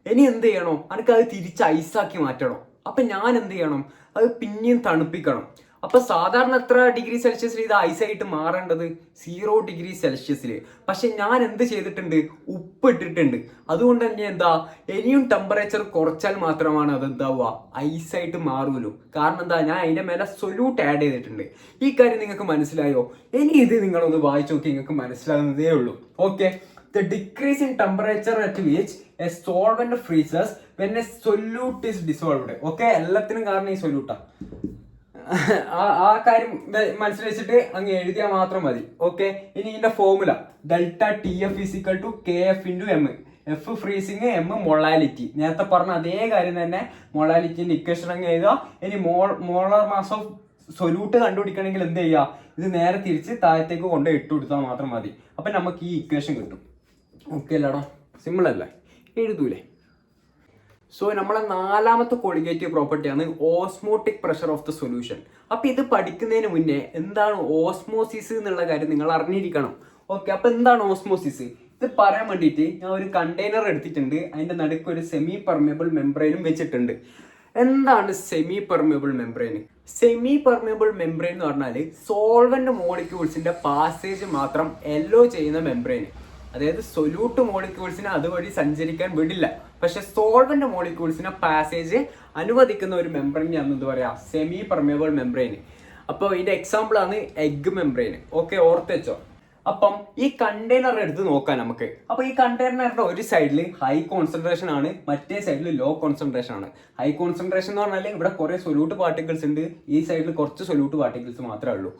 ഇനി എന്ത് ചെയ്യണോ, എനിക്ക് അത് തിരിച്ച് ഐസാക്കി മാറ്റണം. അപ്പൊ ഞാൻ എന്ത് ചെയ്യണം, അത് പിന്നെയും തണുപ്പിക്കണം. അപ്പൊ സാധാരണ എത്ര ഡിഗ്രി സെൽഷ്യസിൽ ഇത് ഐസായിട്ട് മാറേണ്ടത്? 0 ഡിഗ്രി സെൽഷ്യസിൽ. പക്ഷെ ഞാൻ എന്ത് ചെയ്തിട്ടുണ്ട്, ഉപ്പ് ഇട്ടിട്ടുണ്ട്. അതുകൊണ്ട് തന്നെ എന്താ, ഇനിയും ടെമ്പറേച്ചർ കുറച്ചാൽ മാത്രമാണ് അത് എന്താവുക, ഐസായിട്ട് മാറുമല്ലോ. കാരണം എന്താ, ഞാൻ അതിന്റെ മേലെ സൊല്യൂട്ട് ആഡ് ചെയ്തിട്ടുണ്ട്. ഈ കാര്യം നിങ്ങൾക്ക് മനസ്സിലായോ? ഇനി ഇത് നിങ്ങളൊന്ന് വായിച്ചു നോക്കി, നിങ്ങൾക്ക് മനസ്സിലാകുന്നതേ ഉള്ളൂ. Okay, the decrease in temperature at which a solvent freezes when a solute is dissolved. Okay, എല്ലാത്തിനും കാരണം ഈ സൊല്യൂട്ടാ. ആ കാര്യം മനസ്സിൽ വെച്ചിട്ട് അങ്ങ് എഴുതിയാൽ മാത്രം മതി. ഓക്കെ, ഇനി ഇതിന്റെ formula delta TF equal to KF into M. F freezing, M molality. നേരത്തെ പറഞ്ഞ അതേ കാര്യം തന്നെ മൊളാലിറ്റിന്റെ ഇക്വേഷൻ അങ്ങ് എഴുതുക. ഇനി മോളാർ മാസ് ഓഫ് സൊല്യൂട്ട് കണ്ടുപിടിക്കണമെങ്കിൽ എന്ത് ചെയ്യുക, ഇത് നേരെ തിരിച്ച് താഴത്തേക്ക് കൊണ്ട് ഇട്ട് കൊടുത്താൽ മാത്രം മതി. അപ്പൊ നമുക്ക് ഈ ഇക്വേഷൻ കിട്ടും. ഓക്കെ അല്ലാടോ, സിമ്പിൾ അല്ലേ, എഴുതൂലേ? സോ നമ്മളെ നാലാമത്തെ കോളിഗേറ്റീവ് പ്രോപ്പർട്ടിയാണ് osmotic pressure of the solution. അപ്പൊ ഇത് പഠിക്കുന്നതിന് മുന്നേ എന്താണ് ഓസ്മോസിസ് എന്നുള്ള കാര്യം നിങ്ങൾ അറിഞ്ഞിരിക്കണം. ഓക്കെ, അപ്പൊ എന്താണ് ഓസ്മോസിസ്? ഇത് പറയാൻ വേണ്ടിയിട്ട് ഞാൻ ഒരു കണ്ടെയ്നർ എടുത്തിട്ടുണ്ട്, അതിന്റെ നടുക്ക് ഒരു സെമി പെർമിയബിൾ മെംബ്രെയിനും വെച്ചിട്ടുണ്ട്. എന്താണ് semi permeable membrane? Semi permeable membrane എന്ന് പറഞ്ഞാൽ സോൾവെന്റ് മോളിക്യൂൾസിന്റെ പാസേജ് മാത്രം എല്ലോ ചെയ്യുന്ന മെംബ്രെയിൻ. അതായത് സൊല്യൂട്ട് മോളിക്യൂൾസിനെ അതുവഴി സഞ്ചരിക്കാൻ വിടില്ല, പക്ഷെ സോൾവെന്റ് മോളിക്യൂൾസിനെ പാസേജ് അനുവദിക്കുന്ന ഒരു മെംബ്രെയിനാണ് എന്ത് പറയാ, സെമി പെർമിയബിൾ മെംബ്രെയിൻ. അപ്പോൾ ഇതിന്റെ എക്സാമ്പിൾ ആണ് എഗ് മെംബ്രെയിൻ. ഓക്കെ, ഓർത്ത് വെച്ചോ. അപ്പം ഈ കണ്ടെയ്നർ എടുത്ത് നോക്കാം നമുക്ക്. അപ്പൊ ഈ കണ്ടെയ്നറിന്റെ ഒരു സൈഡിൽ ഹൈ കോൺസെൻട്രേഷൻ ആണ്, മറ്റേ സൈഡിൽ ലോ കോൺസെൻട്രേഷൻ ആണ്. ഹൈ കോൺസെൻട്രേഷൻ എന്ന് പറഞ്ഞാൽ ഇവിടെ കുറെ സൊല്യൂട്ട് പാർട്ടിക്കിൾസ് ഉണ്ട്, ഈ സൈഡിൽ കുറച്ച് സൊല്യൂട്ട് പാർട്ടിക്കിൾസ് മാത്രമേ ഉള്ളൂ.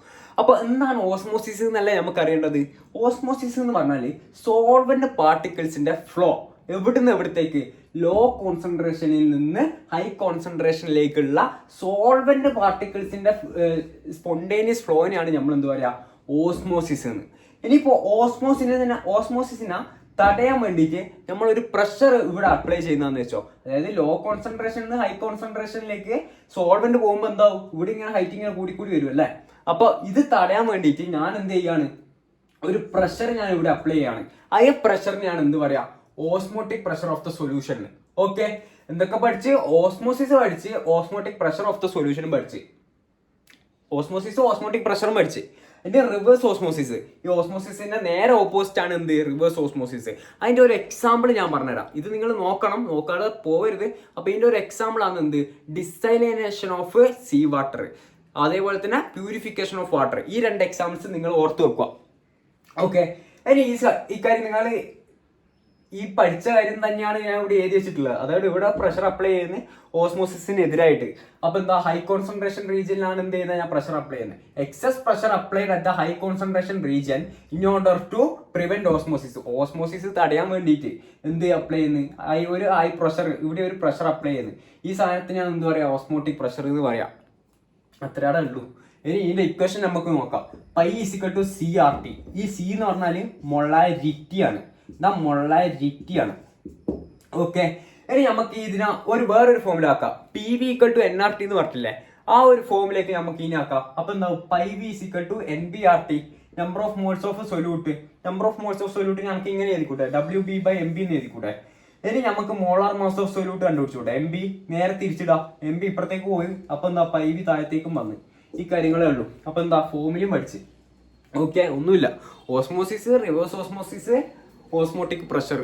അപ്പൊ എന്താണ് ഓസ്മോസിസ് എന്നല്ലേ നമുക്ക് അറിയേണ്ടത്? ഓസ്മോസിസ് എന്ന് പറഞ്ഞാൽ സോൾവെന്റ് പാർട്ടിക്കിൾസിന്റെ ഫ്ലോ എവിടുന്ന് എവിടത്തേക്ക്, ലോ കോൺസെൻട്രേഷനിൽ നിന്ന് ഹൈ കോൺസെൻട്രേഷനിലേക്കുള്ള സോൾവെന്റ് പാർട്ടിക്കിൾസിന്റെ സ്പോണ്ടേനിയസ് ഫ്ലോനെയാണ് നമ്മൾ എന്ത് പറയാ, ഓസ്മോസിസ് എന്ന്. ഇനിയിപ്പോ ഓസ്മോസിസിനെ തടയാൻ വേണ്ടിയിട്ട് നമ്മൾ ഒരു പ്രഷർ ഇവിടെ അപ്ലൈ ചെയ്യുന്നതെന്ന് വെച്ചോ. അതായത് ലോ കോൺസെൻട്രേഷൻ നിന്ന് ഹൈ കോൺസെൻട്രേഷനിലേക്ക് സോൾവെന്റ് പോകുമ്പോൾ എന്താവും, ഇവിടെ ഇങ്ങനെ ഹൈറ്റ് ഇങ്ങനെ കൂടി വരും അല്ലേ. അപ്പൊ ഇത് തടയാൻ വേണ്ടിയിട്ട് ഞാൻ എന്ത് ചെയ്യാണ്, ഒരു പ്രഷർ ഞാൻ ഇവിടെ അപ്ലൈ ചെയ്യാണ്. ആ പ്രഷറിന് ഞാൻ എന്ത് പറയാ, osmotic pressure of the solution. Okay, എന്തൊക്കെ പഠിച്ച്, ഓസ്മോസിസ് പഠിച്ച്, ഓസ്മോട്ടിക് പ്രഷർ ഓഫ് ദ സൊല്യൂഷനും പഠിച്ച്, ഓസ്മോസിസും ഓസ്മോട്ടിക് പ്രഷറും പഠിച്ച്. ഇതിന്റെ റിവേഴ്സ് ഓസ്മോസിസ്, ഈ ഓസ്മോസിസിന്റെ നേരെ ഓപ്പോസിറ്റ് ആണ് എന്ത്, റിവേഴ്സ് ഓസ്മോസിസ്. അതിന്റെ ഒരു എക്സാമ്പിൾ ഞാൻ പറഞ്ഞുതരാം, ഇത് നിങ്ങൾ നോക്കണം, നോക്കാതെ പോകരുത്. അപ്പൊ ഇതിന്റെ ഒരു എക്സാമ്പിൾ ആണ് എന്ത്, ഡിസൈനേഷൻ ഓഫ് സീ വാട്ടർ, അതേപോലെ തന്നെ പ്യൂരിഫിക്കേഷൻ ഓഫ് വാട്ടർ. ഈ രണ്ട് എക്സാമ്പിൾസ് നിങ്ങൾ ഓർത്ത് വെക്കുക. ഓക്കെ, ഇനി ഈ കാര്യം നിങ്ങൾ ഈ പഠിച്ച കാര്യം തന്നെയാണ് ഞാൻ ഇവിടെ എഴുതി വെച്ചിട്ടുള്ളത്. അതായത് ഇവിടെ പ്രഷർ അപ്ലൈ ചെയ്യുന്നത് ഓസ്മോസിസിന് എതിരായിട്ട്. അപ്പൊ എന്താ, ഹൈ കോൺസെൻട്രേഷൻ റീജിയനിലാണ് എന്ത് ചെയ്യുന്നത്, ഞാൻ പ്രഷർ അപ്ലൈ ചെയ്യുന്നത്. Excess pressure applied at the high concentration region in order to prevent osmosis. Osmosis തടയാൻ വേണ്ടിയിട്ട് എന്ത് അപ്ലൈ ചെയ്യുന്നത്, ഒരു ഹൈ പ്രഷർ, ഇവിടെ ഒരു പ്രഷർ അപ്ലൈ ചെയ്യുന്നത്. ഈ സാധനത്തിന് ഞാൻ എന്ത് പറയാ, ഓസ്മോട്ടിക് പ്രഷർ എന്ന് പറയാം. അത്രയാടെ ഉള്ളൂ. ഇനി ഇതിന്റെ ഇക്വേഷൻ നമുക്ക് നോക്കാം. Pi equal to CRT. ഈ സി എന്ന് പറഞ്ഞാല് മൊളാരിറ്റി ആണ്, ഇതാ മൊളാരിറ്റി ആണ്. ഓക്കെ, ഇനി നമുക്ക് ഇതിനെ വേറൊരു ഫോമിൽ ആക്കാം. PV ഈക്വൽ ടു NRT എന്ന് പറഞ്ഞില്ലേ, ആ ഒരു ഫോമിലേക്ക് നമുക്ക് ഇനി ആക്കാം. അപ്പൊ എന്താ, pi V equal to NBRT, number of moles of solute. Number of moles of solute ഞങ്ങൾക്ക് ഇങ്ങനെ എഴുതിക്കൂടെ, WB/MB എന്ന് എഴുതിക്കൂടെ. ഇനി നമുക്ക് മോളാർ മാസ് ഓഫ് സൊല്യൂട്ട് കണ്ടുപിടിച്ചൂടെ, MB നേരെ തിരിച്ചിടാം, MB ഇപ്പുറത്തേക്ക് പോയി, അപ്പൊ എന്താ പൈ V താഴത്തേക്കും വന്ന്. ഈ കാര്യങ്ങളേ ഉള്ളൂ. അപ്പൊ എന്താ, ഫോമിലും പഠിച്ച്. ഓക്കെ, ഒന്നുമില്ല. Osmosis, reverse osmosis, osmotic pressure,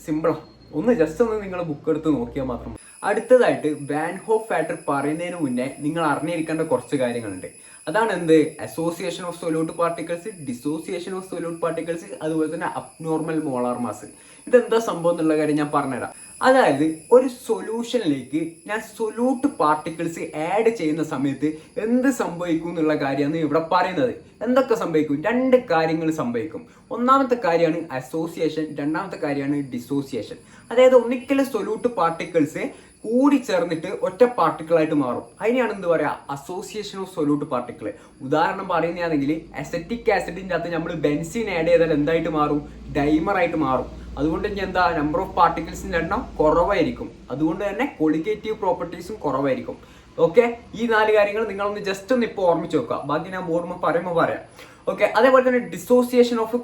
സിമ്പിളാ. ഒന്ന് ജസ്റ്റ് ഒന്ന് നിങ്ങൾ ബുക്ക് എടുത്ത് നോക്കിയാൽ മാത്രം. അടുത്തതായിട്ട് വാൻ ഹോഫ് ഫാക്ടർ പറയുന്നതിന് മുന്നേ നിങ്ങൾ അറിഞ്ഞിരിക്കേണ്ട കുറച്ച് കാര്യങ്ങളുണ്ട്. അതാണ് എന്ത് association of solute particles, dissociation of solute particles, അതുപോലെ തന്നെ അബ്നോർമൽ മോളാർ മാസ്. ഇതെന്താ സംഭവം എന്നുള്ള കാര്യം ഞാൻ പറഞ്ഞുതരാം. അതായത് ഒരു സൊല്യൂഷനിലേക്ക് ഞാൻ സൊല്യൂട്ട് പാർട്ടിക്കിൾസ് ആഡ് ചെയ്യുന്ന സമയത്ത് എന്ത് സംഭവിക്കും എന്നുള്ള കാര്യമാണ് ഇവിടെ പറയുന്നത്. എന്തൊക്കെ സംഭവിക്കും? 2 കാര്യങ്ങൾ സംഭവിക്കും. ഒന്നാമത്തെ കാര്യമാണ് അസോസിയേഷൻ, രണ്ടാമത്തെ കാര്യമാണ് ഡിസോസിയേഷൻ. അതായത് ഒന്നിക്കൽ സൊല്യൂട്ട് പാർട്ടിക്കിൾസ് കൂടി ചേർന്നിട്ട് ഒറ്റ പാർട്ടിക്കിളായിട്ട് മാറും. അതിനെയാണ് എന്ത് പറയുക? Association of solute particle. ഉദാഹരണം പറയുകയാണെങ്കിൽ അസറ്റിക് ആസിഡിൻ്റെ അകത്ത് നമ്മൾ ബെൻസീൻ ആഡ് ചെയ്താൽ എന്തായിട്ട് മാറും? ഡൈമറായിട്ട് മാറും. അതുകൊണ്ട് ഇനി എന്താ നമ്പർ ഓഫ് പാർട്ടിക്കിൾസിൻ്റെ എണ്ണം കുറവായിരിക്കും. അതുകൊണ്ട് തന്നെ കൊളിഗേറ്റീവ് പ്രോപ്പർട്ടീസും കുറവായിരിക്കും. ഓക്കെ, ഈ 4 കാര്യങ്ങൾ നിങ്ങളൊന്ന് ജസ്റ്റ് ഒന്ന് ഇപ്പോൾ ഓർമ്മിച്ച് വെക്കുക. ബാക്കി ഞാൻ ഓർമ്മ പറയുമ്പോൾ പറയാം. ഓക്കെ, അതേപോലെ തന്നെ ഡിസോസിയേഷൻ ഓഫ്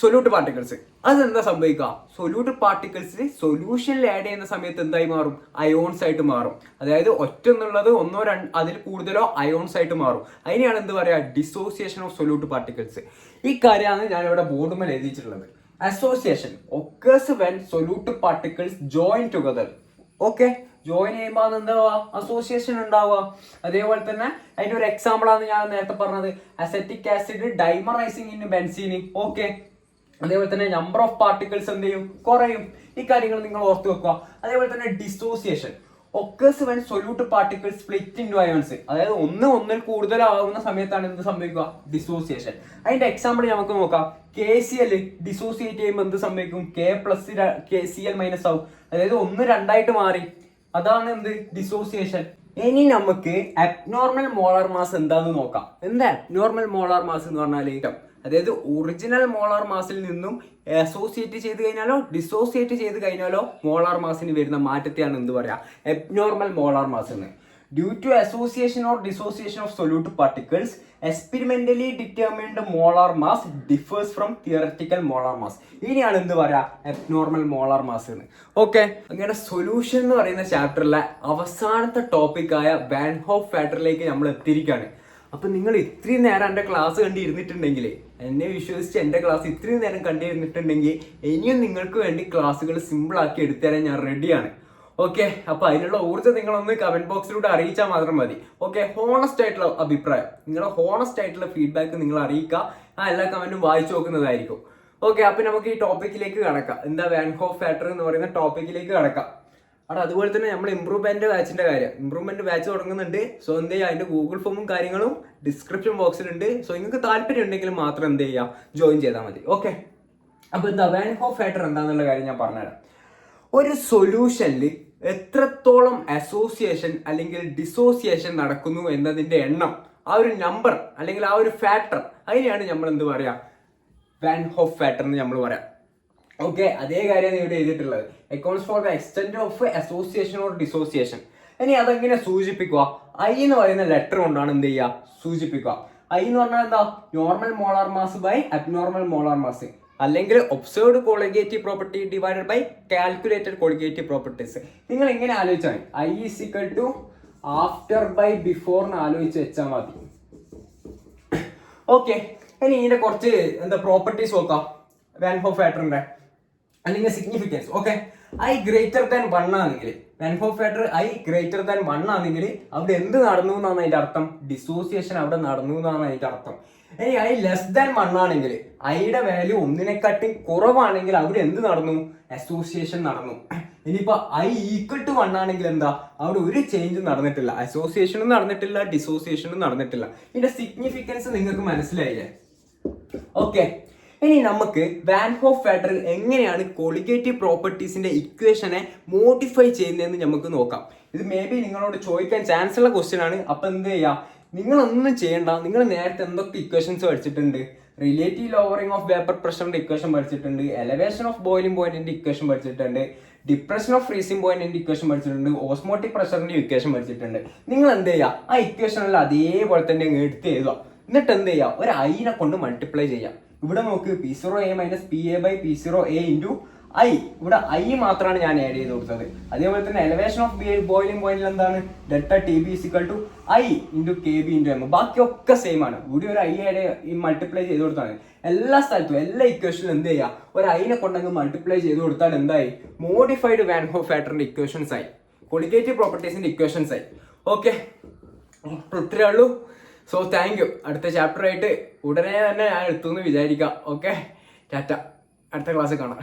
സൊല്യൂട്ട് പാർട്ടിക്കിൾസ്. അതെന്താ സംഭവിക്കുക? സൊല്യൂട്ട് പാർട്ടിക്കിൾസ് സൊല്യൂഷനിൽ ആഡ് ചെയ്യുന്ന സമയത്ത് എന്തായി മാറും? അയോൺസ് ആയിട്ട് മാറും. അതായത് ഒറ്റ എന്നുള്ളത് 1 2 അതിൽ കൂടുതലോ അയോൺസ് ആയിട്ട് മാറും. അതിനെയാണ് എന്ത് പറയുക? Dissociation of solute particles. ഈ കാര്യമാണ് ഞാൻ ഇവിടെ ബോർഡുമേൽ എഴുതിയിട്ടുള്ളത്. Association occurs when solute particles join together. Okay, join ചെയ്യുമ്പോൾ എന്താവുക? അസോസിയേഷൻ ഉണ്ടാവുക. അതേപോലെ തന്നെ അതിന്റെ ഒരു എക്സാമ്പിൾ ആണ് ഞാൻ നേരത്തെ പറഞ്ഞത്, acetic acid dimerising in benzene. Okay, അതേപോലെ തന്നെ നമ്പർ ഓഫ് പാർട്ടിക്കിൾസ് എന്ത് ചെയ്യും? കുറയും. ഈ കാര്യങ്ങൾ നിങ്ങൾ ഓർത്ത് വെക്കുക. അതേപോലെ തന്നെ dissociation occurs when solute particles split into ions. അതായത് ഒന്നിൽ കൂടുതലാവുന്ന സമയത്താണ് എന്ത് സംഭവിക്കുക? ഡിസോസിയേഷൻ. അതിന്റെ എക്സാമ്പിൾ നമുക്ക് നോക്കാം. KCl ഡിസോസിയേറ്റ് ചെയ്യുമ്പോൾ എന്ത് സംഭവിക്കും? K+Cl- ആവും. അതായത് 1 2 മാറി. അതാണ് എന്ത്? ഡിസോസിയേഷൻ. ഇനി നമുക്ക് അബ്നോർമൽ മോളാർ മാസ് എന്താന്ന് നോക്കാം. എന്താ അബ്നോർമൽ മോളാർ മാസ് എന്ന് പറഞ്ഞാൽ? അതായത് ഒറിജിനൽ മോളാർ മാസിൽ നിന്നും അസോസിയേറ്റ് ചെയ്ത് കഴിഞ്ഞാലോ ഡിസോസിയേറ്റ് ചെയ്ത് കഴിഞ്ഞാലോ മോളാർ മാസിന് വരുന്ന മാറ്റത്തെയാണ് എന്ത് പറയാ? അബ്നോർമൽ മോളാർ മാസ് എന്ന്. Due to association or dissociation of solute particles experimentally determined molar mass differs from theoretical molar mass. ഇനിയാണ് എന്ത് പറയാ? അബ്നോർമൽ മോളാർ മാസ് എന്ന്. ഓക്കെ, അങ്ങനെ സൊല്യൂഷൻ എന്ന് പറയുന്ന ചാപ്റ്ററിലെ അവസാനത്തെ ടോപ്പിക്കായ വാൻ ഹോഫ് ഫാക്ടറിലേക്ക് നമ്മൾ എത്തിയിരിക്കുകയാണ്. അപ്പൊ നിങ്ങൾ ഇത്രയും നേരം എൻ്റെ ക്ലാസ് കണ്ടിരുന്നിട്ടുണ്ടെങ്കിൽ, എന്നെ വിശ്വസിച്ച് എൻ്റെ ക്ലാസ് ഇത്രയും നേരം കണ്ടിരുന്നിട്ടുണ്ടെങ്കിൽ, ഇനിയും നിങ്ങൾക്ക് വേണ്ടി ക്ലാസ്സുകൾ സിമ്പിൾ ആക്കി എടുത്തുതരാൻ ഞാൻ റെഡിയാണ്. ഓക്കെ, അപ്പൊ അതിനുള്ള ഊർജ്ജം നിങ്ങളൊന്ന് കമന്റ് ബോക്സിലൂടെ അറിയിച്ചാൽ മാത്രം മതി. ഓക്കെ, ഹോണസ്റ്റ് ആയിട്ടുള്ള അഭിപ്രായം, നിങ്ങളുടെ ഹോണസ്റ്റ് ആയിട്ടുള്ള ഫീഡ്ബാക്ക് നിങ്ങൾ അറിയിക്കുക. ആ എല്ലാ കമന്റും വായിച്ചു നോക്കുന്നതായിരിക്കും. ഓക്കെ, അപ്പൊ നമുക്ക് ഈ ടോപ്പിക്കിലേക്ക് കടക്കാം. എന്താ വാൻ ഹോഫ് ഫാക്ടർ എന്ന് പറയുന്ന ടോപ്പിക്കിലേക്ക് കടക്കാം. അവിടെ അതുപോലെ തന്നെ നമ്മൾ ഇമ്പ്രൂവ്മെന്റ് ബാച്ചിന്റെ കാര്യം, ഇമ്പ്രൂവ്മെന്റ് ബാച്ച് തുടങ്ങുന്നുണ്ട്. സോ എന്ത് ചെയ്യുക? അതിന്റെ ഗൂഗിൾ ഫോമും കാര്യങ്ങളും ഡിസ്ക്രിപ്ഷൻ ബോക്സിലുണ്ട്. സോ നിങ്ങൾക്ക് താല്പര്യം ഉണ്ടെങ്കിൽ മാത്രം എന്ത് ചെയ്യുക? ജോയിൻ ചെയ്താൽ മതി. ഓക്കെ, അപ്പൊ എന്താ വാൻ ഹോഫ് ഫാക്ടർ എന്താന്നുള്ള കാര്യം ഞാൻ പറഞ്ഞുതരാം. ഒരു സൊല്യൂഷനിൽ എത്രത്തോളം അസോസിയേഷൻ അല്ലെങ്കിൽ ഡിസോസിയേഷൻ നടക്കുന്നു എന്നതിന്റെ എണ്ണം, ആ ഒരു നമ്പർ അല്ലെങ്കിൽ ആ ഒരു ഫാക്ടർ, അതിനെയാണ് നമ്മൾ എന്ത് പറയാ? വാൻ ഹോഫ് ഫാക്ടർ എന്ന് നമ്മൾ പറയാം. ഓക്കെ, അതേ കാര്യമാണ് ഇവിടെ എഴുതിയിട്ടുള്ളത്. Accounts for the extent of association or dissociation. ഇനി അതെങ്ങനെ സൂചിപ്പിക്കുക? I എന്ന് പറയുന്ന ലെറ്റർ കൊണ്ടാണ് എന്ത് ചെയ്യുക? സൂചിപ്പിക്കുക. I എന്ന് പറഞ്ഞാൽ എന്താ? Normal molar mass by abnormal molar mass, അല്ലെങ്കിൽ observed colligative property divided by calculated colligative properties. നിങ്ങൾ എങ്ങനെ ആലോചിച്ചാൽ I equal to after by before എന്ന് ആലോചിച്ച് വെച്ചാൽ മതി. ഓക്കെ, ഇനി ഇതിന്റെ കുറച്ച് എന്താ പ്രോപ്പർട്ടീസ് നോക്കാം വാൻ ഹോഫ് ഫാക്ടറിന്റെ, അല്ലെങ്കിൽ significance. Okay, I greater than 1 ആണെങ്കിൽ, van Hoff factor I greater than 1 ആണെങ്കിൽ അവിടെ എന്ത് നടന്നു എന്നാണ് അതിന്റെ അർത്ഥം? ഡിസോസിയേഷൻ അവിടെ നടന്നു എന്നാണ് അതിന്റെ അർത്ഥം. ഇനി I ലെസ് ദാൻ 1 ആണെങ്കിൽ, ഐയുടെ വാല്യൂ 1 കുറവാണെങ്കിൽ അവിടെ എന്ത് നടന്നു? അസോസിയേഷൻ നടന്നു. ഇനിയിപ്പോ I ഈക്വൽ ടു 1 ആണെങ്കിൽ എന്താ? അവിടെ ഒരു ചേഞ്ച് നടന്നിട്ടില്ല, അസോസിയേഷനും നടന്നിട്ടില്ല, ഡിസോസിയേഷനും നടന്നിട്ടില്ല. ഇതിന്റെ സിഗ്നിഫിക്കൻസ് നിങ്ങൾക്ക് മനസ്സിലായില്ലേ? ഓക്കെ, ഇനി നമുക്ക് വാൻ ഹോഫ് ഫാക്ടർ എങ്ങനെയാണ് കൊളിഗേറ്റീവ് പ്രോപ്പർട്ടീസിന്റെ ഇക്വേഷനെ മോഡിഫൈ ചെയ്യുന്നതെന്ന് നമുക്ക് നോക്കാം. ഇത് മേ ബി നിങ്ങളോട് ചോദിക്കാൻ ചാൻസ് ഉള്ള ക്വസ്റ്റ്യൻ ആണ്. അപ്പൊ എന്ത് ചെയ്യാം? നിങ്ങളൊന്നും ചെയ്യണ്ട. നിങ്ങൾ നേരത്തെ എന്തൊക്കെ ഇക്വേഷൻസ് പഠിച്ചിട്ടുണ്ട്? റിലേറ്റീവ് ലോവറിംഗ് ഓഫ് വേപ്പർ പ്രഷറിന്റെ ഇക്വേഷൻ പഠിച്ചിട്ടുണ്ട്, എലവേഷൻ ഓഫ് ബോയിലിംഗ് പോയിന്റിന്റെ ഇക്വേഷൻ പഠിച്ചിട്ടുണ്ട്, ഡിപ്രഷൻ ഓഫ് ഫ്രീസിംഗ് പോയിന്റിന്റെ ഇക്വേഷൻ പഠിച്ചിട്ടുണ്ട്, ഓസ്മോട്ടിക് പ്രഷറിന്റെ ഇക്വേഷൻ പഠിച്ചിട്ടുണ്ട്. നിങ്ങൾ എന്ത് ചെയ്യുക? ആ ഇക്വേഷനെല്ലാം അതേപോലെ തന്നെ എടുത്ത് എഴുതുക. എന്നിട്ട് എന്ത് ചെയ്യുക? ഒരു ഐനെ കൊണ്ട് മൾട്ടിപ്ലൈ ചെയ്യാം. ഇവിടെ നോക്ക്, P0A - PA/P0A ഇൻറ്റു ഐ, ഇവിടെ ഐ മാത്രമാണ് ഞാൻ ആഡ് ചെയ്ത് കൊടുത്തത്. അതേപോലെ തന്നെ എലവേഷൻ ഓഫ് ബോയിലിംഗ് പോയിന്റിൽ എന്താണ് delta T B is equal to I into K B into M. ബാക്കിയൊക്കെ സെയിം ആണ്. ഇവിടെ ഒരു ഐ ആഡ് മൾട്ടിപ്ലൈ ചെയ്ത് കൊടുത്താണ്. എല്ലാ സ്ഥലത്തും എല്ലാ ഇക്വേഷനും എന്ത് ചെയ്യുക, ഒരു ഐനെ കൊണ്ടങ്ങ് മൾട്ടിപ്ലൈ ചെയ്ത് കൊടുത്താൽ എന്തായി, മോഡിഫൈഡ് വാൻ ഹോഫ് ഫാക്ടറിന്റെ ഇക്വേഷൻസ് ആയി, കൊളിഗേറ്റീവ് പ്രോപ്പർട്ടീസിന്റെ ഇക്വേഷൻസ് ആയി. ഓക്കെ, ഇത്രയേ ഉള്ളൂ. So thank you. അടുത്ത ചാപ്റ്റർ ആയിട്ട് ഉടനെ തന്നെ ഞാൻ എത്തുമെന്ന് വിചാരിക്കാം. ഓക്കെ, ടാറ്റ, അടുത്ത ക്ലാസ്സിൽ കാണാം.